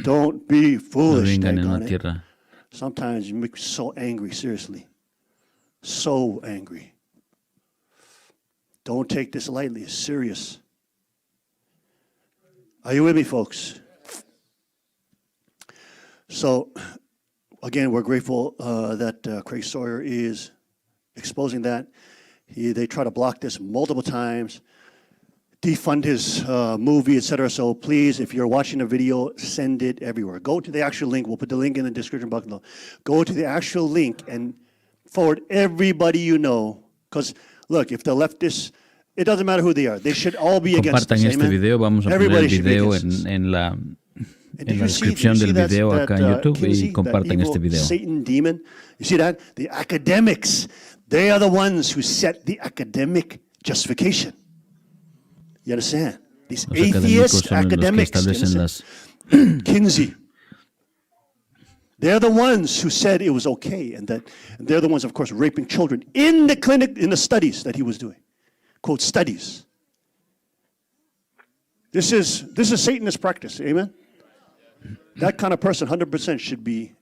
Don't be No foolish, vengan en daggone una it. tierra. Sometimes you make me so angry, seriously. So angry. Don't take this lightly, it's serious. Are you with me, folks? So, again, we're grateful that Craig Sawyer is exposing that. They try to block this multiple times, defund his movie, etc. So please, if you're watching a video, send it everywhere. Go to the actual link. We'll put the link in the description box below. Go to the actual link and forward everybody you know. Because, look, if the leftists, it doesn't matter who they are. They should all be against Compartan this. este Amen? video. Vamos a poner Everybody el should be video against this. en en la descripción del video acá en YouTube y compartan este video. Satan demon. You see that? The academics, they are the ones who set the academic justification. You understand? These Los académicos atheist son los que academics, establecen las Kinsey. They're the ones who said it was okay, and they're the ones, of course, raping children in the clinic, in the studies that he was doing. Quote, studies. This is Satanist practice, amen? That kind of person, 100% should be,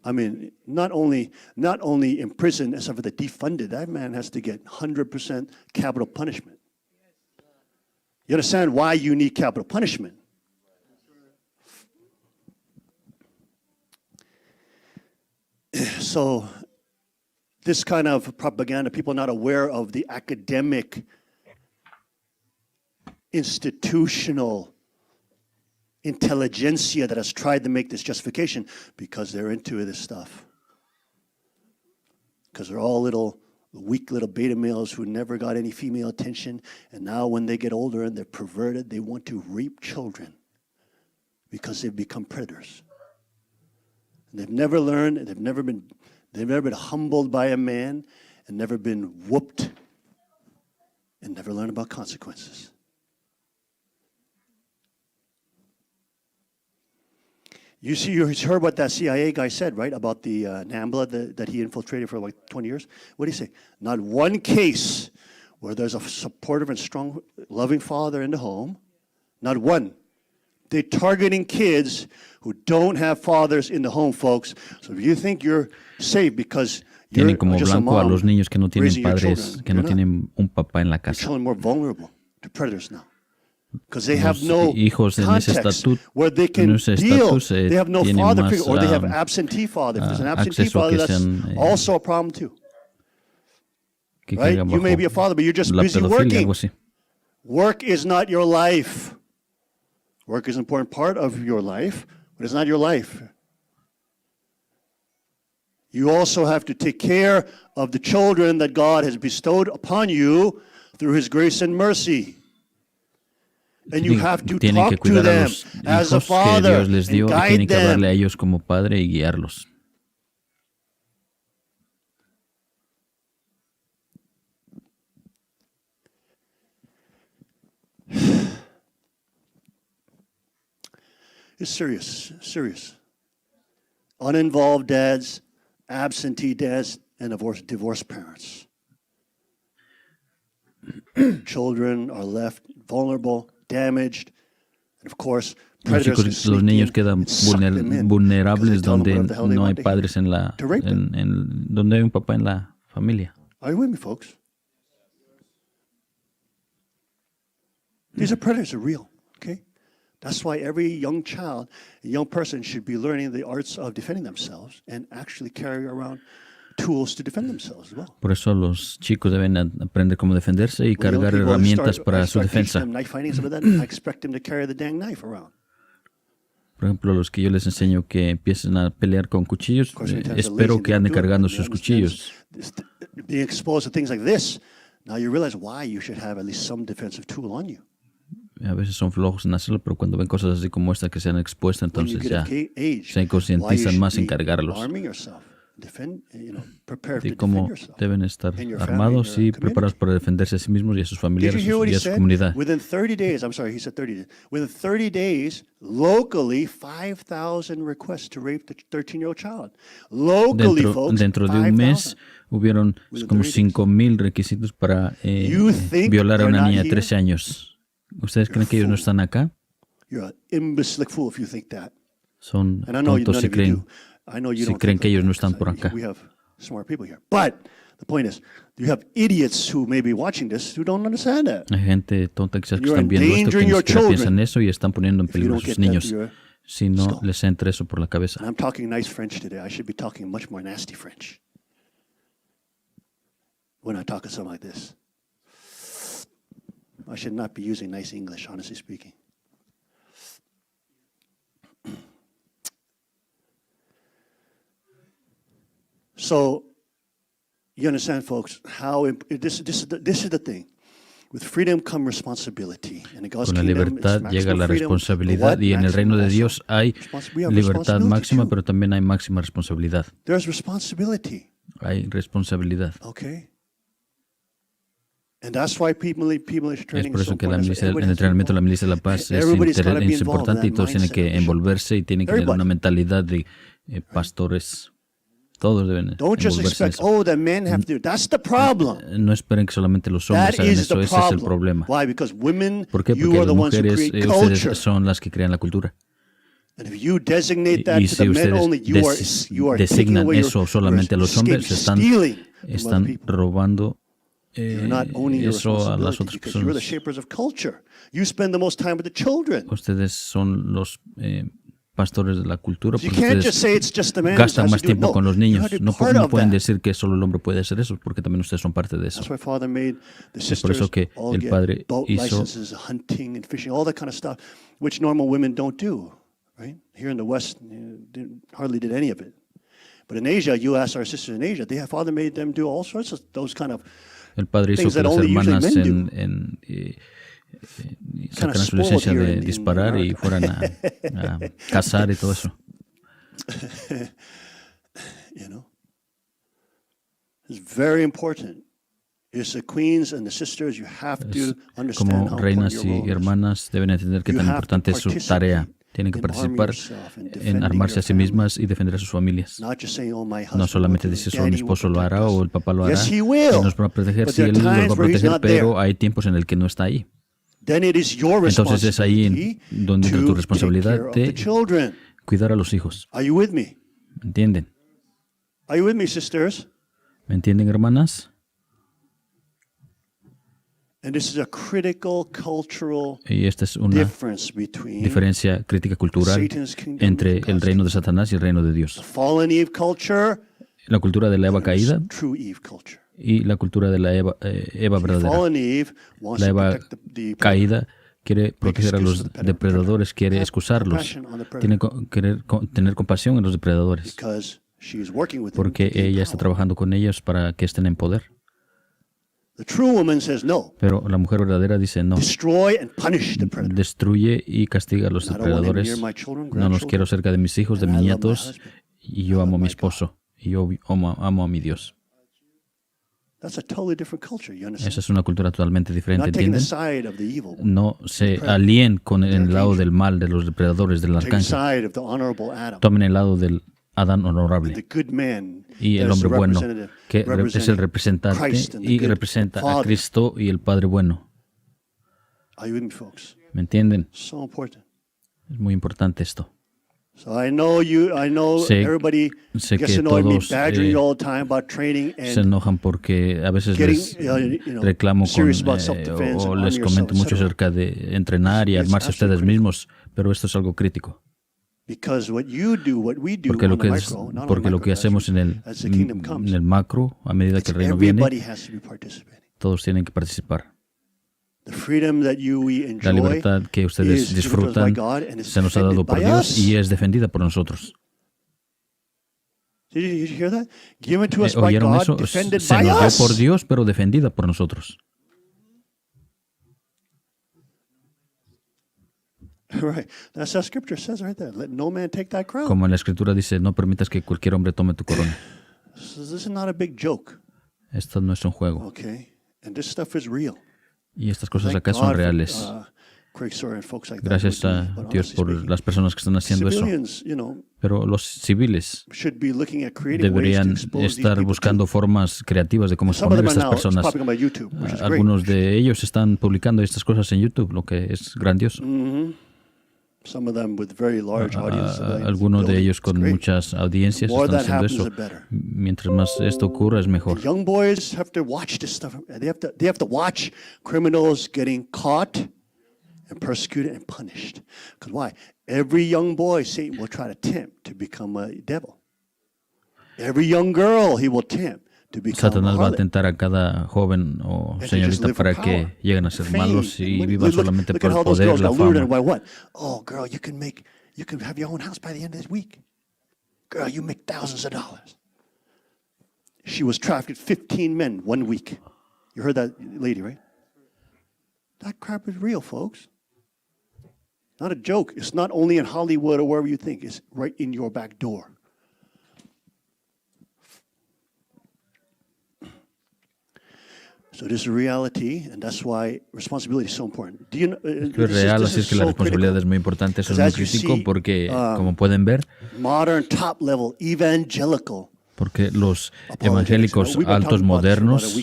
I mean, not only imprisoned, except for the defunded, that man has to get 100% capital punishment. You understand why you need capital punishment? So this kind of propaganda, people not aware of the academic, institutional intelligentsia that has tried to make this justification because they're into this stuff. Because they're all weak little beta males who never got any female attention, and now when they get older and they're perverted, they want to rape children because they've become predators. And they've never learned, they've never been humbled by a man, and never been whooped, and never learned about consequences. You heard what that CIA guy said, right, about the NAMBLA that he infiltrated for like 20 years? What did he say? Not one case where there's a supportive and strong, loving father in the home. Not one. They're targeting kids who don't have fathers in the home, folks. So if you think you're safe because tienen como blanco a los niños que no tienen padres, que no tienen un papá en la casa. Children more vulnerable to predators now. Because they Los have no hijos en ese context estatus, where they can deal. They have no tienen father más figure, or they have absentee father. If there's an absentee acceso a father, que that's sean, also a problem too. que Right? caigan You may bajo be a father, but you're just la busy pedofilia, working. algo así. Work is not your life. Work is an important part of your life, but it's not your life. You also have to take care of the children that God has bestowed upon you through His grace and mercy. And you have to Tienen que talk to cuidar a them los as a hijos que father Dios les dio and y tienen guide que hablarle a them. ellos como padre y guiarlos. It's serious. Uninvolved dads, absentee dads, and divorced parents. Children are left vulnerable, damaged, and of course, predators can Los sneak niños in quedan and suck them in vulnerables tell them donde whatever the hell they no hay want to hear padres en la, to rape them. donde hay un papá en la familia. Are you with me, folks? These are predators, they're real, okay? That's why every young child, a young person should be learning the arts of defending themselves and actually carry around tools to defend themselves as well. Por eso los chicos deben aprender cómo defenderse y When young cargar people herramientas start- para I su start teaching defensa. them knife fighting and some of that, I expect them to carry the dang knife around. Por ejemplo, los que yo les enseño que empiecen a pelear con cuchillos, Of course, many times they're espero lazy, que they anden don't do it, cargando and they sus understand cuchillos. being exposed to things like this, now you realize why you should have at least some defensive tool on you. A veces son flojos en hacerlo, pero cuando ven cosas así como esta que se han expuesto, When you entonces get ya of age, se why you concientizan should más en be cargarlos. arming yourself, prepare De to cómo defend yourself. deben estar and your family, armados your y community. preparados para defenderse a sí mismos y a sus Did familiares you hear what y he a su said? comunidad. Within 30 days, I'm sorry, he said 30 days. Within 30 days, locally, 5,000 requests to rape the 13-year-old child. Locally, folks, Dentro de un mes 5,000. hubieron Within como 30 days. 5,000 requisitos para You think violar a they're una not niña de here? 13 años. ¿Ustedes creen que ellos no están acá? You're an imbecile fool if you think that. Son And I know tontos none si of you creen, do. I know you si don't creen think que like ellos no that, están 'cause por acá. we have smart people here. But the point is, you have idiots who may be watching this who don't understand that. Hay gente tonta quizás que You're están viendo esto que endangering ni your siquiera piensan children eso y están poniendo en if you peligro a don't sus get that niños through your si no skull. les entra eso por la cabeza. And I'm talking nice French today. I should be talking much more nasty French when I talk to something like this. I should not be using nice English, honestly speaking. So, you understand, folks, how this is the thing. Con la libertad llega la responsabilidad y en el reino de Dios hay libertad máxima, pero también hay máxima responsabilidad. Hay responsabilidad. Es por eso que el entrenamiento de la milicia de la paz es importante y todos tienen que envolverse y tienen que tener una mentalidad de pastores. Todos deben envolverse en eso. No esperen que solamente los hombres hagan eso, ese es el problema. ¿Por qué? Porque las mujeres, ustedes son las que crean la cultura. Y si ustedes designan eso solamente a los hombres, están robando eso a las otras personas. Ustedes son los pastores de la cultura porque ustedes gastan más tiempo con los niños. No pueden decir que solo el hombre puede hacer eso, porque también ustedes son parte de eso. Es por eso que el padre hizo Here in the West, hardly did any of it. But in Asia, you ask our sisters in Asia, their father made them do all sorts of those kind of el padre hizo que las hermanas sacaran su licencia de disparar y fueran a cazar y todo eso. You know, it's very important. As the queens and the sisters, you have to understand como reinas y hermanas deben entender que tan importante es su tarea. Tienen que participar en armarse a sí mismas y defender a sus familias. No solamente decir solo mi esposo lo hará o el papá lo hará. Él nos va a proteger, sí, él nos va a proteger, pero hay tiempos en el que no está ahí. Entonces es ahí donde entra tu responsabilidad de cuidar a los hijos. ¿Me entienden? ¿Me entienden, hermanas? Y esta es una diferencia crítica cultural entre el reino de Satanás y el reino de Dios. La cultura de la Eva caída y la cultura de la Eva verdadera. La Eva caída quiere proteger a los depredadores, quiere excusarlos, tiene que tener compasión en los depredadores, porque ella está trabajando con ellos para que estén en poder. Pero la mujer verdadera dice no. Destruye y castiga a los depredadores. No los quiero cerca de mis hijos, de mis nietos, y yo amo a mi esposo, y yo amo a mi Dios. Esa es una cultura totalmente diferente, ¿entienden? No se alíen con el lado del mal, de los depredadores, del arcángel. Tomen el lado del Adán honorable y el hombre bueno, que es el representante y representa a Cristo y el Padre bueno. ¿Me entienden? Es muy importante esto. Sé que todos se enojan porque a veces les reclamo o les comento mucho acerca de entrenar y armarse ustedes mismos, pero esto es algo crítico. Porque lo que hacemos en el macro, a medida que el reino viene, todos tienen que participar. La libertad que ustedes disfrutan se nos ha dado por Dios y es defendida por nosotros. ¿Oyeron eso? Se nos dio por Dios, pero defendida por nosotros. Como en la escritura dice, no permitas que cualquier hombre tome tu corona. Esto no es un juego. Y estas cosas acá son reales. Gracias a Dios por las personas que están haciendo eso. Pero los civiles deberían estar buscando formas creativas de cómo exponer a estas personas. Algunos de ellos están publicando estas cosas en YouTube, lo que es grandioso. Algunos de ellos con muchas audiencias están haciendo eso. Mientras más esto ocurra, es mejor. Young boys have to watch this stuff. They have to watch criminals getting caught and persecuted and punished. Because why? Every young boy, Satan will try to tempt to become a devil. Every young girl, he will tempt. Satanás va a tentar a cada joven o señorita para que lleguen a ser malos y vivan solamente por el poder, la fama. Oh, girl, you can have your own house by the end of this week. Girl, you make thousands of dollars. She was trafficked 15 men 1 week. You heard that lady, right? That crap is real, folks. Not a joke. It's not only in Hollywood or wherever you think. It's right in your back door. So this is reality, and that's why responsibility is so important. Do you know, Esto es real, así es que la responsabilidad es muy importante. Eso es muy crítico porque, como pueden ver, modern top-level evangelical porque los evangélicos altos modernos,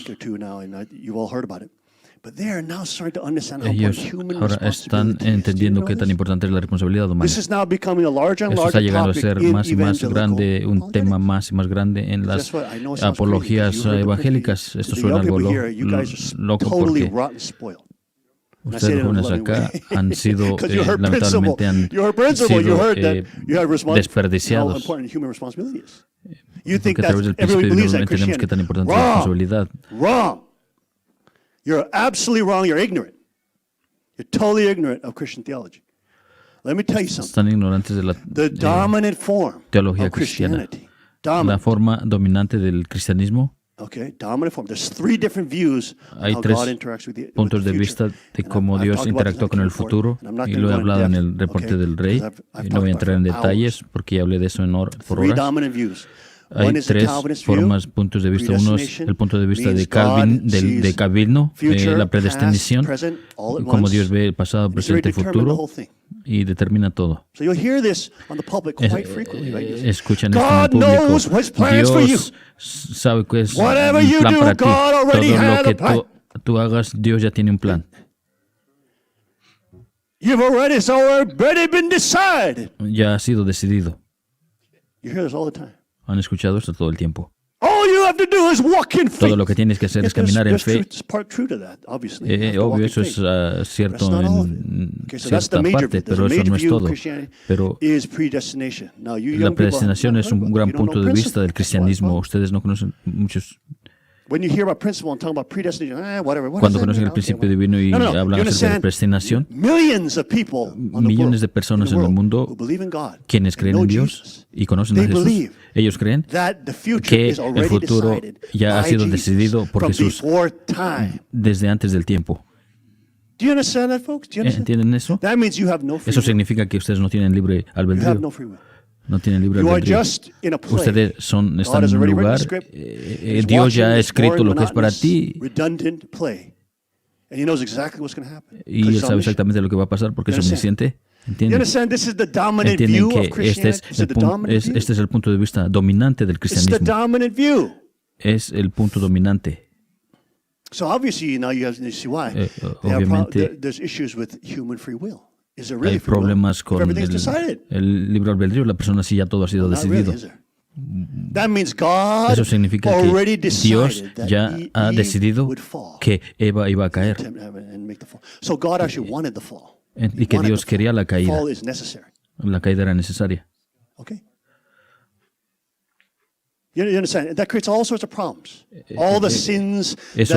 ellos ahora están entendiendo qué tan importante es la responsabilidad humana. Esto está llegando a ser más y más grande, un tema más y más grande en las apologías evangélicas. Esto suena algo loco porque ustedes jóvenes acá han sido, lamentablemente, han sido desperdiciados. Porque a través del principio divino no entendemos qué tan importante es la responsabilidad. You're absolutely wrong. You're ignorant. You're totally ignorant of Christian theology. Let me tell you something. Están ignorantes de la teología cristiana. La forma dominante del cristianismo. Okay, dominant form. There's three different views Hay how tres God interacts with the puntos de vista de cómo Dios interactúa con el futuro, y lo he hablado en el reporte del rey, y no voy a entrar en detalles porque ya hablé de eso por Three horas. dominant views. Hay tres puntos de vista. Uno es el punto de vista de Calvino, la predestinación, como Dios ve el pasado, presente y futuro, y determina todo. Escuchan esto en el público. Dios sabe qué es un plan para ti. Todo lo que tú hagas, Dios ya tiene un plan. Ya ha sido decidido. You hear this all the time. Han escuchado esto todo el tiempo. All you have to do is walk in faith. Todo lo que tienes que hacer es caminar en fe. Obvio, eso es cierto en cierta parte, pero eso no es todo. Pero la predestinación es un gran punto de vista del cristianismo. Ustedes no conocen muchos. Cuando conocen el principio divino y hablan acerca de predestinación, millones de personas en el mundo quienes creen en Dios y conocen a Jesús, ellos creen que el futuro ya ha sido decidido por Jesús desde antes del tiempo. ¿Entienden eso? Eso significa que ustedes no tienen libre albedrío. No tienen libre albedrío. Ustedes están en un lugar, Dios ya ha escrito lo que es para ti y Él sabe exactamente lo que va a pasar porque es omnisciente. ¿Entienden? Entienden que este es el punto de vista dominante del cristianismo. Es el punto dominante. Obviamente, hay problemas con el libre albedrío. La persona sí ya todo ha sido decidido. Eso significa que Dios ya ha decidido que Eva iba a caer y que Dios quería la caída. La caída era necesaria. Eso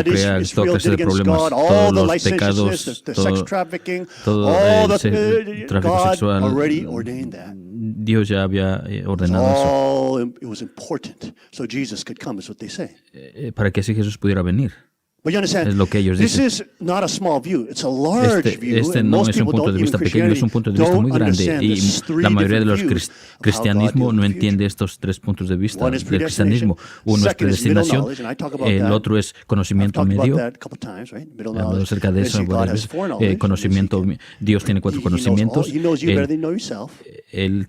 crea toda clase de problemas, todos los pecados, todo el tráfico sexual. Dios ya había ordenado eso para que así Jesús pudiera venir. Es lo que ellos dicen. Este no es un punto de vista pequeño, es un punto de vista muy grande. Y la mayoría de los cristianismo no entiende estos tres puntos de vista del cristianismo. Uno es predestinación, el otro es conocimiento medio. He hablado acerca de eso varias veces. Conocimiento, Dios tiene 4 conocimientos. Él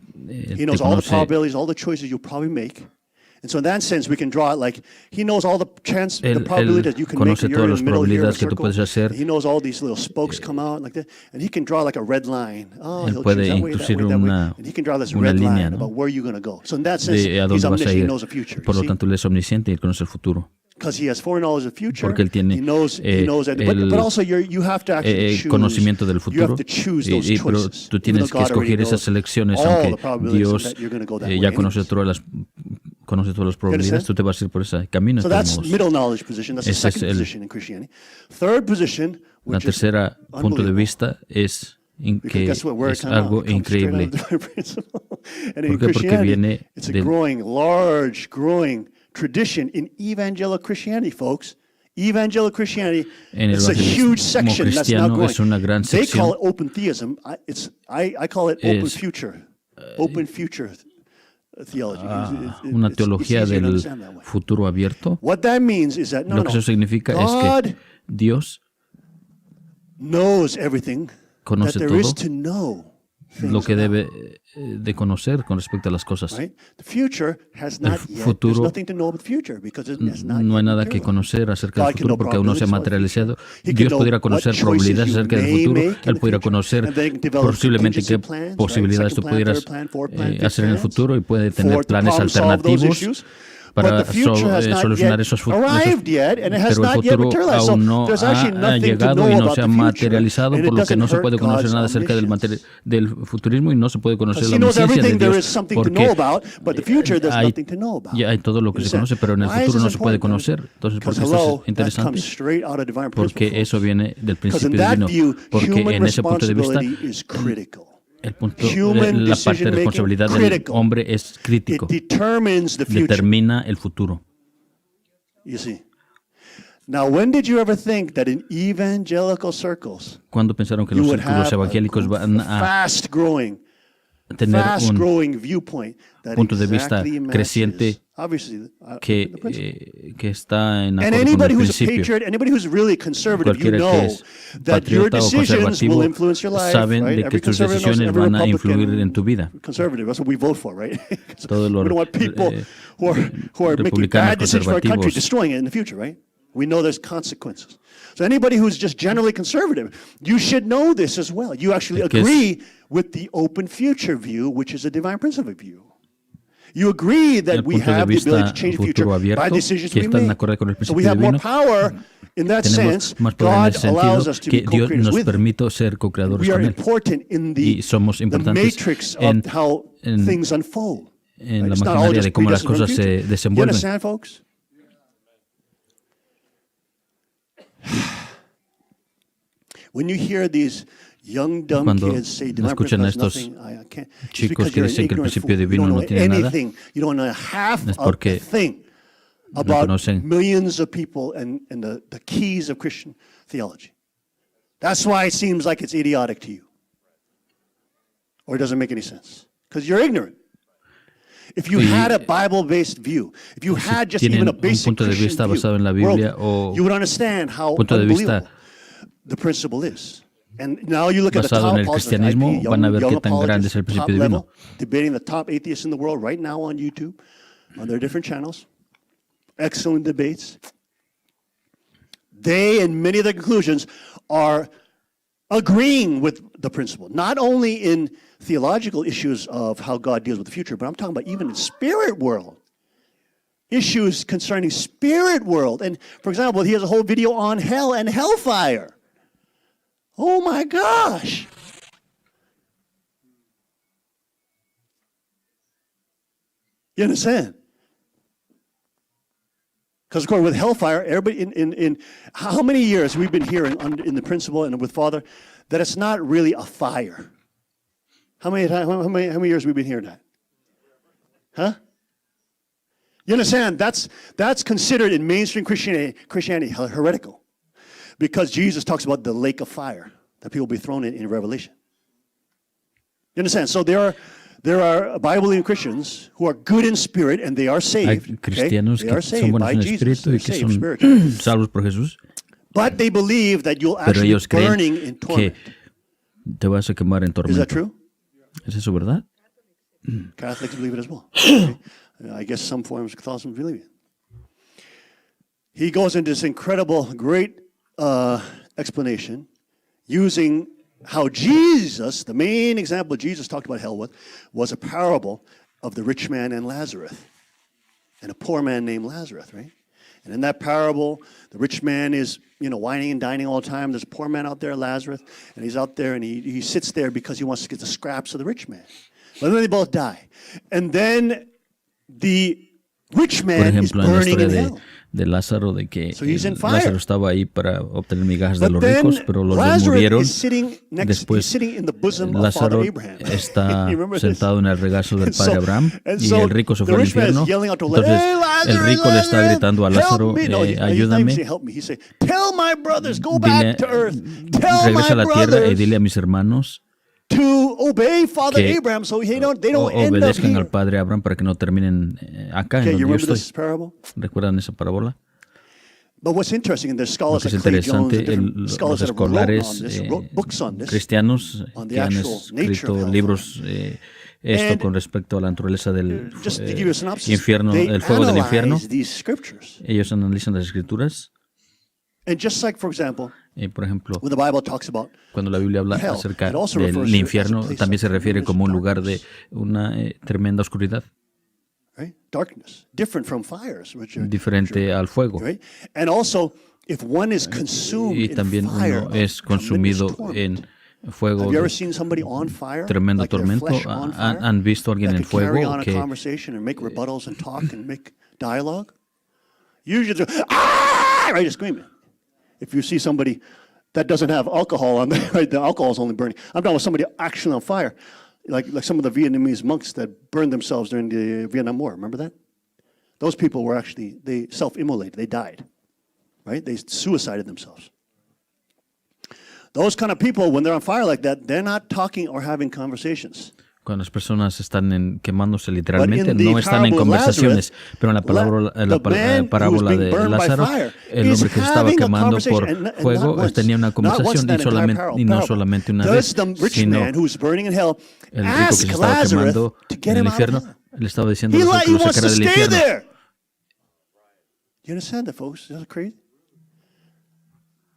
te conoce. So in that sense, we can draw it like he knows all the probability that you can make. Conoce todas las probabilidades que tú puedes hacer. He knows all these little spokes come out like that, and he can draw like a red line. Oh, Él puede introducir una línea, ¿no? About where you're going to go. So in that sense, he's omniscient. He knows the future. Por lo tanto, él es omnisciente y conoce el futuro. Porque él tiene conocimiento del futuro, pero tú tienes que escoger esas elecciones, aunque Dios ya conoce todas las probabilidades, tú te vas a ir por ese camino. Ese es la tercera punto de vista, es que es algo increíble. ¿Por qué? Porque viene del tradition in evangelical Christianity, folks, Evangelical Christianity, En el it's a huge section that's now cristiano growing. es una gran They call sección. it open theism. I call it open Es, future. Open future theology. Una teología easier to del understand that way. futuro abierto. What that means is that Lo que eso significa es God que Dios knows everything that conoce there is todo to know. lo que debe de conocer con respecto a las cosas. Right? The future has El not yet. There's futuro nothing to know about the future because it has not no hay yet nada que materialized. conocer acerca del God can futuro know porque aún no se ha probabilities about the materializado. future. He can Dios know pudiera what conocer choices probabilidades you acerca del may futuro. make in Él the pudiera future, conocer and then develop posiblemente qué contingency plans, right? posibilidades tú Second plan, pudieras third plan, fourth plan, fifth hacer en el plans, futuro y puede for tener to planes problem solve those alternativos issues. para But the future has not solucionar yet esos arrived yet, and it has pero el not yet futuro materialized. So aún no there's actually ha nothing to llegado know y no about se ha the future, materializado, and por it lo que doesn't no se hurt puede conocer God's nada acerca omniscience. del futurismo y no se puede conocer Because la He knows omnisciencia de everything there is Dios something to porque know about, but the future there's hay, nothing to know about. ya hay todo lo que se conoce, pero en el Why is futuro this no se puede important? conocer. Entonces, ¿por Because qué esto hello, es that interesante? comes straight out of divine Porque principle. eso viene del Because in principio that divino. view, Porque human en ese punto de vista, responsibility is critical. el punto, Human la parte de decision-making responsabilidad del critical. hombre es crítico. It determines the future. Determina el futuro. You see. Now, when did you ever think that in evangelical circles ¿Cuándo pensaron que you los would círculos have evangélicos van a fast-growing tener un viewpoint that punto de vista exactly matches, creciente obviously, the que está en And acuerdo con anybody el who's a principio? patriot, anybody who's really conservative, you Cualquiera que know es that your patriota o decisions will conservativo influence your life, saben right? de que Every tus conservative knows decisiones every van a influir Republican en tu vida. conservative. That's what we vote for, right? Todos los We don't want people who are making republicanos bad decisions for our country, conservativos destroying it in the future, right? We know there's consequences. So anybody who's just generally conservative, you should know this as well. You actually que es- agree with the open future view, which is a divine principle view. You agree el that we punto de have the ability vista to change the future futuro by abierto decisions que we está en make. acuerdo con el So we principio have more divino. power in that sense. Tenemos más poder en God ese sentido allows us to be que Dios co-creators nos with Him. permite ser co-creadores We are con Él. important in Y somos the importantes matrix en, of how en, things unfold. en la It's not all maquinaria just de cómo las predestined cosas future. se You desenvuelven. understand, folks? When you hear these young dumb Cuando kids say divine escuchan principle a has estos nothing, I can't. It's chicos because que you're an dicen que el ignorant principio fool. You divino don't no know tiene nada, anything. You don't know half es of porque a thing no about conocen millions of people and the keys of Christian theology. That's why it seems like it's idiotic to you. Or it doesn't make any sense. Because you're ignorant. If you had a Bible-based view, if you had just tienen even a un basic punto de Christian vista view, basado en la Biblia worldview, o you would understand how punto de unbelievable vista the principle is. And now you look at the basado top en el apologists, IP, cristianismo, van a ver young qué tan grande es apologists, el top principio divino. level, debating the top atheists in the world right now on YouTube, on their different channels. Excellent debates. They, in many of their conclusions, are agreeing with the principle, not only in theological issues of how God deals with the future, but I'm talking about even in spirit world. Issues concerning spirit world. And for example, he has a whole video on hell and hellfire. Oh my gosh. You understand? Because of course with hellfire, everybody in how many years we've been hearing in the principle and with Father that it's not really a fire. How many years we've been hearing that? Huh? You understand? That's considered in mainstream Christianity heretical. Because Jesus talks about the lake of fire that people will be thrown in Revelation. You understand? So there are Bible-believing Christians who are good in spirit and they are Hay saved. cristianos They are que son saved buenos by en Jesus. espíritu They're y que saved son spiritually. salvos por Jesús, But they believe that you'll pero actually be ellos creen burning in que torment. te vas a quemar en Is that tormento. true? ¿Es eso verdad? Catholics believe it as well. Okay. I guess some forms of Catholicism believe it. He goes into this incredible, great explanation using how Jesus, the main example Jesus talked about hell with, was a parable of the rich man and Lazarus, and a poor man named Lazarus, right? And in that parable, the rich man is, whining and dining all the time. There's a poor man out there, Lazarus, and he's out there and he sits there because he wants to get the scraps of the rich man. But then they both die. And then the rich Por man is ejemplo, en la burning historia in de, hell. de Lázaro, de que So he's in fire. Lázaro estaba ahí para obtener migajas de But los then ricos, pero los Lazarus murieron. is sitting he's Después sitting in the bosom of Lázaro Father Abraham. está You remember this? sentado en el regazo del And padre so- Abraham and y so el rico se the fue al rich man is infierno. yelling out to Entonces "Hey, Lazarus, el rico le está Lazarus, gritando a Lázaro, help me." No, he's not even ayúdame, saying help me. He's saying, "Tell my brothers, go dile, back to earth. Tell regresa a my la tierra y brothers dile a mis hermanos to obey Father que Abraham so they don't end up obedezcan here." al padre Abraham para que no terminen acá Okay, en you donde yo remember estoy. this parable? ¿Recuerdan esa parábola? But what's interesting, and there's Lo scholars que es like Craig Jones interesante, and different los scholars that have written on escolares this, wrote books on this, cristianos on the que han actual nature escrito of hellfire. libros esto And con respecto a la naturaleza del just to give you a synopsis, infierno, they el fuego del infierno. analyze these scriptures. Ellos analizan las escrituras. And just like, for example, Por ejemplo, when the Bible talks about cuando la Biblia habla hell, acerca it also refers del to it as a infierno, place también of se refiere tremendous como un lugar de darkness. una tremenda oscuridad, Right? Darkness, different from fires, which are, diferente al fuego. right? And also, if one is consumed Y in también fire, uno es consumido en fuego have you ever de seen somebody on fire? tremendo like their tormento. flesh on fire? ¿Han visto a alguien That en could carry fuego on a que conversation and make rebuttals and talk and make dialogue? Usually, they're, ah, right, screaming. If you see somebody that doesn't have alcohol on there, right, the alcohol is only burning. I'm talking about somebody actually on fire, like some of the Vietnamese monks that burned themselves during the Vietnam War. Remember that? Those people were actually, they self-immolated. They died, right? They suicided themselves. Those kind of people, when they're on fire like that, they're not talking or having conversations. cuando las personas están quemándose literalmente, But in the no están en parable of conversaciones, Lazarus, pero en la the man parábola who's being de burned by Lázaro, fire el is hombre que se estaba having a quemando conversation, por and fuego not once, tenía una not once conversación in that entire y no parable. solamente una Does vez, the rich sino man who's burning in hell el rico que se ask estaba Lazarus quemando to en get el him out of infierno hell? le estaba diciendo He a Lázaro que lo wants sacara to del stay infierno. there. You understand that, folks? Is that crazy?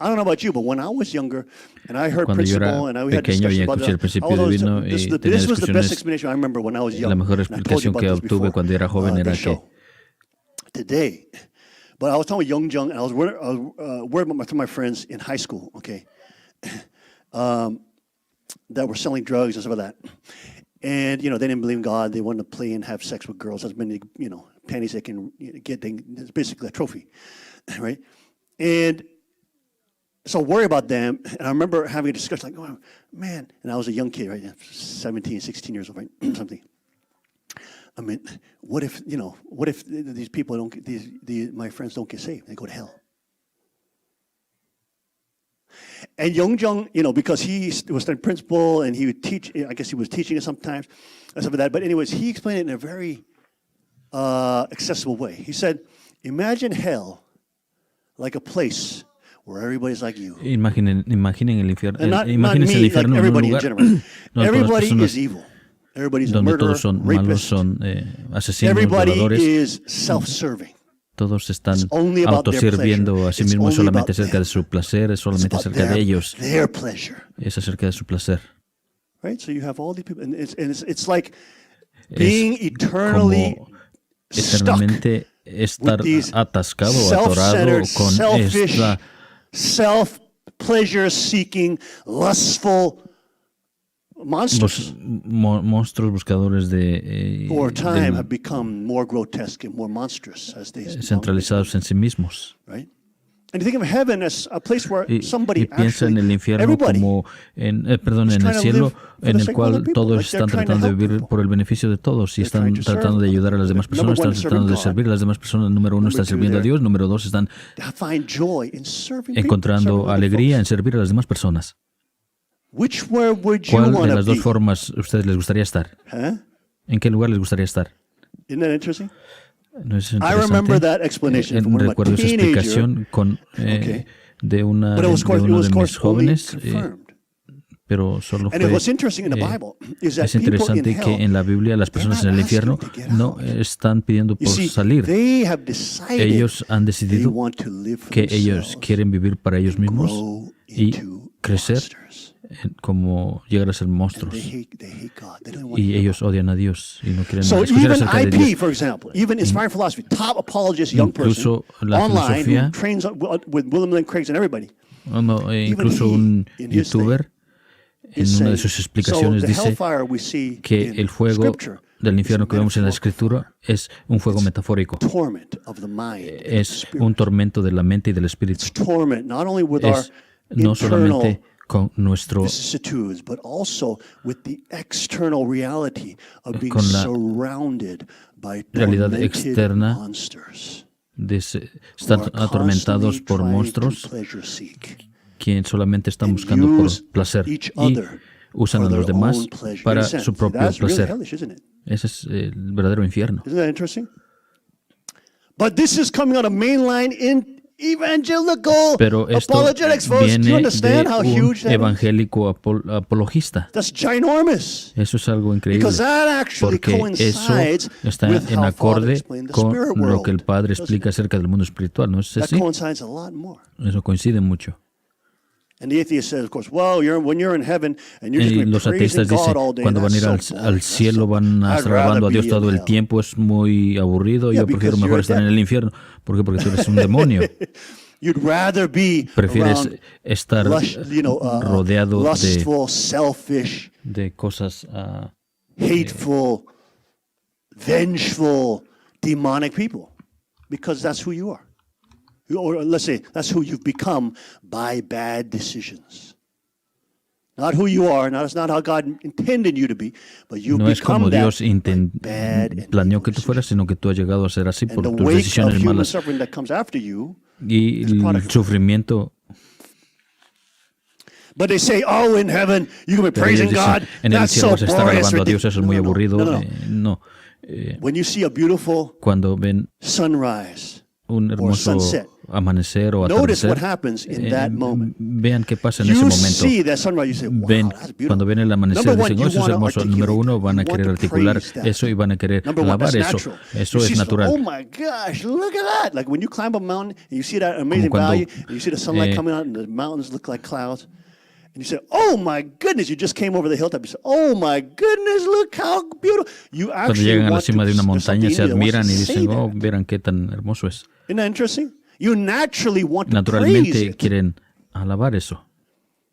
I don't know about you, but when I was younger, and I heard Cuando yo era principle, and we had pequeño y discussions about escuché el that, principio divino y tenía this was the best discusiones, explanation I remember when I was young. la mejor and I told you explicación about que this obtuve before, cuando era joven the era que show. Today, but I was talking with Young Jung, and I was worried about my friends in high school, okay, that were selling drugs and stuff like that. And, you know, they didn't believe in God. They wanted to play and have sex with girls. As many, you know, panties they can get. It's basically a trophy, right? And so worry about them. And I remember having a discussion like, oh, man. And I was a young kid, right? 17, 16 years old, right? Something. I mean, what if, you know, what if these people don't, my friends don't get saved? They go to hell. And Young Jung, you know, because he was the principal and he would teach, I guess he was teaching it sometimes and stuff like that. But anyways, he explained it in a very accessible way. He said, imagine hell like a place where everybody's like you. Imaginen el infierno, And not imagínense el me, infierno like en un everybody in lugar general. donde todas las Everybody personas, is evil. Everybody's a donde murderer, todos son malos, rapist. son asesinos, Everybody violadores. is self-serving. Todos están It's only about their autosirviendo a sí pleasure. mismos, It's solamente only about acerca de su placer, es solamente It's about acerca de ellos. their pleasure. Es acerca de su placer. Right? So you have all these people, and it's like Es being eternally como eternamente estar with these atascado o atorado self-centered, con selfish, esta self-pleasure-seeking, lustful monsters. monstruos buscadores de Who over time have become more grotesque and more monstrous as they centralizados en sí mismos. right? And you think of heaven as a place where Y somebody piensa en el actually, infierno everybody como perdón, en el cielo en el cual todos están tratando de vivir por el beneficio de todos y están tratando de ayudar a las demás personas, están tratando de servir a las demás personas. Número uno, están sirviendo a Dios. Número dos, están find joy in serving people, encontrando serving other alegría en servir a las demás personas. Where would you ¿Cuál de want las to dos be? formas a ustedes les gustaría estar? Huh? ¿En qué lugar les gustaría estar? Isn't that interesting? ¿No es I remember that explanation from one of my recuerdo esa explicación okay. de uno But it was, de of mis course, only jóvenes, confirmed. pero solo And what's interesting in the Bible is that es people in interesante hell, que en la Biblia las personas en el infierno no están pidiendo you por see, salir. they have decided Ellos han decidido they want to live for que ellos themselves quieren vivir para ellos mismos grow y into crecer como llegar a ser monstruos. Y ellos odian a Dios y no quieren So escuchar even acerca de IP, Dios. for example, even inspiring philosophy, top apologist, young person, Incluso la online, filosofía, who trains with William Lane Craig and everybody. Incluso un youtuber en una de sus explicaciones dice que el fuego del infierno que vemos en la Escritura es un fuego metafórico. Es un tormento de la mente y del espíritu. Es no solamente con nuestro con la realidad externa de estar atormentados por monstruos que solamente están buscando por placer y usan a los demás para su propio placer. Ese es el verdadero infierno. Pero esto viene de un evangélico apologista. Eso es algo increíble, porque eso está en acorde con lo que el Padre explica acerca del mundo espiritual, ¿no es así? Eso coincide mucho. Y los ateístas dicen, cuando van a ir al cielo van a estar alabando a Dios todo el tiempo, es muy aburrido, yo prefiero mejor estar en el infierno. ¿Por qué? Porque tú eres un demonio. Prefieres estar rodeado de cosas hateful, vengeful, demonic people, because that's who you are. Or let's say that's who you've become by bad decisions. Not who you are, that's not how God intended you to be, but you've no es como become Dios that planeó que tú fueras, sino que tú has llegado a ser así por tus decisiones malas. Y el sufrimiento. But they say, oh, in heaven, you're going to be praising God. En el That's cielo so vas a estar boring. alabando a Dios, eso es muy aburrido. No. When you see a beautiful Cuando ven sunrise, un hermoso amanecer o notice atardecer, what happens in that moment. vean qué pasa en ese You momento. see that sunrise, you say, wow, Ven, that's beautiful. cuando ven el amanecer, Number one, dicen, oh, eso you es wanna hermoso. articulate Número uno, van a that. You querer want to articular praise that. eso y van a querer Number one, alabar that's eso. natural. Eso You es see stuff, natural. oh my gosh, look at that. Like when you climb a mountain and you see that amazing cuando, valley and you see the sunlight coming out and the mountains look like clouds. And you say, oh my goodness, you just came over the hilltop. You say, oh my goodness, look how beautiful. You Cuando actually llegan a la want cima de una to, montaña, se admiran y dicen, that. oh, verán qué tan hermoso es. Isn't that interesting? You naturally want to praise Naturalmente it. quieren alabar eso.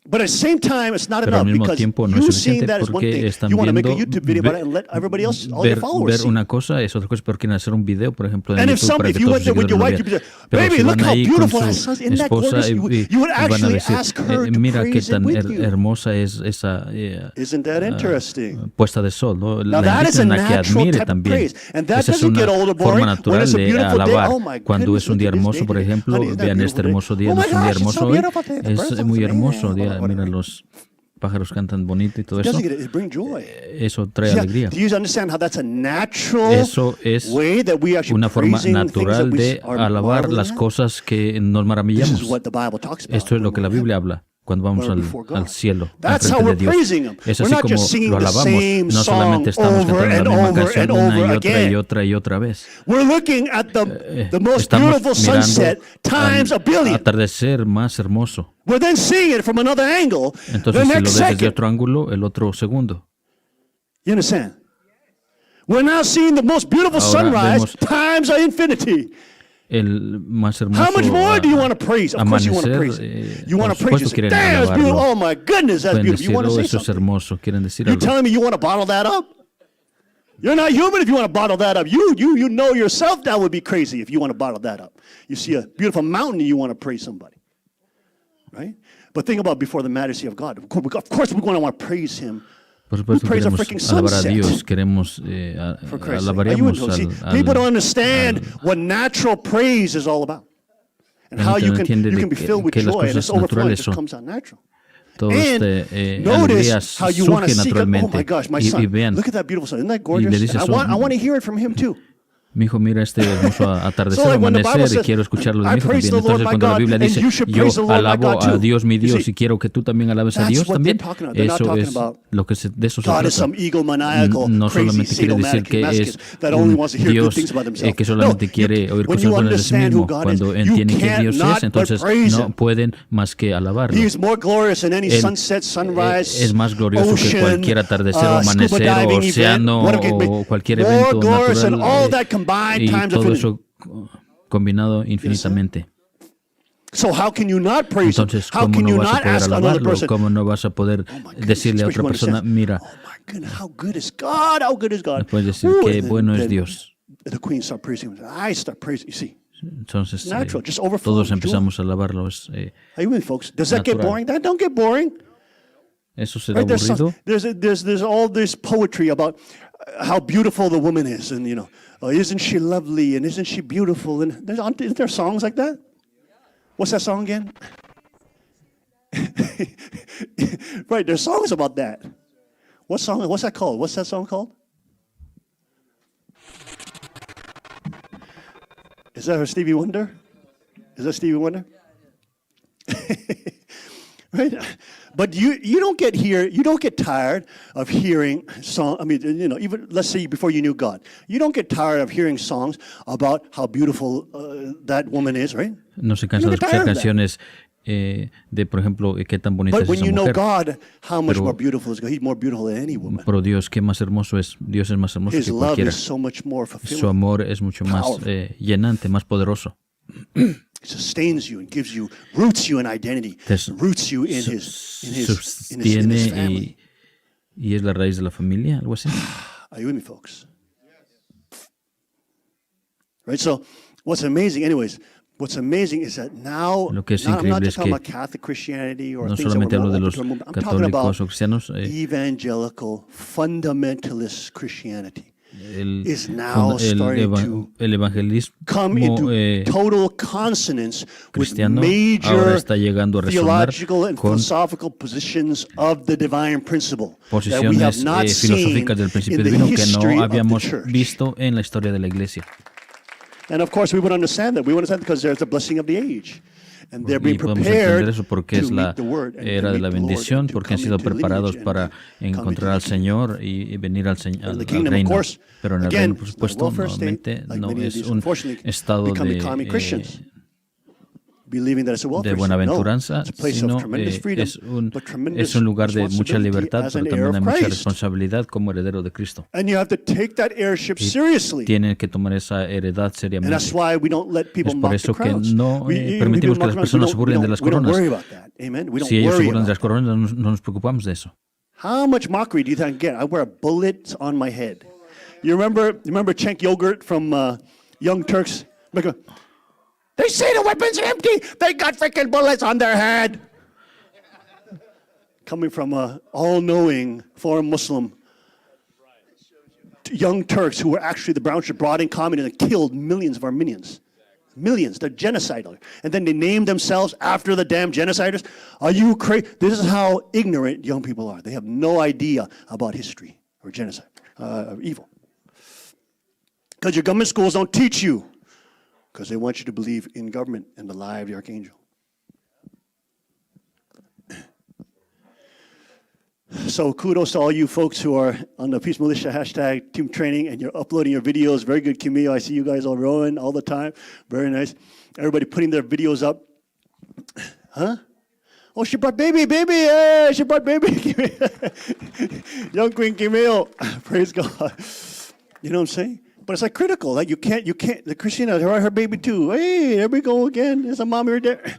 But at the same time, it's not Pero al enough mismo because tiempo no you es seeing suficiente that as one porque thing. están You want to make a viendo YouTube video about it and let everybody else, all your ver followers see. una cosa es otra cosa, pero quieren hacer un video, por ejemplo, en And if YouTube para que you todos went sus there with your seguidores wife, lo you'd vean. be like, Pero baby, si look van how ahí con beautiful su that sun. Isn't that esposa gorgeous? You would van a actually decir, ask her to mira qué praise it tan with you. hermosa es esa Isn't that interesting? puesta de sol, ¿no? Now La that is a invitan a que natural admire type of también. praise. And that Esa es doesn't una get old or boring. forma When natural it's a de beautiful day, alabar. oh my Cuando goodness, es un look día at this hermoso, day por today. ejemplo, Honey, isn't that vean este beautiful hermoso day? día, Oh no my es un día gosh, it's so hermoso hoy, beautiful today. The birds es are muy singing, hermoso, whatever. mira los pájaros cantan bonito y todo eso. Doesn't it bring joy? Eso trae Yeah, alegría. do you understand how that's a natural Eso es way that we actually una forma praising things that natural we de are alabar marveling las at? cosas que nos This maravillamos. is what the Bible talks about. Esto es lo que la Biblia habla cuando vamos al cielo, al That's how frente we're de Dios. praising Him. Es We're así not como just singing lo the alabamos. same No solamente estamos song over cantando la and misma over canción and una over y otra again. y otra y otra vez. We're looking at the most Estamos beautiful sunset times a mirando al billion. atardecer más hermoso. We're then seeing it from another angle Entonces, the si lo next ves desde second. otro ángulo, el otro segundo. You understand? We're now seeing the most beautiful Ahora sunrise vemos times a infinity. El más hermoso How much more do you want to praise? Of course you want to amanecer. praise it. You want Por to praise it. supuesto quieren Damn, it's beautiful. alabarlo. Oh my goodness, that's Pueden beautiful. You decir, want to oh, say eso es something. hermoso. Quieren decir You're algo. telling me you want to bottle that up? You're not human if you want to bottle that up. You know yourself that would be crazy if you want to bottle that up. You see a beautiful mountain and you want to praise somebody. Right? But think about before the majesty of God. Of course we're going to want to praise Him. Por supuesto, praise a queremos freaking alabar a sunset? Dios, queremos, For Christ's sake. Are you alabaríamos into it? See, al, people don't understand what natural praise is all about. And how you can be filled with que las joy and cosas it's overflowing. It naturales just son. comes out natural. Todo And alegría notice how you want surge to seek it. Oh naturalmente. my gosh, my y son, vean, look at that beautiful sun. Isn't that y le gorgeous? dices, And I want to hear it from him too. mi hijo, mira este hermoso atardecer So o like when the Bible amanecer y says, quiero escucharlo de I mi hijo praise también. the Lord Entonces, my cuando la God, Biblia and dice, you should yo praise the Lord my alabo God a too. Dios mi You Dios see, y quiero que tú también alabes a that's Dios what también, they're talking about. They're not eso talking es about lo que de eso se God is trata. some egomaniacal, No crazy, solamente quiere decir sadomasochist que es masochism that only wants to hear good Dios things about themselves. que solamente No, quiere oír when cosas you buenas de sí understand who mismo. God is, Cuando you entienden que Dios cannot es, entonces but praise no Him. pueden más que alabarlo. He is more glorious than any Él sunset, sunrise, es más glorioso que ocean, cualquier atardecer o scuba amanecer o diving océano event, o cualquier more evento glorious than all natural that combined y times todo infinity. eso combinado infinitamente. So how can you not praise Him? Entonces, How ¿cómo can no you vas a not poder ask another alabarlo? person? ¿Cómo no vas a poder decirle a otra persona, mira, how good is God? How good is God? Les puedes decir qué bueno es Dios. The queen start praising him. I start praising. You see, Entonces, natural, just overflowing todos empezamos a alabarlo. Are you with me, folks? Does that get natural. boring? That don't get boring. Eso será Right? aburrido. There's all this poetry about how beautiful the woman is, and isn't she isn't she beautiful? And isn't there songs like that? What's that song again? Right, there's songs about that. What's that called? What's that song called? Is that Stevie Wonder? Is that Stevie Wonder? Right? But you don't get tired of hearing song. I mean, even let's say before you knew God, you don't get tired of hearing songs about how beautiful that woman is, right? No se cansa de escuchar canciones de, por ejemplo, qué tan bonita es esa mujer. God, how much more beautiful is God? He's more beautiful than any woman. Pero Dios, qué más hermoso es. Dios es más hermoso His que love cualquiera. is so much more fulfilling. Su amor es mucho más llenante, más poderoso. It sustains you and gives you, roots you in identity, roots you in his family. Y es la raíz de la familia, algo así. Are you with me, folks? Right. So, what's amazing is that now, Lo que es I'm not increíble just es talking que about Catholic Christianity or no things that solamente hablo de we're los I'm talking about católicos o cristianos. evangelical, fundamentalist Christianity. Is now starting to el evangelismo come into total consonance with cristiano ahora major está llegando a resonar theological and con philosophical positions of the divine principle that we posiciones have not seen filosóficas del principio in the divino que history no of the habíamos church. visto en la historia de la iglesia. And of course, we would understand that. We would understand because there's the blessing of the age. And they're being Y podemos entender prepared eso porque es to la meet the word and era de la meet the Lord bendición, and to porque han come sido into the preparados lineage para and come encontrar into al Señor y venir al the kingdom, of reino. course, Pero en el again, reino, por it's not a supuesto, welfare state, nuevamente like no many of es these, un unfortunately, estado becoming common Christians, believing that it's a de welfare state. No, buenaventuranza, it's a place sino of tremendous freedom, but es tremendous un lugar de mucha responsibility libertad, as pero an heir también hay of mucha Christ. responsabilidad como heredero de Cristo. And you have to take that heirship Y seriously. tienen que tomar esa heredad And seriamente. that's why we don't let people Es por mock the eso que crowds. no permitimos que las personas se burlen de las We don't coronas. worry about that. Amen. We don't Si ellos se worry burlan de about las coronas, no nos preocupamos de eso. How much mockery do you think I get? I wear a bullet on my head. You remember Cenk Yogurt from Young Turks? They say the weapons are empty. They got freaking bullets on their head. Coming from a all-knowing foreign Muslim, Young Turks who were actually the brown shirt brought in communism and killed millions of Armenians. Millions. They're genocidal. And then they named themselves after the damn genociders. Are you crazy? This is how ignorant young people are. They have no idea about history or genocide, or evil. Because your government schools don't teach you. Because they want you to believe in government and the lie of the archangel. So kudos to all you folks who are on the Peace Militia hashtag team training and you're uploading your videos. Very good, Camille. I see you guys all rowing all the time. Very nice. Everybody putting their videos up. Huh? Oh, she brought baby. Hey, she brought baby. Young Queen Camille. Praise God. You know what I'm saying? But it's like critical. Like you can't, the Christina, her baby too. Hey, there we go again. There's a mommy right there.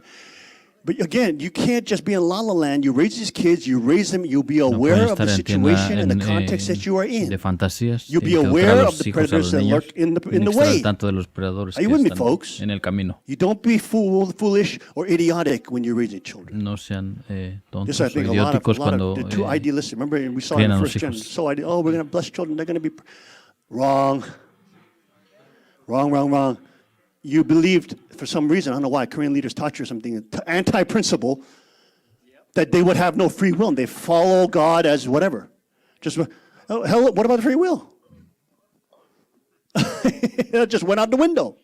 But again, you can't just be in La La Land. You raise these kids, you raise them, you'll be aware of the situation and the context that you are in. De fantasías, you'll be aware of the predators that lurk in the way. Are you with me, folks? En el camino. You don't be foolish or idiotic when you're raising children. No sean tontos Yes, I think o a lot idióticos of the two idealists. Remember, we saw in the first gen. So we're going to bless children. They're going to be wrong. You believed, for some reason, I don't know why, Korean leaders taught you something, anti-principle, that they would have no free will, and they follow God as whatever. Just, oh, hell, what about free will? It just went out the window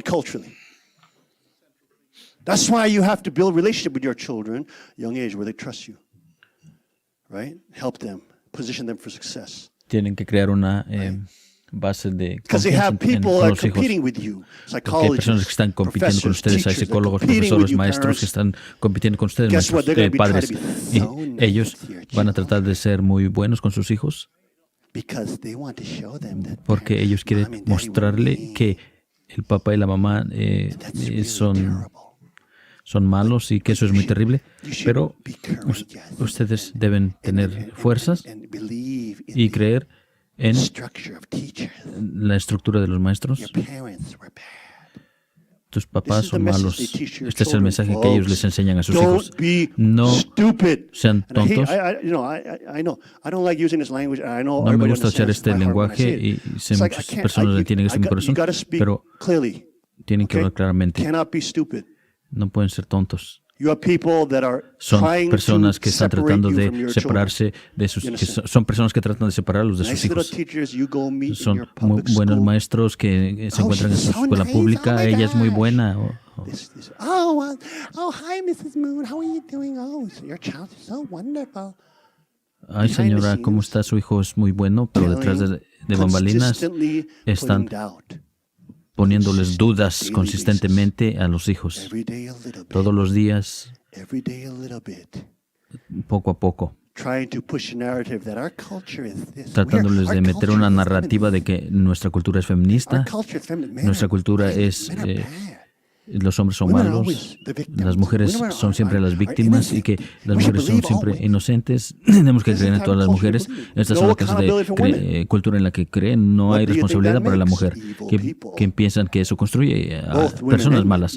culturally. That's why you have to build a relationship with your children, young age, where they trust you, right? Help them, position them for success. Tienen que crear una base de Because they have people con that are los hijos. competing with you, Porque hay personas que están compitiendo con ustedes, hay psicólogos, profesores, maestros que están compitiendo con ustedes, maestros, padres, y ellos van a tratar de ser muy buenos con sus hijos porque ellos quieren mostrarle que el papá y la mamá son malos y que eso es muy terrible, pero ustedes deben tener fuerzas y creer en la estructura de los maestros. Tus papás son malos. Este es el mensaje que ellos les enseñan a sus hijos. No sean tontos. No me gusta usar este lenguaje y sé muchas personas lo entienden esto en mi corazón, pero tienen que hablar claramente. No pueden ser tontos. Son personas que están tratando de separarse de son personas que tratan de separarlos de sus hijos. Son muy buenos maestros que se encuentran en su escuela pública. Ella es muy buena. Hi, Mrs. Moon. How are you doing? Oh, your child is so wonderful. Ay, señora, ¿cómo está? Su hijo es muy bueno, pero detrás de bambalinas están poniéndoles dudas consistentemente a los hijos. Todos los días, poco a poco, tratándoles de meter una narrativa de que nuestra cultura es feminista, nuestra cultura es... los hombres son malos, las mujeres son siempre las víctimas y que las mujeres son siempre inocentes. Tenemos que creer en todas las mujeres. Estas son las clases de cultura en la que creen. No hay responsabilidad para la mujer, que piensan que eso construye a personas malas.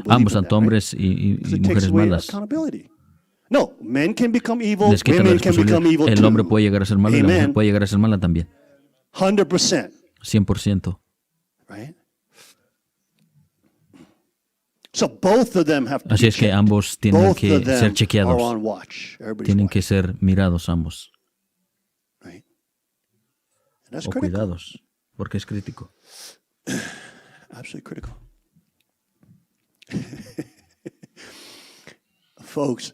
Ambos, tanto hombres y mujeres malas. Les quitan la responsabilidad. El hombre puede llegar a ser malo y la mujer puede llegar a ser mala también. 100%. Así es que ambos tienen que ser chequeados, tienen que ser mirados ambos, o cuidados, porque es crítico. Folks,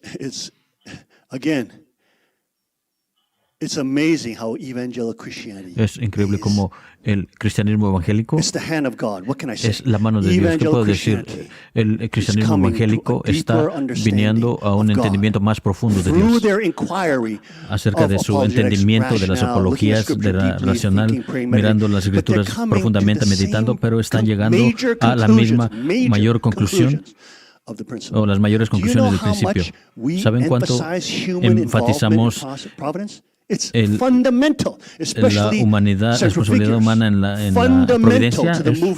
it's amazing how evangelical Christianity es increíble cómo el cristianismo evangélico es la mano de Dios. ¿Qué puedo decir? El cristianismo evangélico está viniendo a un entendimiento más profundo de Dios. Acerca de su entendimiento de las apologías, de la racional, mirando las escrituras profundamente, meditando, pero están llegando a la misma mayor conclusión o las mayores conclusiones del principio. ¿Saben cuánto enfatizamos la humanidad, la responsabilidad humana en la providencia? Es muy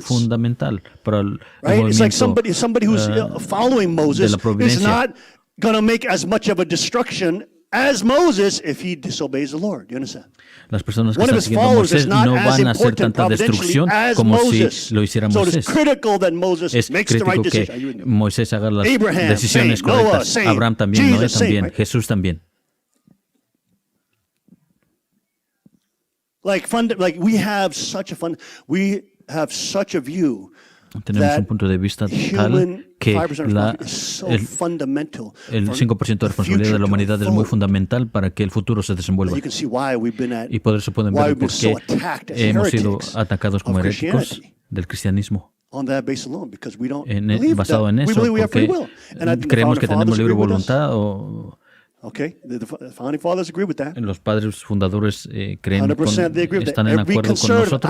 fundamental para el movimiento de la providencia. Las personas que están siguiendo a Moisés no van a hacer tanta destrucción como si lo hiciera Moisés. Es crítico que Moisés haga las decisiones correctas. Abraham también, Noé también, Jesús también. Tenemos un punto de vista tal que el 5% de responsabilidad de la humanidad es muy fundamental para que el futuro se desenvuelva. Y por eso pueden ver por qué hemos sido atacados como heréticos del cristianismo. Basado en eso, porque creemos que tenemos libre voluntad o... Los padres fundadores están en acuerdo con nosotros.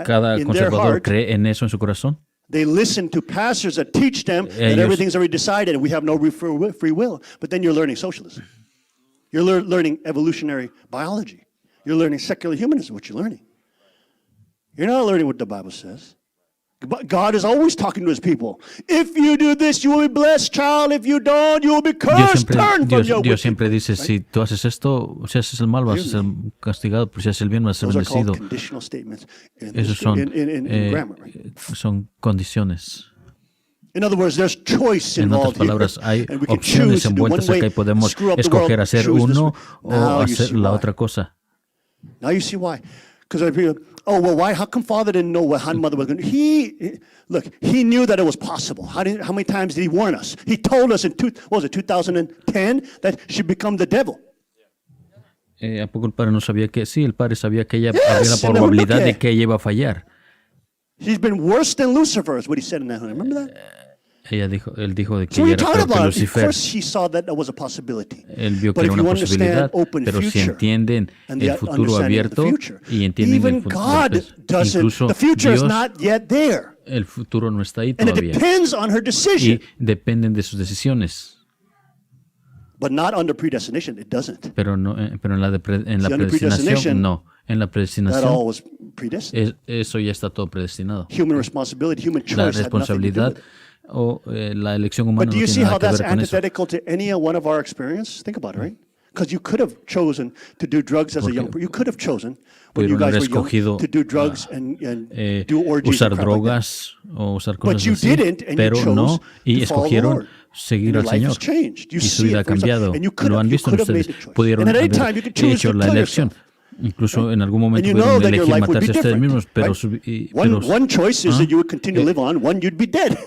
Cada conservador cree en eso en su corazón. They listen to pastors that teach them that everything's already decided and we have no free will. But then you're learning socialism. You're learning evolutionary biology. You're learning secular humanism, what you're learning. You're not learning what the Bible says. God is always talking to his people. If you do this, you will be blessed, child. If you don't, you will be cursed. Turn from your Dios siempre dice, si tú haces esto, si haces el mal, vas a ser castigado, pero si haces el bien, vas a ser bendecido. Esos son condiciones. En otras palabras, hay opciones envueltas acá y podemos escoger hacer uno o hacer la otra cosa. Now you see why. Because why? How come Father didn't know how Mother was going to do? He knew that it was possible. How many times did he warn us? He told us in 2010 that she'd become the devil. ¿A poco el padre no sabía que? Sí, el padre sabía que ella había la probabilidad de que ella iba a fallar. She's been worse than Lucifer, is what he said in that. Remember that? Él dijo de que ella era peor que Lucifer. Él vio que era una posibilidad, pero si entienden el futuro abierto y entienden el futuro, incluso Dios, el futuro no está ahí todavía y dependen de sus decisiones. But not under predestination, it doesn't. Pero no, pero en la See, under predestinación no. En la That all predestinación was predestined. eso ya está todo predestinado. Human responsibility, human La choice had nothing to do responsabilidad with it. o la elección But humana do no you see tiene how nada que that's ver con eso. antithetical to any one of our experience? Think about it, right? Because you could have chosen to do drugs as a young person. You could have chosen when you Pudieron guys haber were young escogido to do drugs and do orgies usar and crap like that. drogas o usar But cosas you así, didn't, and you pero chose no, y to follow the escogieron Lord. seguir And your al life Señor has changed. You y su see vida ha it for yourself. cambiado. And you could Lo have, han you visto could have ustedes. made the choice. Pudieron And at any haber time you could choose hecho to la kill elección. yourself. Incluso en algún momento And you know pudieron that your elegir life would be matarse a ustedes different, mismos, pero, right? One choice is that you would continue to live on, one you'd be dead.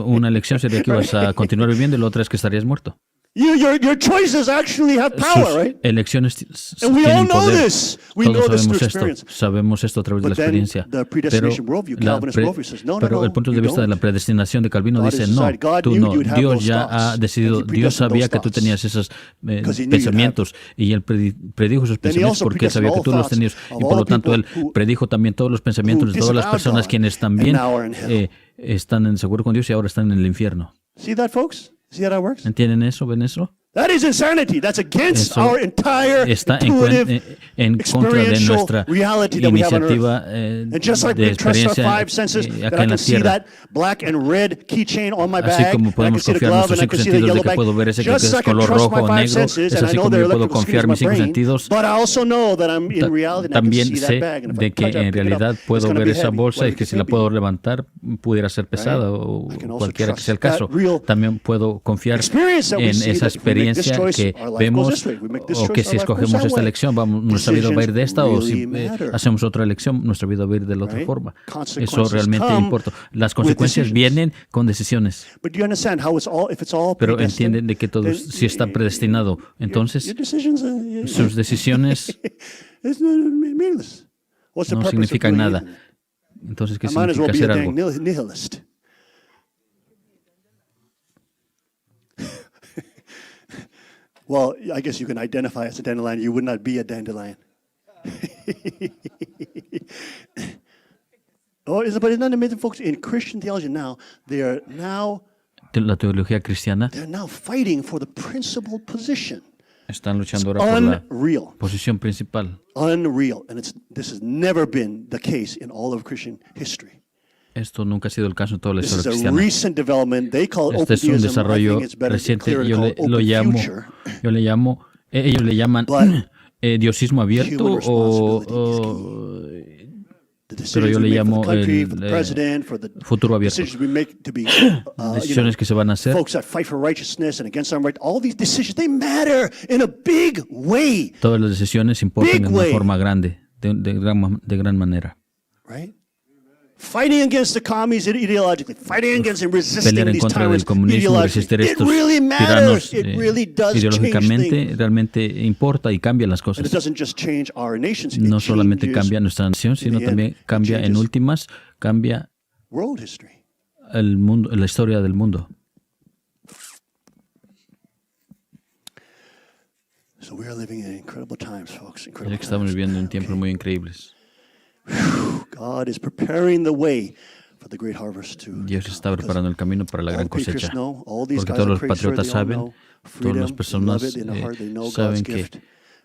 una elección sería que ibas a continuar viviendo y la otra es que estarías muerto. Your choices actually have power, Sus right? elecciones And we all tienen know poder. this. We Todos know this through sabemos esto. Sabemos esto a través de la But then experiencia. the Pero, predestination worldview, Calvinist worldview says, no, pero el punto de you vista de la don't. predestinación de Calvino God dice, has no, decided. God tú knew no. you'd have Dios those ya thoughts, ha and decidido, he Dios predestined sabía those que tú thoughts. tenías esos 'Cause he knew you'd pensamientos y Él predijo esos Then he pensamientos also porque Él sabía que tú predestined all los tenías thoughts y of por all lo tanto Él people who predijo también todos los pensamientos de todas las disavowed personas God quienes and también now are in hell. están en desacuerdo con Dios y ahora están en el infierno. See that, folks? See how that works? ¿Entienden eso? ¿Ven eso? That is insanity. That's against Eso our entire está intuitive, en contra de experiential nuestra reality that we have on iniciativa earth. And just like de we trust our experiencia five senses, that acá I en la can see tierra. that black and red keychain on my Así bag, como and I can podemos see the confiar en glove, nuestros and I cinco can see the sentidos de yellow que bag. puedo ver ese que Just es like I can color trust rojo my o five negro, senses, es and I así know como their yo puedo electrical confiar screens in en mis my cinco brain, sentidos. but I also know that I'm in reality and I can También see that sé bag, and if I de que touch it, en pick it up, realidad it's puedo gonna ver be esa heavy, bolsa y whatever que it si may la be. puedo levantar pudiera ser pesada o I can also cualquiera que sea el trust caso. that real También puedo confiar experience that we en see esa that if we make this experiencia choice, que our life goes vemos this way. We make this o que choice, si our life goes escogemos that esta way. elección nuestra vida va a ir de esta o si Decisions really matter. hacemos otra elección nuestra vida va a ir de la otra Right? forma. Eso Consequences realmente come importa. Las with consecuencias decisions. vienen con decisiones. But do you understand how it's all, if it's all Pero predestined, entienden de que todo then si está predestinado, entonces your decisions, sus decisiones it's meaningless. What's the no purpose of significan doing nada. anything? Entonces, ¿qué I might as well significa be a hacer dang algo? nihilist. Well, I guess you can identify as a dandelion. You would not be a dandelion. But isn't that amazing, folks? In Christian theology now, they're now La teología cristiana fighting for the principal position. están luchando ahora por la Unreal. posición principal. Unreal. And this has never been the case in all of Christian history. Esto nunca ha sido el caso en toda la This historia is a cristiana. recent development. They call it Este open es un theism. I desarrollo think it's better reciente. clearer to Yo call le, it open llamo, future. ellos le llaman diosismo abierto Human pero yo le llamo for the country, el for the president, for the futuro abierto. decisions we make to be, Decisiones que se van a hacer. folks that fight for righteousness and against unright. All these decisions, they matter in a big way, Todas las decisiones importan Big en una way. forma grande, de gran manera. right? Fighting against the commies ideologically, fighting against and resisting Pelear en these contra del tyrants comunismo, resistir ideologically. It estos really tiranos matters. It really does change ideológicamente, things. realmente importa y cambia las And cosas. it doesn't just change our nations, it No solamente changes cambia nuestra nación, sino in the también end, it cambia en changes últimas, cambia world history. el mundo, la historia del mundo. So we are living in incredible times, folks. Ya Incredible que estamos times. viviendo en tiempos muy increíbles. God is preparing the way for the great harvest to Dios está preparando el camino para la gran cosecha. know, all these Porque guys todos are los pretty sure patriotas they all saben, know todas las freedom, personas love it in their heart, they know God's saben que gift,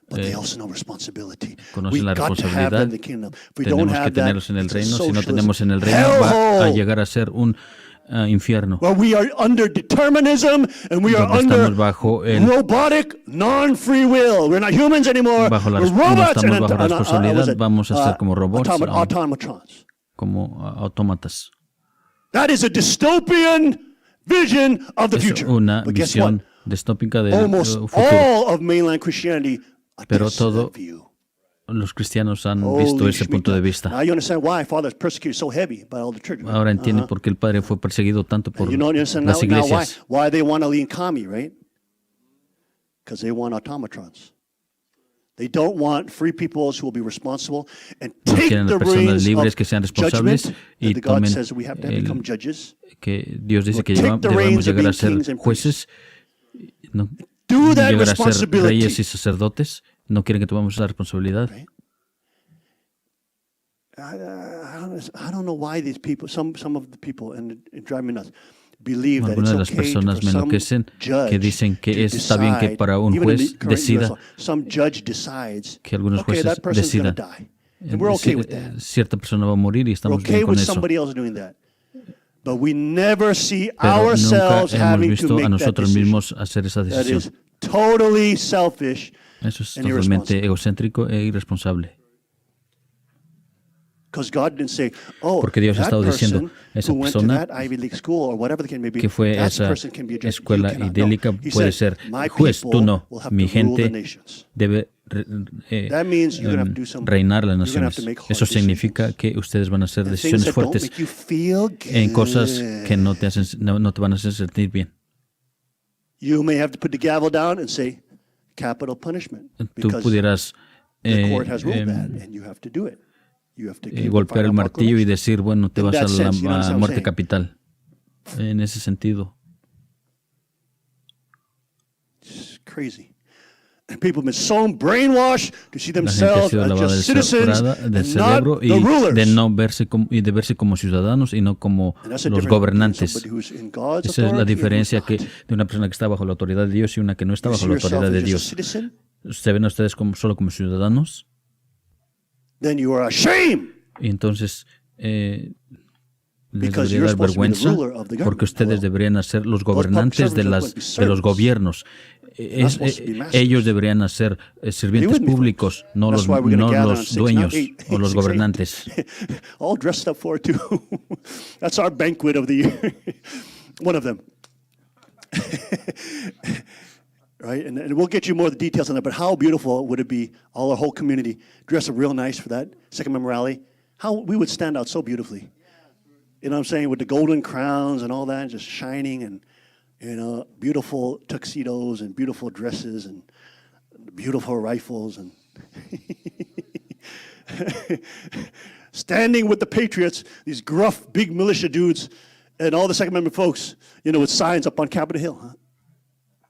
but they also know responsibility. conocen We la got to have that responsabilidad. in the kingdom. If we don't Tenemos que have that, tenerlos en el it's a reino. Si no socialist tenemos en el reino, va a hellhole, llegar a ser un infierno. where we are under determinism and we are Donde under estamos bajo el robotic, non-free will. We're not humans anymore. bajo la, We're no robots estamos and bajo la responsabilidad, vamos a ser como robots, automatons. como autómatas. That is a dystopian vision of the Es future. una But guess what? visión distópica del Almost futuro. all of mainland Christianity Pero attest todo that view. los cristianos han visto Holy ese punto de Shemitah. vista. Now you understand why Father is persecuted so heavy by all the churches. Ahora entienden por qué el padre fue perseguido tanto por You know, you understand las now iglesias. why they want to lean commie, right? Because they want automatons. They don't want free peoples who will be responsible and No take quieren the las personas reins libres of que sean responsables judgment. y That God tomen says we have to become judges. que Dios dice que Take the debemos reins of llegar a being ser kings and jueces, no, Do that llegar a ser responsibility. reyes y sacerdotes. No quieren que tomemos esa responsabilidad. I don't know why these people, some of the people, and it drives me nuts. believe that it's Algunas de las okay personas for me some enloquecen que judge dicen que to está bien que decide, para un even in the juez current US decida, law, some judge decides, que algunos okay, jueces that person's going to decidan, die. And we're okay with that. cierta persona va a morir y We're estamos okay bien con with eso. somebody else doing that. But we never see Pero nunca ourselves hemos having to visto a make that nosotros decision. mismos hacer esa That decisión. is totally selfish Eso es and totalmente irresponsible. egocéntrico e irresponsable. Because God didn't say, oh, Porque Dios ha that estado diciendo, person esa who went to persona that Ivy League school or whatever the case may be, que fue that esa person can be a judge. You escuela cannot. No. idílica He puede said, ser my juez, tú people no. will have Mi to rule the gente nations. debe That means you're gonna have to do some, reinar las you're gonna have naciones. to make hard Eso significa decisions. que ustedes van a hacer And decisiones things that don't fuertes make you feel en cosas que good. no te hacen, no te van a hacer sentir bien. You may have to put the gavel down and say capital punishment Tú because pudieras the court has ruled that and you have to do it. You have to give the golpear el final martillo y proclamation. decir, bueno, te In vas a that sense, you la understand what I'm muerte saying? capital. En ese sentido. It's crazy. And people have been so brainwashed to see La gente ha themselves sido as lavada just citizens del and cerebro not the rulers. de no verse y de verse como ciudadanos y no como And that's the los difference between gobernantes. somebody who's in God's Esa es la authority and who's diferencia not. que de una persona que está bajo la autoridad de Dios y una que no está You bajo see la yourself autoridad de as just a Dios. citizen, ¿Se ven a ustedes solo como ciudadanos? then you are ashamed. Y entonces les Because debería you're dar supposed to be the vergüenza ruler of the government. porque ustedes deberían ser los gobernantes de servants are los supposed to be gobiernos. not supposed to be masters. Ellos deberían ser sirvientes with me, folks? públicos, no That's los, why we're gonna no gather on los 6, dueños 8, o los 6, 8. gobernantes. All dressed up for it too. That's our banquet of the year. One of them. Right? And we'll get you more of the details on that, but how beautiful would it be, our whole community dressed up real nice for that Second Amendment rally? How we would stand out so beautifully. You know what I'm saying? With the golden crowns and all that, just shining and, you know, beautiful tuxedos and beautiful dresses and beautiful rifles and standing with the patriots, these gruff, big militia dudes, and all the Second Amendment folks, you know, with signs up on Capitol Hill. Huh?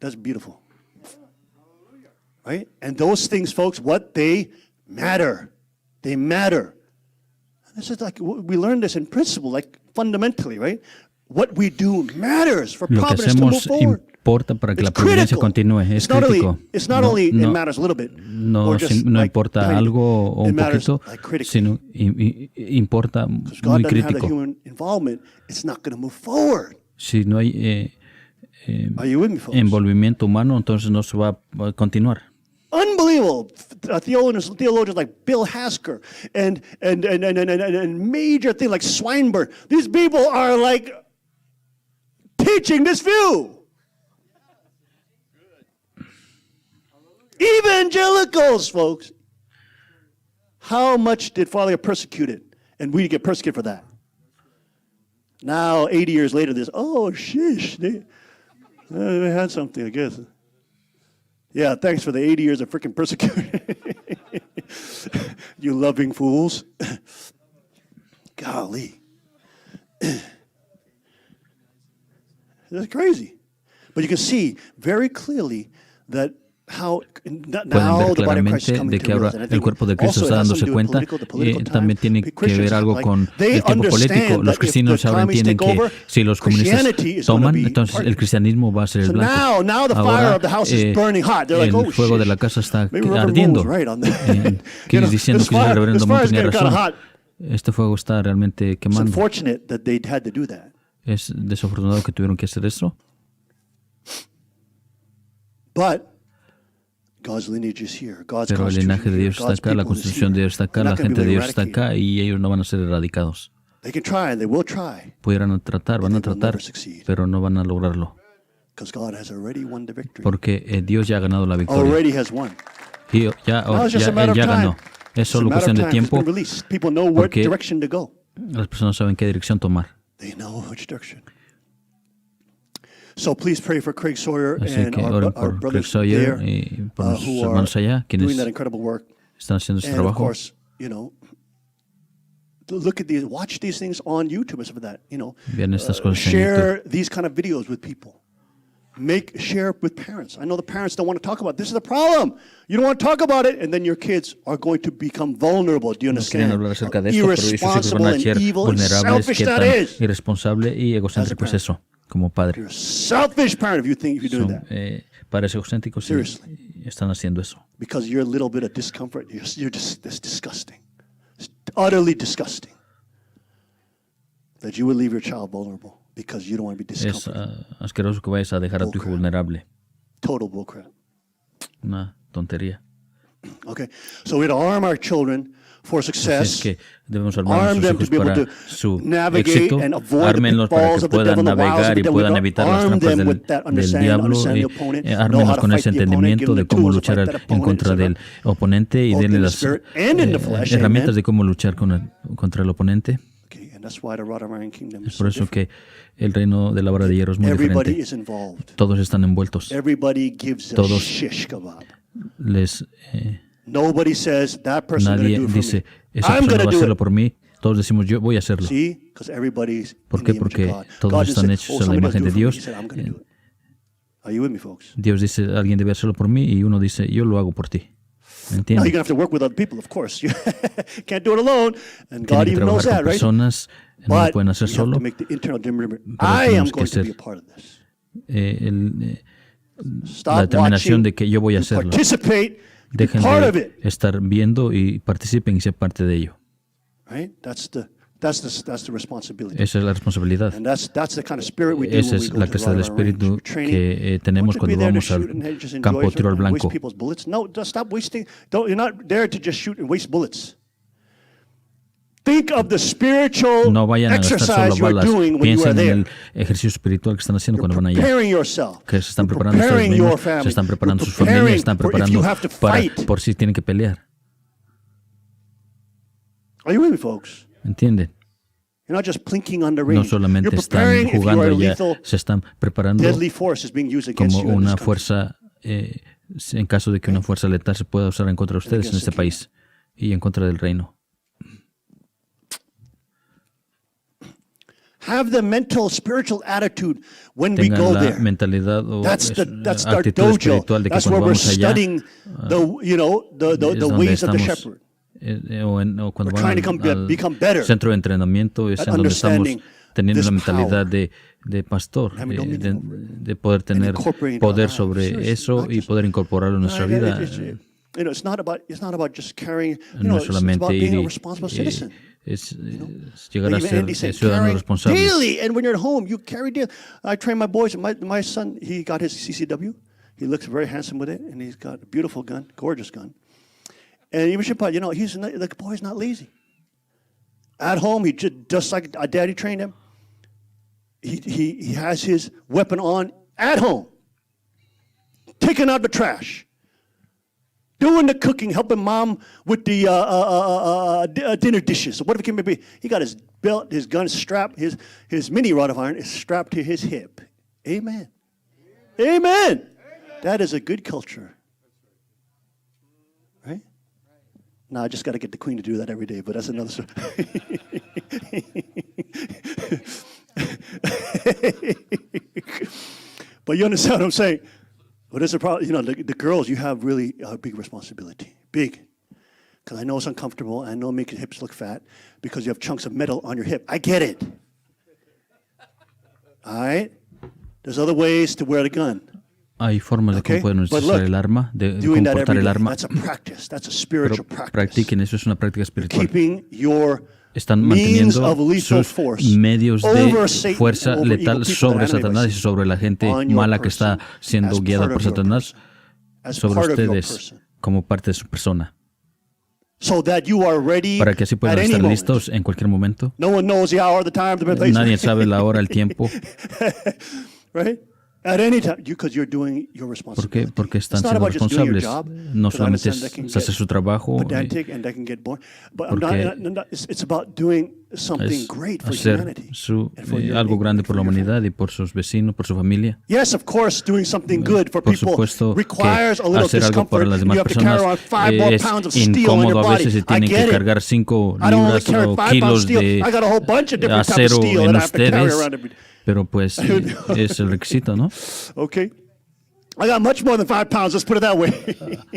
That's beautiful. Right? And those things, folks, what they matter. They matter. This is like, we learned this in principle, like fundamentally, right? What we do matters for Lo que Providence to move hacemos forward. importa para que It's la providencia critical. continúe. Es crítico. It's not only it matters a little bit. No, or just no like importa tiny bit. algo o It un matters poquito, like critically. sino importa God muy doesn't have the crítico. human involvement, it's not going to move forward. Si no hay Are you with me, folks? envolvimiento humano, entonces no se va a continuar. Unbelievable. Theologians like Bill Hasker and major things like Swinburne. These people are like teaching this view. Evangelicals, folks. How much did Father get persecuted? And we get persecuted for that. Now, 80 years later, this, oh, shish. They had something, I guess. Yeah, thanks for the 80 years of freaking persecution. You loving fools. Golly. That's crazy. But you can see very clearly that how Pueden now ver the body of Christ is claramente coming de to que ahora realize. And I el think cuerpo de Cristo also it está has dándose something to do with cuenta, the political time. también tiene que Christians, ver algo like, con they el tiempo político. understand Los that if cristianos the ahora communists entienden take que over, si los comunistas Christianity is gonna toman, be entonces part el of it. cristianismo va a ser el So blanco. now the fire Ahora of the house is burning hot. They're like, el oh, fuego de shish. la casa está Maybe Reverend ardiendo. Moe was right on that. Keyes diciendo this que el fire reverendo Moe is tenía getting kind of razón. hot. Este fuego está realmente It's quemando. unfortunate that they had to do that. Es desafortunado que tuvieron que hacer eso. But God's lineage is here. God's Pero el linaje de Dios está God's acá, la people is constitución de here. Dios está acá, They're la not gonna gente be de Dios está eradicated. acá y ellos no van a ser erradicados. They can try and they will try Pudieran tratar, van a they will tratar, never succeed. pero no van a lograrlo. because God has already won the victory. Porque Dios ya ha ganado la victoria. Already has won. Y ya, Now it's just a matter él of ya time. ganó. Es It's a solo matter of cuestión de time. It's tiempo been released. People know what porque direction to go. las personas saben qué dirección tomar. They know which direction. So please pray for Craig Sawyer Así and que our oren por Craig brothers Sawyer there y por nuestros who are hermanos allá, doing quienes that incredible work. están haciendo ese And of trabajo. course, you know, look at these, watch these things on YouTube and stuff like that. You know, Vean estas cosas en share YouTube. these kind of videos with people. Share with parents. I know the parents don't want to talk about it. This is the problem. You don't want to talk about it, and then your kids are going to become vulnerable. Do you No quieren understand? hablar acerca de How esto, pero sus hijos irresponsible van a and ser evil and vulnerables. selfish Qué that tan is. irresponsable y egocéntrico es eso. como padre. You're a selfish parent if you think if you do Son that. padres egocéntricos y están haciendo eso. Because you're a little bit of discomfort, you're just that's disgusting. It's utterly disgusting. That you would leave your child vulnerable because you don't want to be Es discomforted. asqueroso que vayas a dejar a tu hijo vulnerable. Total bullcrap. Una tontería. Okay, so we had to arm our children for Así success. es que debemos armar a Arm nuestros them to hijos be able para to su navigate éxito, and avoid the ármenlos para pitfalls que of the devil, puedan the wiles of navegar the y devil. puedan We evitar las arm trampas them del with that understanding, diablo, understand the opponent, know how ármenlos to con fight ese the opponent, give entendimiento them de the cómo tools to luchar fight that en opponent, contra etc. del oponente y Both denle in the las spirit and in the flesh, herramientas amen. de cómo luchar contra el oponente. Okay, and that's why the rod of iron kingdom Es is por so eso different. que el reino de la vara de hierro es muy Everybody diferente. is involved. Todos están envueltos. Everybody gives a Todos shish kebab. les Nobody says that person's going to nadie do it for dice me. esa I'm persona going va to a do hacerlo it. por mí. Todos decimos yo voy a hacerlo. See? Because everybody's ¿Por in qué? the image Porque of God. todos God están didn't hechos say, a la somebody imagen de does it for me. He Dios. said, I'm going to do it. Are you with me, folks? Dios dice alguien debe hacerlo por mí y uno dice yo lo hago por ti. ¿Me Now entiendes? you're going to have to work with other people, of course. You can't do it alone, and Tiene God que even knows trabajar that, con right? personas, no lo But pueden hacer you have solo. to make the internal remember, Pero I am tenemos que going to be hacer a part of this. la Stop determinación watching de que yo voy a and hacerlo. participate, be Dejen part of de it. estar viendo y participen y ser parte de ello. Right? That's the responsibility. Esa es la responsabilidad. And that's the kind of spirit we do Esa when we es go la to the clase del rod of iron range. espíritu We're training. que tenemos Don't just be cuando there to vamos shoot al and just enjoy campo tiro al and waste blanco. people's bullets. No, just stop wasting. You're not there to just shoot and waste bullets. Think of the spiritual No vayan a gastar exercise solo you're balas. doing when you are Piensen en there. el ejercicio espiritual que están haciendo cuando van allá. Preparing yourself. Que se están preparando ustedes preparing your mismos, family. se están preparando You're sus familias, se preparing están for if preparando you have to para fight. por si tienen que pelear. Are you with me, folks? ¿Entienden? You're not just plinking on the ring. No solamente You're están preparing if you jugando are allá, lethal, se están preparando deadly force is being used against como you in this una country. fuerza, en caso de que una fuerza letal se pueda usar en contra de ustedes en este país y en contra del reino. Have the mental, spiritual attitude when we Tengan go la there. mentalidad o That's our actitud dojo. espiritual de que That's cuando where we're vamos allá studying the es donde ways of the estamos, shepherd. o cuando We're van trying to al become better centro de entrenamiento es at en donde estamos understanding teniendo this la mentalidad power. de pastor, Having dominion over de poder tener incorporating poder our lives. sobre Seriously, eso not y just- poder incorporarlo en nuestra vida. It's not about just carrying. No It's about solamente being ir a responsible citizen. es llegar a Even ser Andy said, ciudadanos carry responsables. daily, and when you're at home, you carry daily. I train my boys. My son, he got his CCW. He looks very handsome with it, and he's got a beautiful gun, gorgeous gun. And even Shimpa, the boy's not lazy. At home, he just like a daddy trained him. He has his weapon on at home, taking out the trash, doing the cooking, helping mom with the dinner dishes, whatever it may be. He got his belt, his gun strapped, his mini rod of iron is strapped to his hip. Amen. Amen. That is a good culture. Right? Now I just got to get the queen to do that every day, but that's another story. But you understand what I'm saying? But there's a problem. The girls, you have really a big responsibility. Big. Because I know it's uncomfortable. I know it makes your hips look fat because you have chunks of metal on your hip. I get it. All right? There's other ways to wear the gun. Hay formas de cómo pueden utilizar el arma, de cómo Doing that portar every el day, arma. that's a practice. That's a Pero spiritual practice. practiquen, eso es una práctica espiritual. Keeping your Están means manteniendo of lethal sus force medios over de Satan, fuerza over letal evil people sobre that are Satanás y enemies sobre la gente on your mala que está person, siendo as guiada part por of your Satanás as sobre part of your ustedes person. como parte de su persona, So that you are ready para que así puedan at any estar moment. listos en cualquier momento. No one knows the hour, the time, the place. Nadie sabe la hora, el tiempo. Right? At any time, because you're doing your ¿Por responsibility. qué? Porque están It's not siendo about just doing your responsables. job, No 'cause I solamente understand that can es hacer get su trabajo, pedantic and that can get boring. But porque it's about doing something es great for hacer humanity. and for algo grande por la humanidad y por sus vecinos, por su familia. Yes, of course, doing something good for Por people supuesto requires a que little hacer algo para discomfort. las You demás have to carry personas around 5 more es pounds of steel on your incómodo a body. veces y I tienen que get it. cargar 5 I don't only libras carry o 5 pounds of kilos steel. de I got a whole bunch of different types of acero steel en that I have to carry ustedes, around every day. pero pues es el requisito, ¿no? Okay. I got much more than 5 pounds, let's put it that way.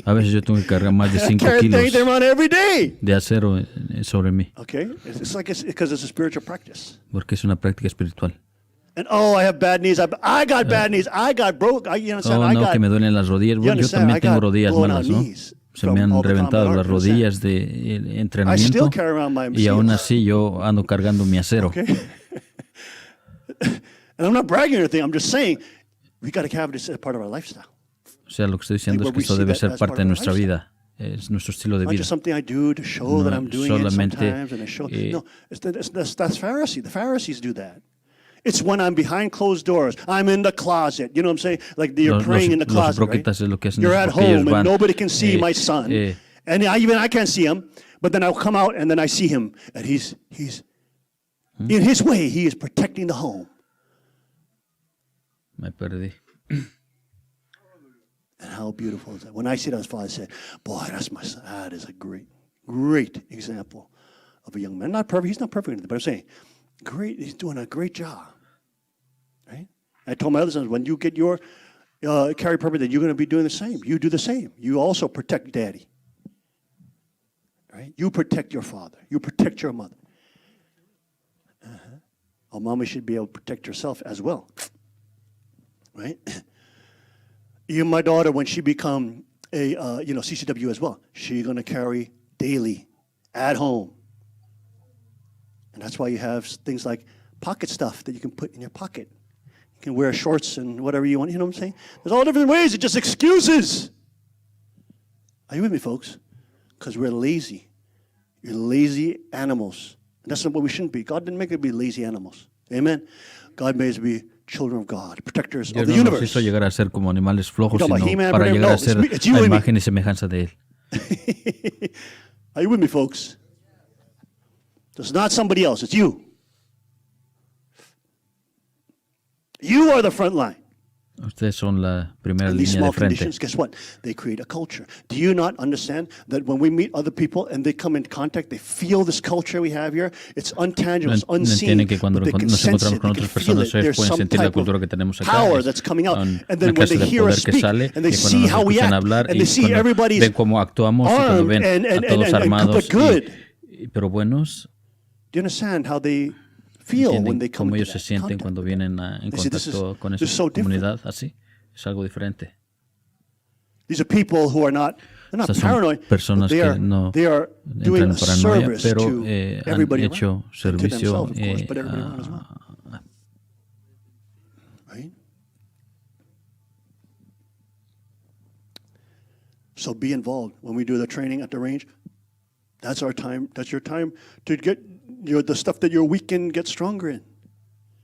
A veces yo tengo que cargar más de 5 Carry kilos things around every day. de acero sobre mí, Okay? It's because it's a spiritual practice. porque es una práctica espiritual. And oh, I have bad knees. I got bad knees. I got broke. You understand? Oh, no, que me duelen las rodillas. Bueno, yo también tengo rodillas malas, ¿no? Se me han reventado las rodillas de entrenamiento y aún así yo ando cargando mi acero. Okay. And I'm not bragging or anything. I'm just saying we got to have this as part of our lifestyle. O sea, lo que estoy diciendo es que esto debe ser parte de nuestra vida. Es nuestro estilo de vida. No solamente no, that's Pharisee. The Pharisees do that. It's when I'm behind closed doors. I'm in the closet. You know what I'm saying? Like you're praying in the closet, right? You're at home and nobody can see my son. And I can't see him. But then I'll come out and then I see him. And he's in his way, he is protecting the home. Me perdí. And how beautiful is that? When I see that as father, I say, boy, that's my son. That is a great, great example of a young man. Not perfect. He's not perfect, but I'm saying, great. He's doing a great job. Right? I told my other sons, when you get your carry permit, that you're going to be doing the same. You do the same. You also protect daddy. Right? You protect your father. You protect your mother. Oh, mommy should be able to protect herself as well. Right? Even my daughter, when she become a CCW as well, she's going to carry daily at home. And that's why you have things like pocket stuff that you can put in your pocket. You can wear shorts and whatever you want, you know what I'm saying? There's all different ways. It's just excuses. Are you with me, folks? Because we're lazy. You're lazy animals. And that's not what we shouldn't be. God didn't make us be lazy animals. Amen? God made us be children of God, protectors of the universe. universe. Nos hizo llegar a ser como animales flojos, sino para llegar a ser a imagen y semejanza de Él. Are you with me, folks? It's not somebody else. It's you. You are the front line. Ustedes son la primera And these línea small de frente. conditions, guess what? They create a culture. Do you not understand that when we meet other people and they come in contact, they feel this culture we have here? It's untangible, it's No unseen, entienden que cuando but they can nos sense encontramos it, con they can otras feel personas, it. ellos There's pueden some sentir la type cultura of que tenemos acá. power that's coming out. Una And then when clase they de hear us poder que speak sale and they y cuando see nos how we escuchan act hablar and y they see cuando everybody's ven cómo actuamos y cuando armed ven a todos armados good. pero buenos, Do you understand how they feel when they entienden come cómo into ellos se that sienten contact? cuando vienen en They say, this contacto con is esa so different. comunidad así. Es algo diferente. These are people who are not, they're not Estas son paranoid, but personas they que are, no they are doing entran a en paranoia, service pero to han everybody hecho around. And to servicio themselves, of course, but everybody around as well. Right? So be involved. When we do the training at the range, that's our time. That's your time to get the stuff that you're weak in, get stronger in.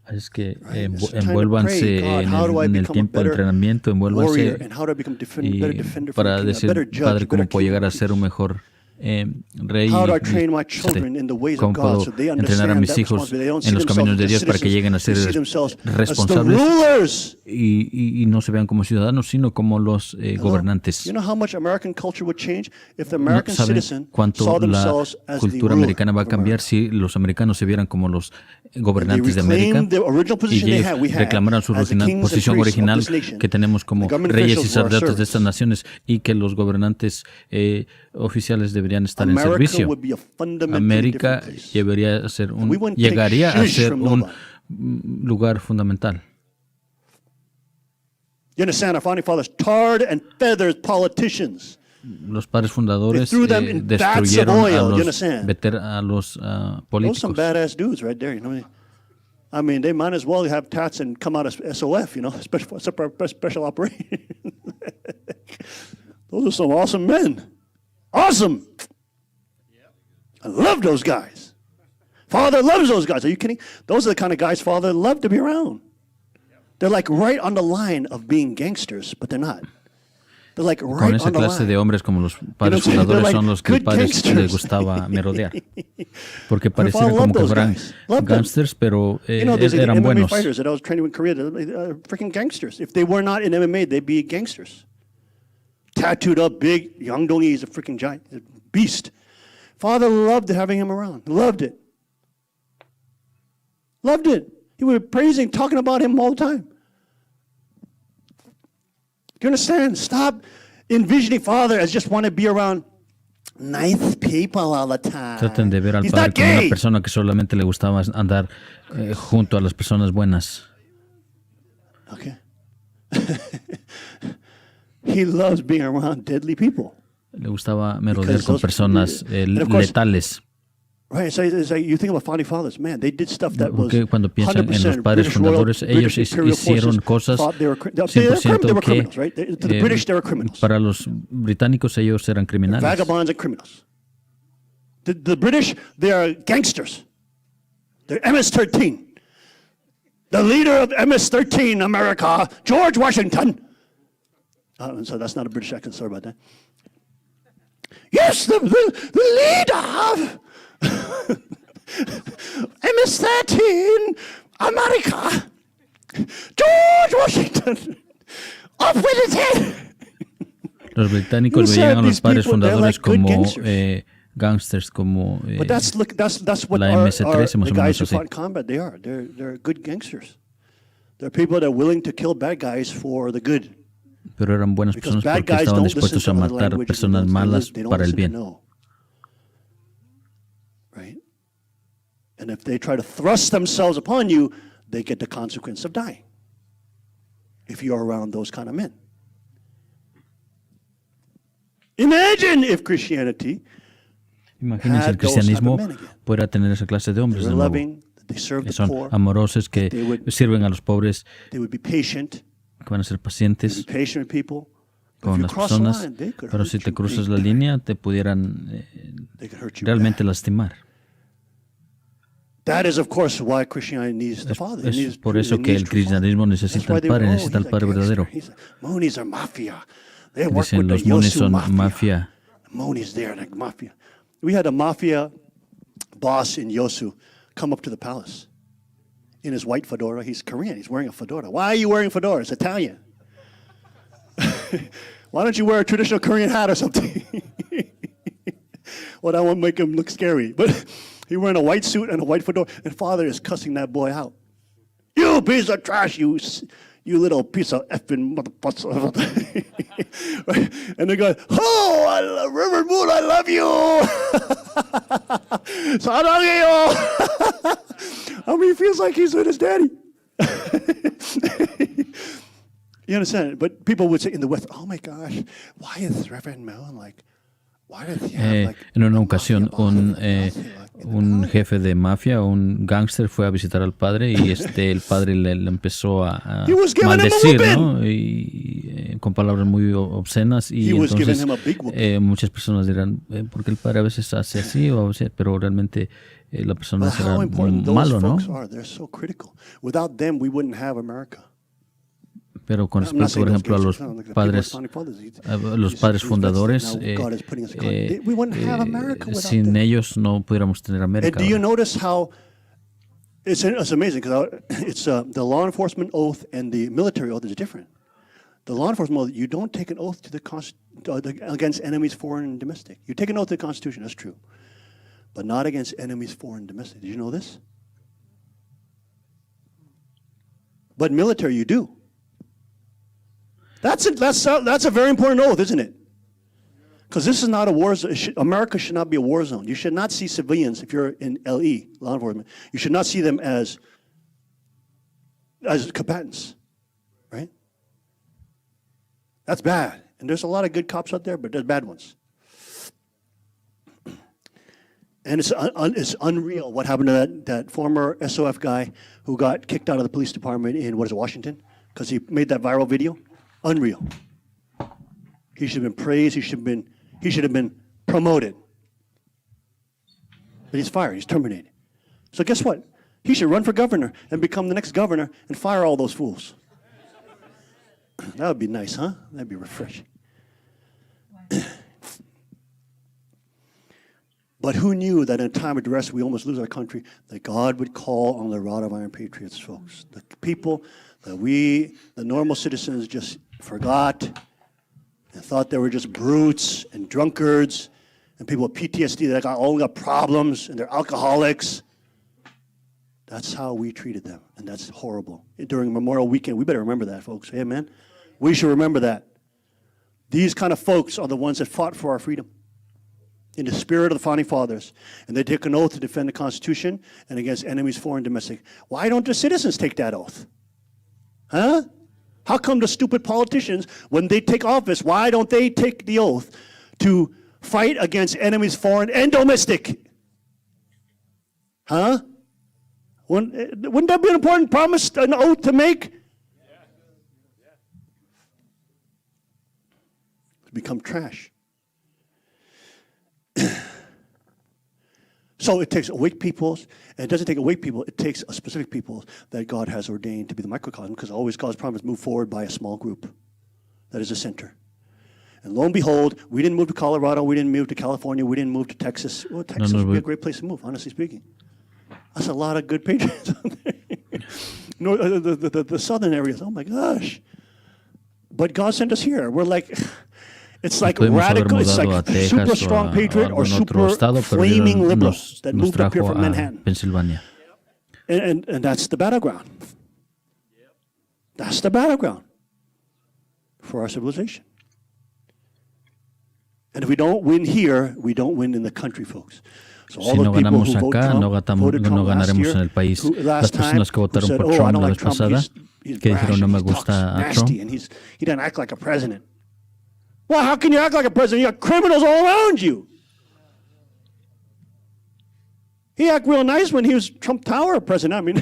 Es que It's time to envuélvanse pray, God, how do I en el become a tiempo de better entrenamiento, envuélvanse warrior, and how do I become better defender for the para kingdom, a decir, better judge, Padre, a cómo better puedo king llegar a of ser un mejor rey, How do I train my children in the ways cómo of God puedo so they entrenar a understand mis that hijos responsibility. They don't en see los caminos de themselves Dios as para que lleguen a ser citizens, they see themselves as the responsables rulers. y no se vean como ciudadanos, sino como los gobernantes. You know how much American culture would change if the American ¿Saben citizen cuánto saw la themselves as the cultura ruler americana va a of America? cambiar si los americanos se vieran como los gobernantes de reclaim América the original y position they ellos had, we had, reclamaran su as the kings and posición priests of original this nation? que tenemos como The government reyes y officials were our sacerdotes de servants. estas naciones y que los gobernantes oficiales deberían estar en America servicio. would be a fundamentally América different place. llegaría a ser We wouldn't take llegaría a shish ser from un nobody. lugar fundamental. You understand? Our founding fathers tarred and feathered politicians. Los padres fundadores They threw them in vats of destruyeron oil, a you los understand? a los Those are some políticos. badass dudes right there. You know, I mean, they might as well have tats and come out as SOF. You know, special operation. Those are some awesome men. Awesome. I love those guys. Father loves those guys. Are you kidding? Those are the kind of guys Father loved to be around. They're like right on the line of being gangsters, but they're not. They're like Con right esa on the clase line. de hombres como los padres You know, they're fundadores like son los que good padres gangsters. les gustaba merodear. Porque My father parecían como loved que those fueran guys. Loved them. gangsters, pero You know, there's eran MMA buenos. fighters that I was training in Korea, freaking gangsters. If they were not in MMA, they'd be gangsters. Tattooed up, big. Yang Dong-yi is a freaking giant, a beast. Father loved having him around. Loved it. Loved it. He was praising, talking about him all the time. Do you understand? Stop envisioning Father as just want to be around nice people all the time. Traten de ver al He's padre not como una gay. persona que solamente le gustaba andar junto a las personas buenas. Okay? He loves being around deadly people. Le gustaba merodear con personas letales. Right, so it's like you think about founding fathers, man, they did stuff that was Porque cuando piensan en los 100% padres British fundadores, royal, ellos British imperial hicieron forces cosas thought they were 100% que criminals, right? To the British, they were criminals. para los británicos ellos eran criminales. Vagabonds and criminals. The British, they are gangsters. They're MS-13. The leader of MS-13 America, George Washington. So that's not a British accent, sorry about that. Yes, the leader of MS-13 America, George Washington. Up with his head. Los británicos veían a los padres fundadores como gangsters, como that's what la MS-13, más the o guys menos who así. fought in combat, they are. They're good gangsters. They're people that are willing to kill bad guys for the good. Pero eran buenas personas porque estaban dispuestos a matar personas malas para el bien. Right? And if they try to thrust themselves upon you, they get the consequence of dying. If you're around those kind of men. Imagine if Christianity Imagínense el cristianismo pudiera tener esa clase de hombres de nuevo. Que son amorosos, que sirven a los pobres, que van a ser pacientes con las personas, pero si te cruzas la línea te pudieran realmente lastimar. That is, of course, why Christianity needs the Father. Es por eso que el cristianismo necesita al Padre, necesita al Padre verdadero. Moonies are mafia. They work Dicen with the los monis Yosu son mafia. mafia. Moonies there, like mafia. We had a mafia boss in Yosu come up to the palace in his white fedora. He's Korean. He's wearing a fedora. Why are you wearing a fedora? It's Italian. Why don't you wear a traditional Korean hat or something? Well, that won't make him look scary. But he wearing a white suit and a white fedora. And father is cussing that boy out. You piece of trash, you little piece of effing motherfucker. Right? And they go, oh, I love River Moon, I love you. 사랑해요. I mean, he feels like he's with his daddy. You understand? But people would say in the West, oh my gosh, why is Reverend Mellon like, why does he have like... En una ocasión, un jefe de mafia, un gángster, fue a visitar al padre y el padre le empezó a maldecir, ¿no? Y con palabras muy obscenas. Y entonces muchas personas dirán, porque el padre a veces hace así, o a veces, pero realmente la persona será malo, ¿no? Without them, we wouldn't have America. Pero con respecto, por ejemplo, a los padres fundadores, sin ellos no pudiéramos tener América. Do you notice how it's amazing because it's the law enforcement oath and the military oath is different. The law enforcement oath, you don't take an oath to against enemies, foreign and domestic. You take an oath to the Constitution, that's true, but not against enemies, foreign and domestic. Did you know this? But military, you do. That's a very important oath, isn't it? Because this is not a war zone. America should not be a war zone. You should not see civilians, if you're in LE, law enforcement, you should not see them as combatants, right? That's bad. And there's a lot of good cops out there, but there's bad ones. And it's unreal what happened to that former SOF guy who got kicked out of the police department in, Washington? Because he made that viral video. Unreal. He should have been praised. He should have been promoted. But he's fired. He's terminated. So guess what? He should run for governor and become the next governor and fire all those fools. That would be nice, huh? That'd be refreshing. But who knew that in a time of duress we almost lose our country, that God would call on the rod of iron patriots, folks. The people that we, the normal citizens, just forgot and thought they were just brutes and drunkards and people with PTSD that all got problems and they're alcoholics. That's how we treated them, and that's horrible. During Memorial Weekend, we better remember that, folks. Amen? We should remember that. These kind of folks are the ones that fought for our freedom in the spirit of the Founding Fathers, and they take an oath to defend the Constitution and against enemies, foreign and domestic. Why don't the citizens take that oath? Huh? How come the stupid politicians, when they take office, why don't they take the oath to fight against enemies, foreign and domestic? Huh? Wouldn't that be an important promise, an oath to make? Become trash. So it takes awake peoples, and it doesn't take awake people, it takes a specific people that God has ordained to be the microcosm, because always God's promise move forward by a small group. That is the center. And lo and behold, we didn't move to Colorado, we didn't move to California, we didn't move to Texas. Well, Texas would be a great place to move, honestly speaking. That's a lot of good patriots out there. The southern areas, oh my gosh. But God sent us here. We're like... It's like radical, it's like super strong patriot or super flaming liberal that moved up here from Manhattan. And that's the battleground. That's the battleground for our civilization. And if we don't win here, we don't win in the country, folks. Si no ganamos acá, no ganaremos en el país. Las personas que votaron por Trump la vez pasada, que dijeron no me gusta a Trump. He doesn't act like a president. Well, how can you act like a president? You got criminals all around you. He acted real nice when he was Trump Tower president. I mean,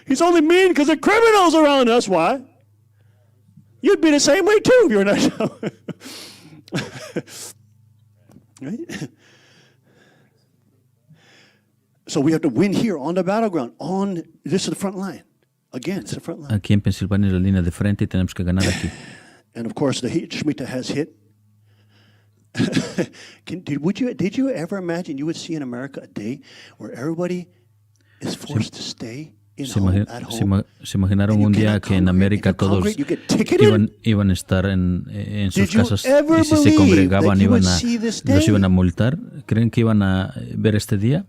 he's only mean because there are criminals around us. Why? You'd be the same way too if you were nice. Right? So we have to win here on the battleground. This is the front line. Again, it's the front line. Aquí en Pensilvania es la línea de frente y tenemos que ganar aquí. And of course, the Shemitah has hit. Did you ever imagine you would see in America a day where everybody is forced to stay at home? ¿Se imaginaron un día que en América todos iban a estar en sus casas y si se congregaban los iban a multar? ¿Creen que iban a ver este día?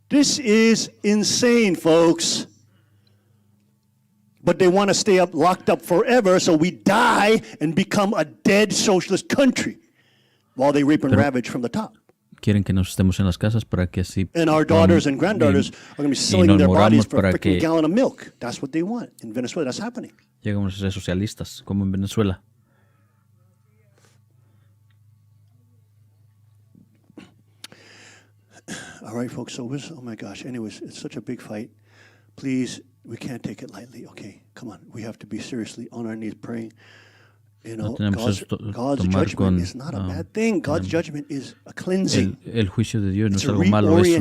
This is insane, folks. But they want to stay locked up forever, so we die and become a dead socialist country while they reap and ravage from the top. Quieren que nos estemos en las casas para que así and our daughters and granddaughters are going to be selling their bodies for a freaking gallon of milk. That's what they want in Venezuela. That's happening. Llegamos a ser socialistas, como en Venezuela. All right, folks. So, oh my gosh. Anyways, it's such a big fight. Please, we can't take it lightly. Okay, come on. We have to be seriously on our knees praying. You know, God's judgment is not a bad thing. God's judgment is a cleansing. El juicio de Dios no es algo malo, es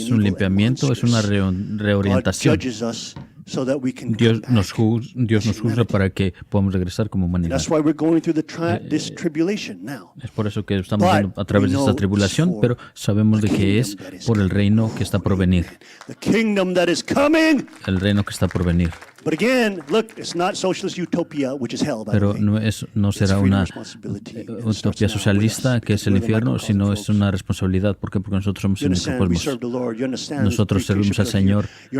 un limpiamiento, es una reorientación. Dios nos juzga para que podamos regresar como humanidad. Es por eso que estamos yendo a través de esta tribulación, pero sabemos de que es por el reino que está por venir. El reino que está por venir. Pero no será una utopía socialista que es el infierno, sino es una responsabilidad. ¿Por qué? Porque nosotros somos el único pueblo. Nosotros servimos al Señor, que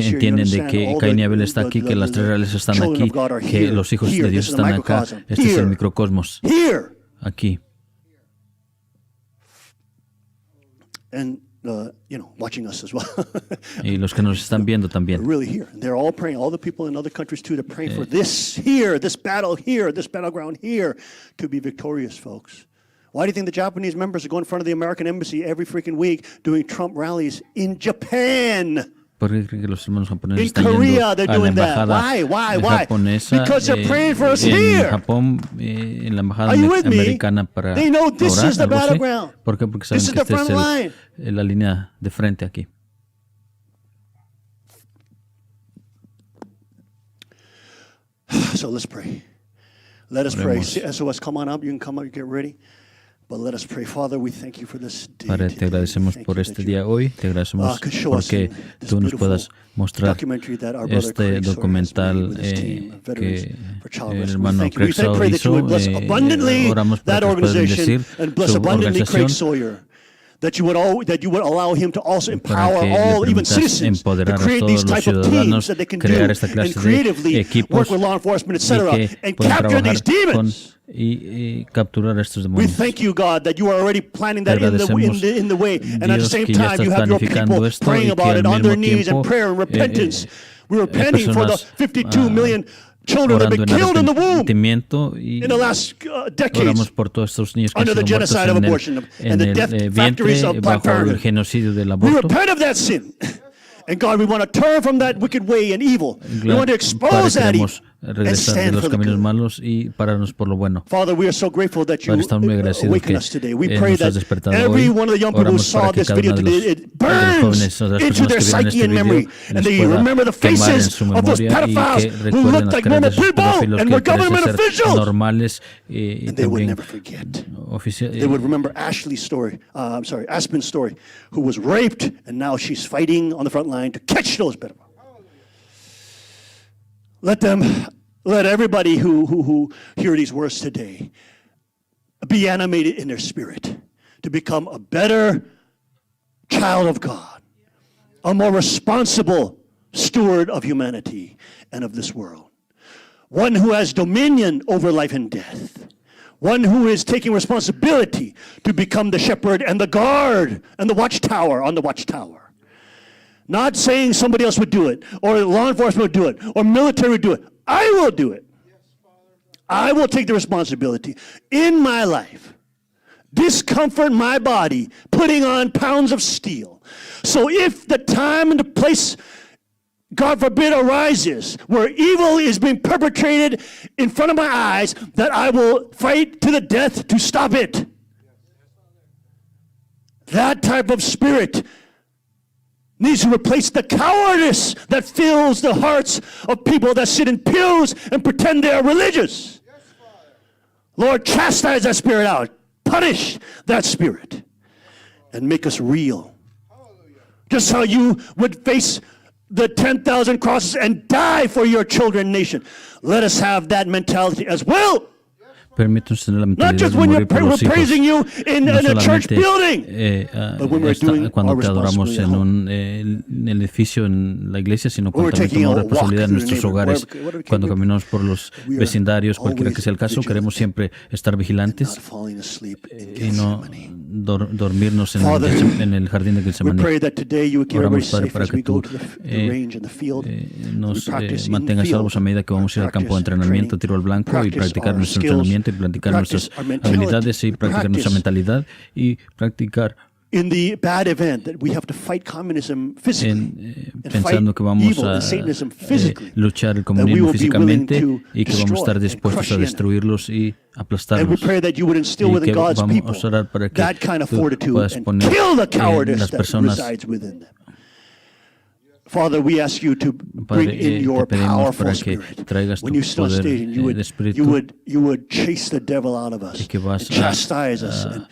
entienden de que Caín y Abel está aquí, que las tres reales están aquí, que los hijos de Dios están acá. Este es el microcosmos. Aquí. Watching us as well. Y los que nos están viendo también. Really here. They're all praying. All the people in other countries too. They're praying for this here, this battle here, this battleground here, to be victorious, folks. Why do you think the Japanese members are going in front of the American embassy every freaking week doing Trump rallies in Japan? ¿Por qué creen que los hermanos japoneses están yendo a la embajada japonesa en Japón, en la embajada americana para orar, algo así? ¿Por qué? Porque saben que esta es la línea de frente aquí. So let's pray. Let us pray. SOS, come on up. You can come up. You get ready. But let us pray. Father, we thank you for this day. Padre, te agradecemos por este día hoy. Te agradecemos porque tú nos puedas mostrar este documental que el hermano Craig Saul hizo. Oramos para que puedan decir su organización. That you would allow him to also empower all, even citizens, to create these type of teams that they can do and creatively work with law enforcement, etc., and capture these demons. y capturar a estos We demonios. thank you, God, that you are already planning Te that agradecemos, in the way, and at the Dios, same que ya time you estás have your planificando people esto praying y que about al it on their mismo knees in tiempo prayer and repentance. We're repenting for the personas 52 million children that have orando been en killed in the womb arrepentimiento y in the last decades oramos por todos estos niños que han under the sido muertos genocide of en abortion and the el death vientre factories of Planned bajo el Parenthood. genocidio del We aborto. repent of that sin. And God, we want to turn from that wicked way and evil. We want to Padre, expose that evil queremos and regresar de stand los for the caminos good. malos y pararnos por lo bueno. Father, we are so grateful that you Padre, estamos muy agradecidos awaken que us today. We pray nos has that despertado every hoy. one of the young people who Oramos saw para que this cada video uno de today, los it burns jóvenes, de las into personas their que vieron psyche este and memory, video, and les they pueda remember the quemar en faces su of those memoria y pedophiles que who recuerden looked las like caras normal de esos people pedófilos and que were government parecen ser officials. normales y And they would también never forget. They would remember Aspen's story, who was raped, and now she's fighting on the front line to catch those pedophiles. Let everybody who hear these words today be animated in their spirit to become a better child of God, a more responsible steward of humanity and of this world, one who has dominion over life and death, one who is taking responsibility to become the shepherd and the guard and the watchtower on the watchtower. Not saying somebody else would do it, or law enforcement would do it, or military would do it. I will do it. I will take the responsibility in my life, discomfort my body, putting on pounds of steel. So if the time and the place, God forbid, arises where evil is being perpetrated in front of my eyes, that I will fight to the death to stop it. That type of spirit needs to replace the cowardice that fills the hearts of people that sit in pews and pretend they are religious. Lord, chastise that spirit out. Punish that spirit. And make us real. Just how you would face the 10,000 crosses and die for your children nation. Let us have that mentality as well. Permítanos tener la Not mentalidad just de when morir por we're los hijos, praising you in no a church solamente building, but when we're doing cuando our te adoramos responsibility at en home. el edificio, en la iglesia, sino When we're cuando también taking tomamos a walk responsabilidad en through the nuestros neighborhood, hogares, whatever we cuando can do, caminamos por los we are vecindarios, cualquiera que sea el caso, always queremos siempre estar vigilantes falling asleep in y no dormirnos Father, en el jardín de we Getsemaní. pray that today you would keep everybody Oramos, Padre, safe para as que we go tú to the range and the field. nos We practice in the mantengas field, salvos a medida que vamos a ir al campo de entrenamiento, tiro al blanco y practice practicar our nuestro skills, entrenamiento y practicar nuestras practice our mentality, habilidades y practicar nuestra practice mentalidad y practicar in the bad event that we have to fight communism physically and fight pensando que vamos evil a and Satanism physically, luchar el that we comunismo will be willing físicamente to y que vamos a destroy estar and dispuestos crush a the enemy. destruirlos y And we aplastarlos. pray that you would instill Y within que God's people vamos a orar para que that kind of tú fortitude puedas and poner kill the en cowardice las that personas. resides within them. Father, we ask you to Padre, bring in your te pedimos powerful para que spirit. traigas When tu you stood on poder stage and de espíritu you would chase the devil out of us y que vas and chastise us. And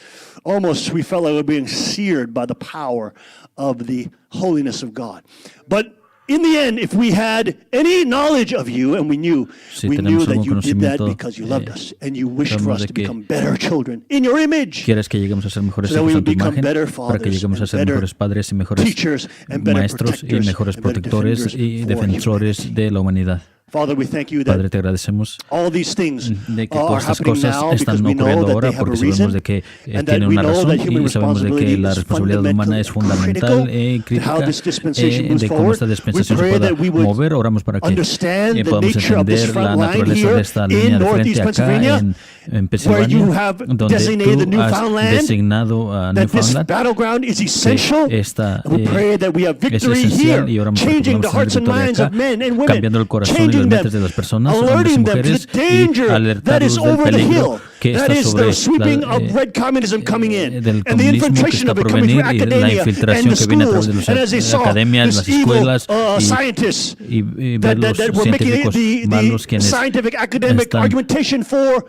almost we felt like we were being seared by the power of the holiness of God. But in the end, if we had any knowledge of you and we knew tenemos that algún you did that conocimiento, because you loved us and you wished for sabemos us de to que become better children in your image. Quieres que lleguemos a ser mejores So that hijos we en would tu become imagen, better para que fathers lleguemos a and ser better mejores padres y mejores teachers and better maestros y protectors mejores and better protectores defenders y for defensores de la humanidad. Father, we thank you Padre, that te agradecemos all these things de que are todas estas happening cosas now because están we know ocurriendo that ahora they have a porque sabemos reason de que and that tiene we una know razón that human y sabemos de que responsibility la is responsabilidad humana es fundamental critical crítica to how this dispensation moves de cómo forward. esta We dispensación se pray pueda that we would mover. Oramos para que understand the podamos nature of this entender la front line naturaleza here de esta in línea de Northeast frente acá Pennsylvania, en where Pensilvania, you have donde designated the tú has Newfoundland, designado a that this Newfoundland, battleground is essential. que esta We pray that we have es victory esencial y here, oramos para que changing the podamos hearts tener and victoria minds acá, of men and women, cambiando el corazón y las changing them, mentes de las personas, hombres y alerting them to mujeres, the y danger that alertarlos is del over the peligro hill. que That está is sobre the sweeping la, of red communism coming in, del and the comunismo que infiltration está of por it coming through venir y la academia and infiltración the que viene a través schools. de And as they las saw academias, las this evil escuelas scientists y ver los that were making científicos malos the quienes scientific academic están argumentation for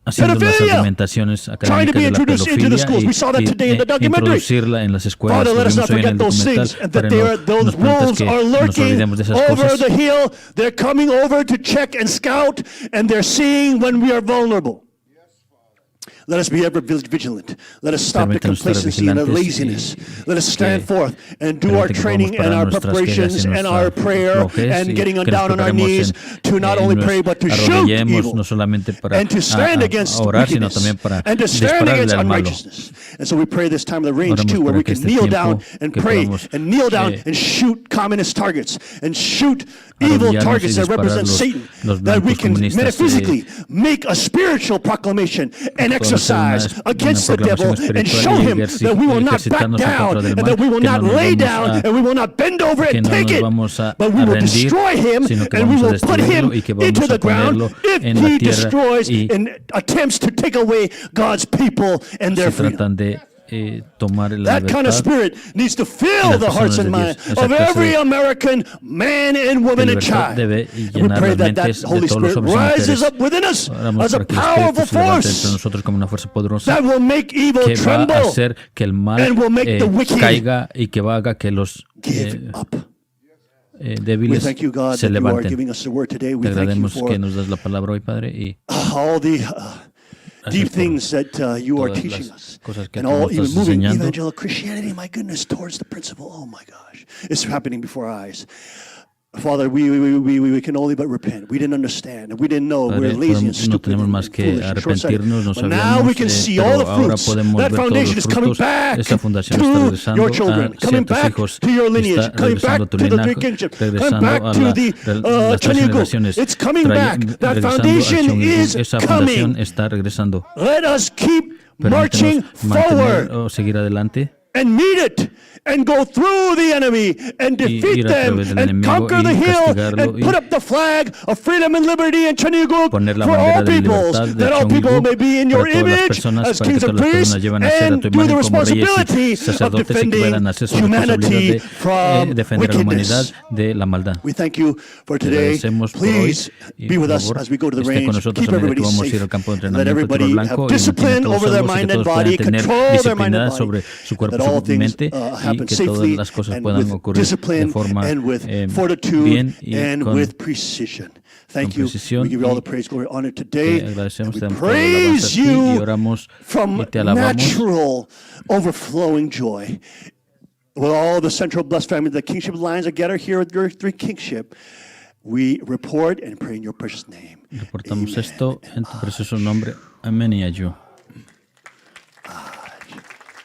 haciendo las pedophilia, argumentaciones trying to académicas be de la introduced into the pedofilia schools. We saw that today in the documentary. introducirla en las escuelas. Father, let us Lo not vimos hoy en forget el those documental, things, and para that no those nos permitas wolves que are nos lurking olvidemos de esas over cosas. the hill. They're coming over to check and scout, and they're seeing when we are vulnerable. Let us be ever vigilant. Let us stop the Permítanos estar complacency and the vigilantes laziness. y Let us stand que forth and do our permite que training podamos and parar our nuestras quejas preparations y and our nuestra prayer flojez and y getting que nos down on our preparemos knees to not only nos pray but to shoot arrodillemos evil no solamente para and to stand against orar, sino wickedness también para and to stand dispararle against al malo. unrighteousness. And so we pray this time of the range Oramos too, where para we que can este kneel down tiempo and que pray podamos and kneel down and shoot communist targets and shoot evil arrodillarnos y targets that disparar represent Satan. los That we blancos can comunistas. metaphysically make a spiritual proclamation and Podemos hacer exercise against the devil proclamación and espiritual show y him that we will not back ejercitarnos en down contra del and mal, that we will que not no nos lay vamos down and we will not bend over que and no take nos it, vamos a but we will rendir, destroy him sino que and we vamos a will put him destruirlo y que into vamos the a ground ponerlo if en la he tierra destroys y and attempts to take away God's people and their si freedom. tratan de tomar la That kind of libertad spirit needs to y fill las the hearts personas and de minds Dios. Esa of clase every de American man and woman and libertad child. debe And we llenar pray las that mentes that de Holy todos los Spirit hombres y rises mujeres. up within us Oramos as a para que el powerful Espíritu se levante entre force nosotros como una fuerza poderosa that will make evil que va a tremble hacer que el mal and will make the wicked caiga y que va a hacer que los We débiles thank you, God, se that you are levanten. giving us the word today. Te We thank you agradecemos for que nos das la palabra hoy, Padre, y all the deep things that you are todas teaching las us. cosas que And tú all nos even estás moving enseñando. evangelical Christianity, my goodness, towards the principle. Oh my gosh. It's happening before our eyes. Father, we can only but repent. We didn't understand. We didn't know. We were Padre, lazy and no stupid tenemos and más que foolish and short-sighted. arrepentirnos, no But now we sabíamos, can see all the pero ahora fruits. podemos That ver todos foundation los is coming frutos. back Esa fundación está to regresando your a children, coming ciertos back hijos, to your está lineage, coming regresando back a tu to the three linaje, kingship, coming regresando back a to las the tres Chanigu. generaciones, It's coming back. That regresando al foundation Chonigu. is Esa coming. fundación está regresando. Let us keep Permítenos marching mantener forward o seguir adelante and meet it and go through the enemy and defeat ir a them través del and enemigo conquer the y hill castigarlo and put up the flag of freedom and liberty and Chaniguk poner la for bandera all de peoples, libertad de that all people may Chongiguk be in your para todas las image personas, as para que kings and todas las priests personas lleven a ser a tu and do the imagen como reyes responsibility y of sacerdotes y que defending puedan hacer su responsabilidad humanity de from defender a la humanidad wickedness. de la maldad. We thank you for Te today. agradecemos por hoy Please y be with por us favor as we go to the esté con range. nosotros Keep a medida everybody que vamos a ir safe. al campo de And let entrenamiento tiro everybody blanco have y mantiene a discipline todos over their salvos y que mind and todos puedan body, tener control their mind and disciplina body, sobre su cuerpo that y all su things mente y happen que todas safely las cosas and puedan with ocurrir de discipline forma and with fortitude bien y and con with precision. Thank you. precisión We give you all y the praise, glory, honor te today. agradecemos, And te we damos toda la alabanza a praise ti y you oramos from y te alabamos natural, overflowing joy. With all the central blessed family, the kingship lines that gather here at your three kingship, we report and pray in your precious name. Reportamos esto en tu precioso nombre. Amén y ayú.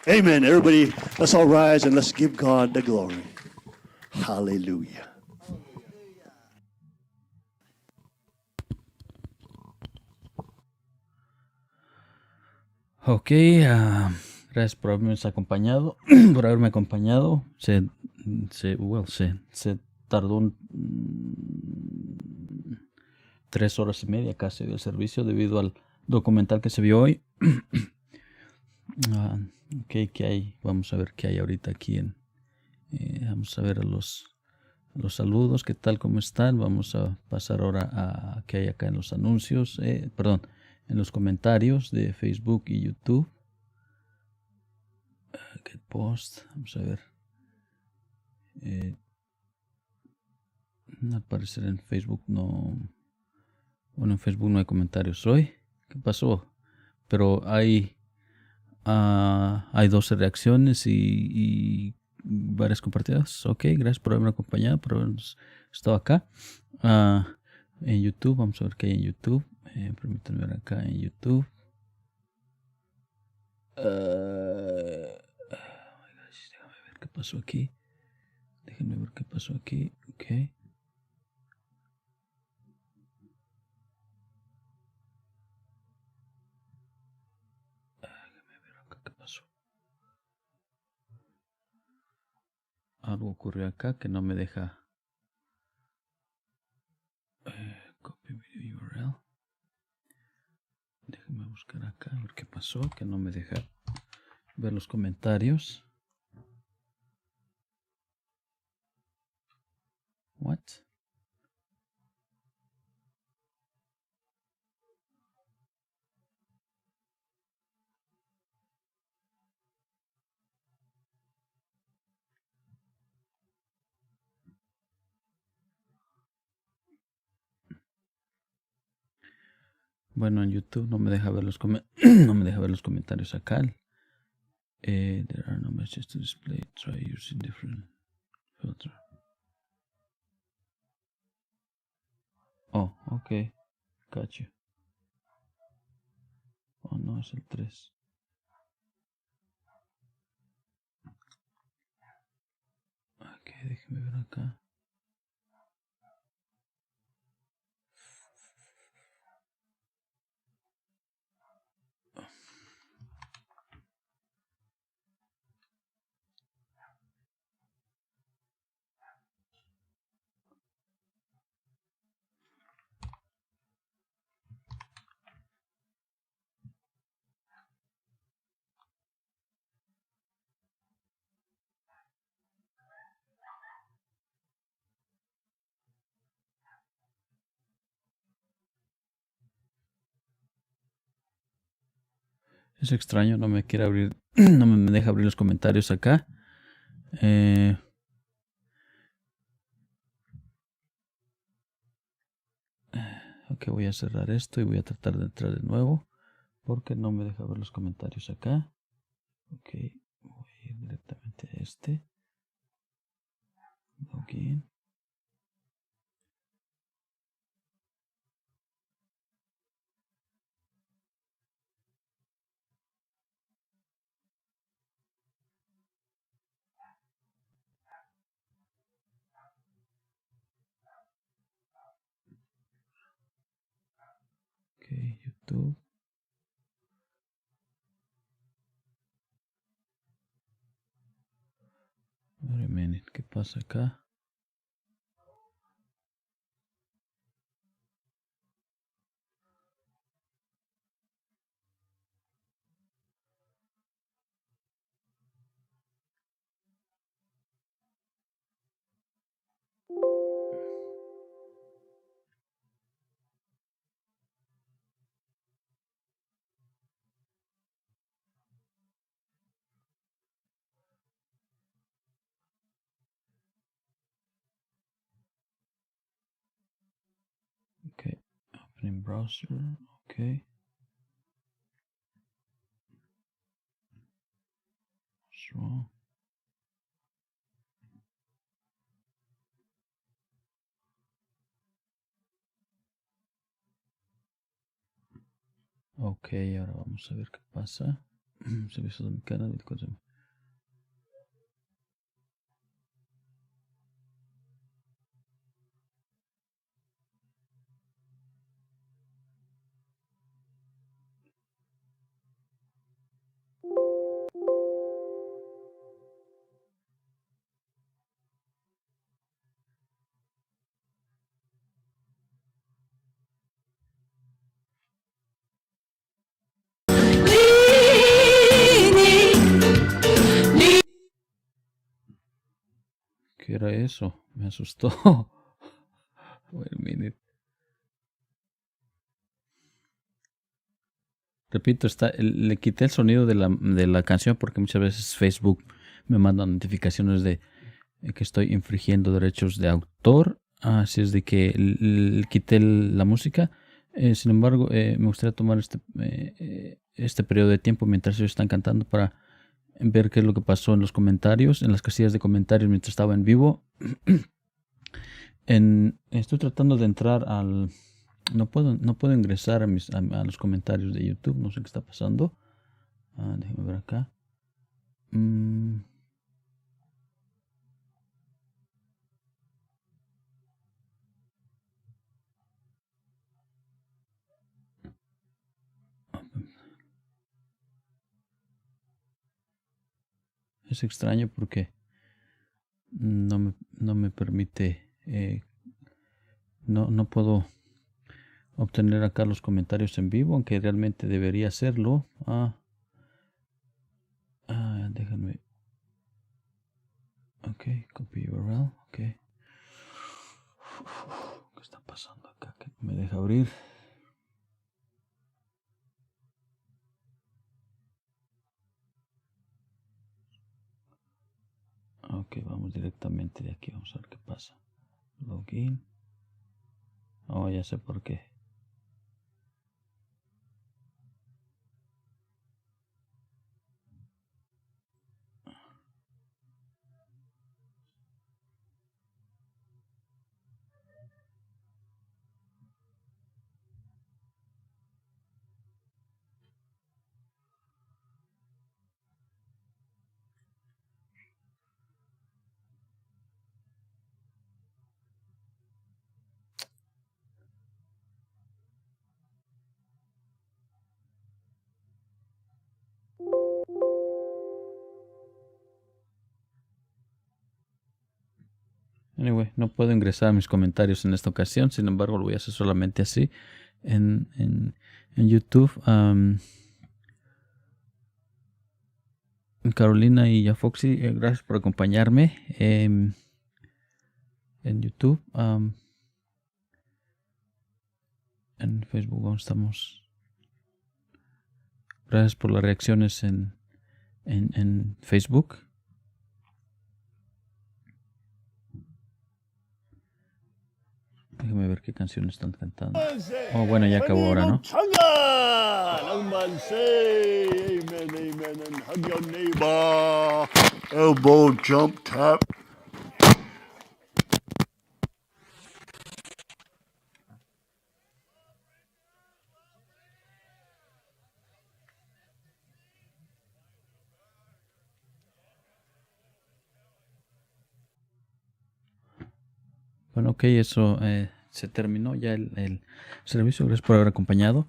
Amen. Everybody, let's all rise and let's give God the glory. Hallelujah. Ok, gracias por haberme acompañado, por haberme acompañado. Se tardó 3 horas y media casi del servicio debido al documental que se vio hoy. Ok, ¿qué hay? Vamos a ver qué hay ahorita aquí vamos a ver los saludos, ¿qué tal? ¿Cómo están? Vamos a pasar ahora a qué hay acá en los anuncios, en los comentarios de Facebook y YouTube. Get post, vamos a ver. Al parecer en Facebook no. Bueno, en Facebook no hay comentarios hoy. ¿Qué pasó? Pero hay 12 reacciones y varias compartidas. Ok, gracias por haberme acompañado, por haber estado acá. En YouTube, vamos a ver qué hay en YouTube. Permítanme ver acá en YouTube. Déjame ver qué pasó aquí. Ok. ¿Qué pasó? Algo ocurrió acá que no me deja. Copy video URL. Déjame buscar acá a ver qué pasó, que no me deja ver los comentarios. What? Bueno, en YouTube no me deja ver los no me deja ver los comentarios acá. There are no messages to display. Try using different filter. Oh, ok. Cacho. Oh, no, es el 3. Ok, déjeme ver acá. Es extraño, no me quiere abrir, no me deja abrir los comentarios acá. Ok, voy a cerrar esto y voy a tratar de entrar de nuevo porque no me deja ver los comentarios acá. Ok, voy a ir directamente a este. Login. Ok, YouTube. Wait a minute, ¿qué pasa acá? Ok, opening browser. Ok. What's wrong? Ok, ahora vamos a ver qué pasa. Servicio Dominical, 24. ¿Qué era eso? Me asustó. Wait a minute. Repito, le quité el sonido de la canción porque muchas veces Facebook me manda notificaciones de que estoy infringiendo derechos de autor. Así es de que quité la música. Sin embargo, me gustaría tomar este periodo de tiempo mientras ellos están cantando para ver qué es lo que pasó en los comentarios, en las casillas de comentarios mientras estaba en vivo. Estoy tratando de entrar al... No puedo ingresar a los comentarios de YouTube. No sé qué está pasando. Déjame ver acá. Es extraño porque no me permite... no puedo obtener acá los comentarios en vivo, aunque realmente debería hacerlo. Déjenme. Ok, copy URL. Ok. ¿Qué está pasando acá? Que no me deja abrir. Ok, vamos directamente de aquí. Vamos a ver qué pasa. Login. Oh, ya sé por qué. Anyway, no puedo ingresar mis comentarios en esta ocasión, sin embargo lo voy a hacer solamente así en YouTube. Carolina y ya Foxy, gracias por acompañarme en YouTube. En Facebook ¿dónde estamos? Gracias por las reacciones en Facebook. Déjame ver qué canciones están cantando. Oh, bueno, ya acabó ahora, ¿no? Amen, amen, and hug your neighbor. Elbow jump tap. Bueno, ok, eso se terminó ya el servicio. Gracias por haber acompañado.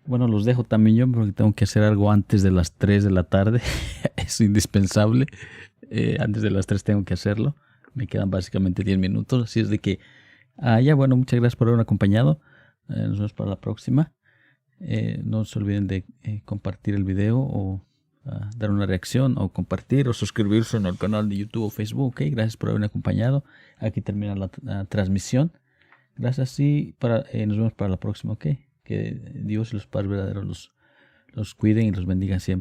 Bueno, los dejo también yo porque tengo que hacer algo antes de las 3 de la tarde. Es indispensable. Antes de las 3 tengo que hacerlo. Me quedan básicamente 10 minutos. Así es de que, ya bueno, muchas gracias por haber acompañado. Nos vemos para la próxima. No se olviden de compartir el video o dar una reacción o compartir o suscribirse en el canal de YouTube o Facebook. Okay, gracias por haberme acompañado. Aquí termina la transmisión. Gracias y nos vemos para la próxima. Okay, que Dios y los padres verdaderos los cuiden y los bendigan siempre.